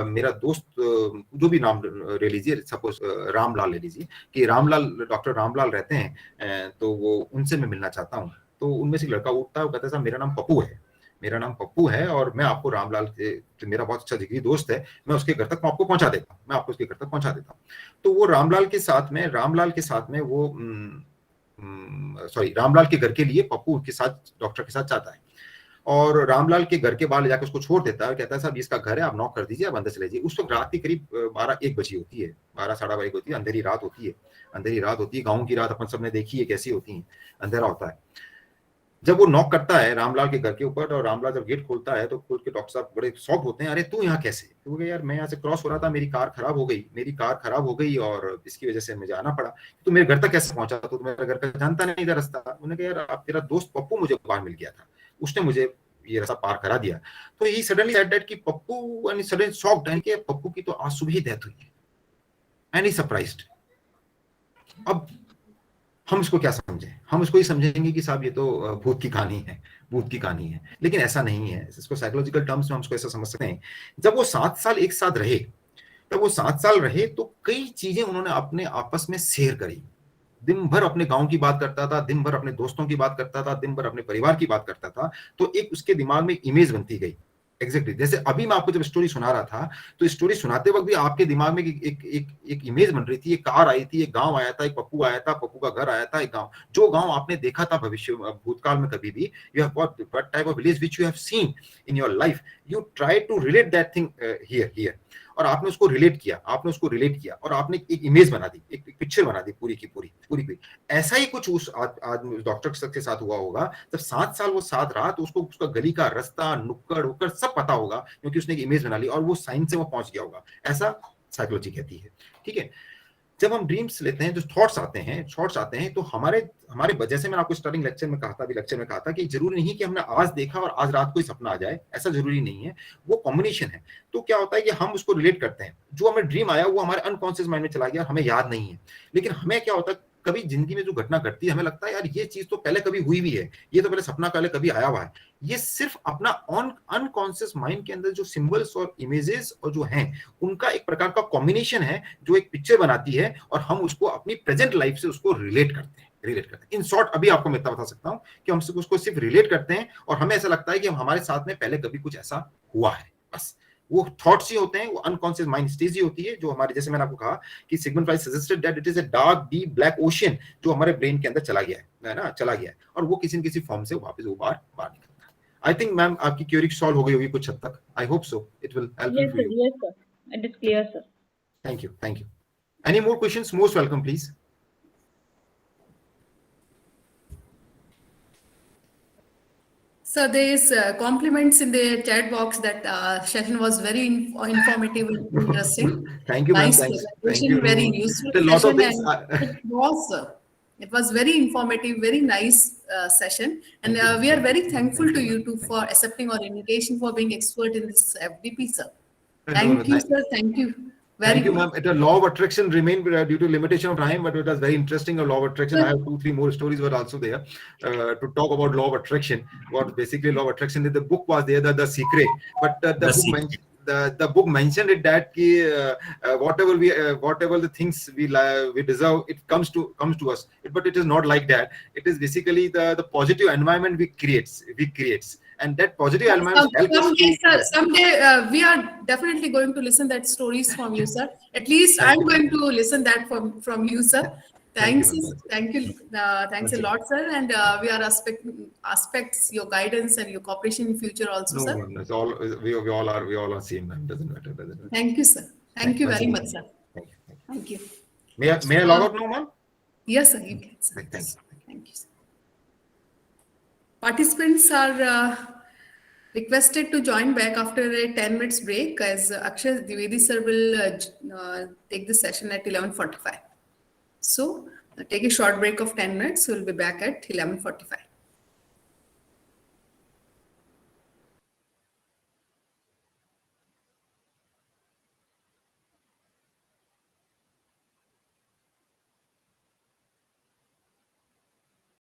S2: मेरा दोस्त, जो भी नाम ले लीजिए, सपोज रामलाल ले लीजिए, कि डॉक्टर रामलाल रहते हैं, तो वो उनसे मैं मिलना चाहता हूँ. तो उनमें से लड़का उठता है, वो कहता है साहब मेरा नाम पप्पू है और मैं आपको रामलाल के, मेरा बहुत अच्छा जिगरी दोस्त है, मैं उसके घर तक आपको पहुंचा देता हूँ. तो वो रामलाल के साथ में वो रामलाल के घर के लिए पप्पू के साथ, डॉक्टर के साथ जाता है, और रामलाल के घर के बाहर ले जाकर उसको छोड़ देता है, कहता है साहब इसका घर है, आप नॉक कर दीजिए, आप अंदर चले जाइए. उस वक्त रात की करीब 12-1 बजी होती है, 12 साढ़े 12 होती है, अंधेरी रात होती है. गाँव की रात अपन सबने देखी है कैसी होती है, अंधेरा होता है. जब वो नॉक करता है रामलाल के घर के ऊपर, और रामलाल जब गेट खोलता है, तो खोल के डॉक्टर साहब बड़े शॉक होते हैं, अरे तू यहाँ कैसे? तो वो यार मैं यहाँ से क्रॉस हो रहा था, मेरी कार खराब हो गई और इसकी वजह से मुझे आना पड़ा. तो मेरे घर तक कैसे पहुंचा? तो मेरा घर का जानता नहीं था रास्ता. उन्होंने कहा यार आप, तेरा दोस्त पप्पू मुझे बाहर मिल गया था, उसने मुझे ये रास्ता पार करा दिया. तो ही सडनली सेड दैट कि Pappu, and suddenly shocked, and कि पप्पू की तो आज सुबह ही डेथ हुई है, एंड ही सरप्राइज्ड. अब हम इसको क्या समझें? हम इसको ही समझेंगे कि साहब ये तो भूत की कहानी है, लेकिन ऐसा नहीं है. इसको साइकोलॉजिकल टर्म्स में हम इसको ऐसा समझ सकते हैं. जब वो 7 साल एक साथ रहे, तो कई चीजें उन्होंने अपने आपस में शेयर करी. दिन भर अपने गांव की बात करता था, दिन भर अपने दोस्तों की बात करता था, दिन भर अपने परिवार की बात करता था. तो एक उसके दिमाग में इमेज बनती गई. एग्जैक्टली जैसे अभी मैं आपको जब स्टोरी सुना रहा था, तो स्टोरी सुनाते वक्त भी आपके दिमाग में एक इमेज बन रही थी. एक कार आई थी, एक गांव आया था, एक पप्पू आया था, पप्पू का घर आया था, एक गांव, जो गांव आपने देखा था भूतकाल में कभी भी. You have what type of village which you have seen in your life, you try to relate that thing here, और आपने उसको रिलेट किया और आपने एक इमेज बना दी, एक पिक्चर बना दी पूरी की पूरी. ऐसा ही कुछ उस डॉक्टर के साथ हुआ होगा. जब 7 साल वो साथ रहा, तो उसको उसका गली का रास्ता, नुक्कड़ सब पता होगा, क्योंकि उसने एक इमेज बना ली और वो साइंस से वो पहुंच गया होगा. ऐसा साइकोलॉजी कहती है. ठीक है. जब हम ड्रीम्स लेते हैं, जो थॉट्स आते हैं तो हमारे जैसे मैंने आपको स्टार्टिंग लेक्चर में कहा था कि जरूरी नहीं कि हमने आज देखा और आज रात को ही सपना आ जाए, ऐसा जरूरी नहीं है, वो कॉम्बिनेशन है। तो क्या होता है कि हम उसको रिलेट करते हैं, जो हमें ड्रीम आया वो हमारे अनकॉन्शियस माइंड में चला गया, हमें याद नहीं है। लेकिन हमें क्या होता है, कभी जिंदगी में जो घटना घटती है, हमें लगता है यार ये चीज तो पहले कभी हुई भी है, ये तो पहले सपना पहले कभी आया हुआ है। ये सिर्फ अपना अनकॉन्शियस माइंड के अंदर जो सिंबल्स और इमेजेस और जो हैं, उनका एक प्रकार का कॉम्बिनेशन है जो एक पिक्चर बनाती है, और हम उसको अपनी प्रेजेंट लाइफ से उसको रिलेट करते हैं। इन शॉर्ट अभी आपको मैं इतना बता सकता हूं कि हम उसको सिर्फ रिलेट करते हैं, और हमें ऐसा लगता है कि हमारे साथ में पहले कभी कुछ ऐसा हुआ है। बस वो थॉट्स ही होते हैं, वो अनकॉन्शियस माइंड स्टेज ही होती है, जो हमारे, जैसे मैंने आपको कहा कि Sigmund Freud suggested that it is a dark deep black ocean, जो हमारे ब्रेन के अंदर चला गया है ना, चला गया है, और वो किसी न किसी फॉर्म से वापस बाहर निकलता है। आई थिंक मैम आपकी क्वेरी सॉल्व हो गई होगी कुछ हद तक। I hope so it will help you.
S8: Yes, sir. It is clear, sir.
S2: Thank you. Any more questions? Most welcome, please.
S7: So there is compliments in the chat box that session was very informative and interesting.
S2: Thank you, ma'am.
S7: Nice
S2: Thanks. Thank
S7: presentation,
S2: you.
S7: very useful
S2: A lot of
S7: session,
S2: things.
S7: and it was very informative, very nice session, and we are very thankful to you too for accepting our invitation, for being expert in this FDP, sir. Thank you, sir. Thank you.
S2: Thank you, ma'am. The law of attraction remained due to limitation of time, but it was very interesting. The law of attraction. I have 2-3 more stories were also there to talk about law of attraction. What basically law of attraction is. The book was there, the secret, but the book mentioned it that whatever the things we deserve, it comes to us. But it is not like that. It is basically the positive environment we creates. And that positive environment helps us.
S7: Someday we are definitely going to listen that stories from you, sir. At least I'm going to listen that from you, sir. Thanks a lot, sir. And we are aspects your guidance and your cooperation in future also,
S2: No,
S7: sir.
S2: it's all we all are same. Doesn't matter.
S7: Thank you, sir. Thank you very much, sir.
S2: Thank you.
S7: Thank you.
S2: May I log out now, ma'am?
S7: Yes, sir. You can, sir.
S2: Thank you.
S7: Thank you, sir. Participants are requested to join back after a 10 minutes break, as Akshay Dwivedi sir will take the session at 11:45. So take a short break of 10 minutes. We'll be back at 11:45.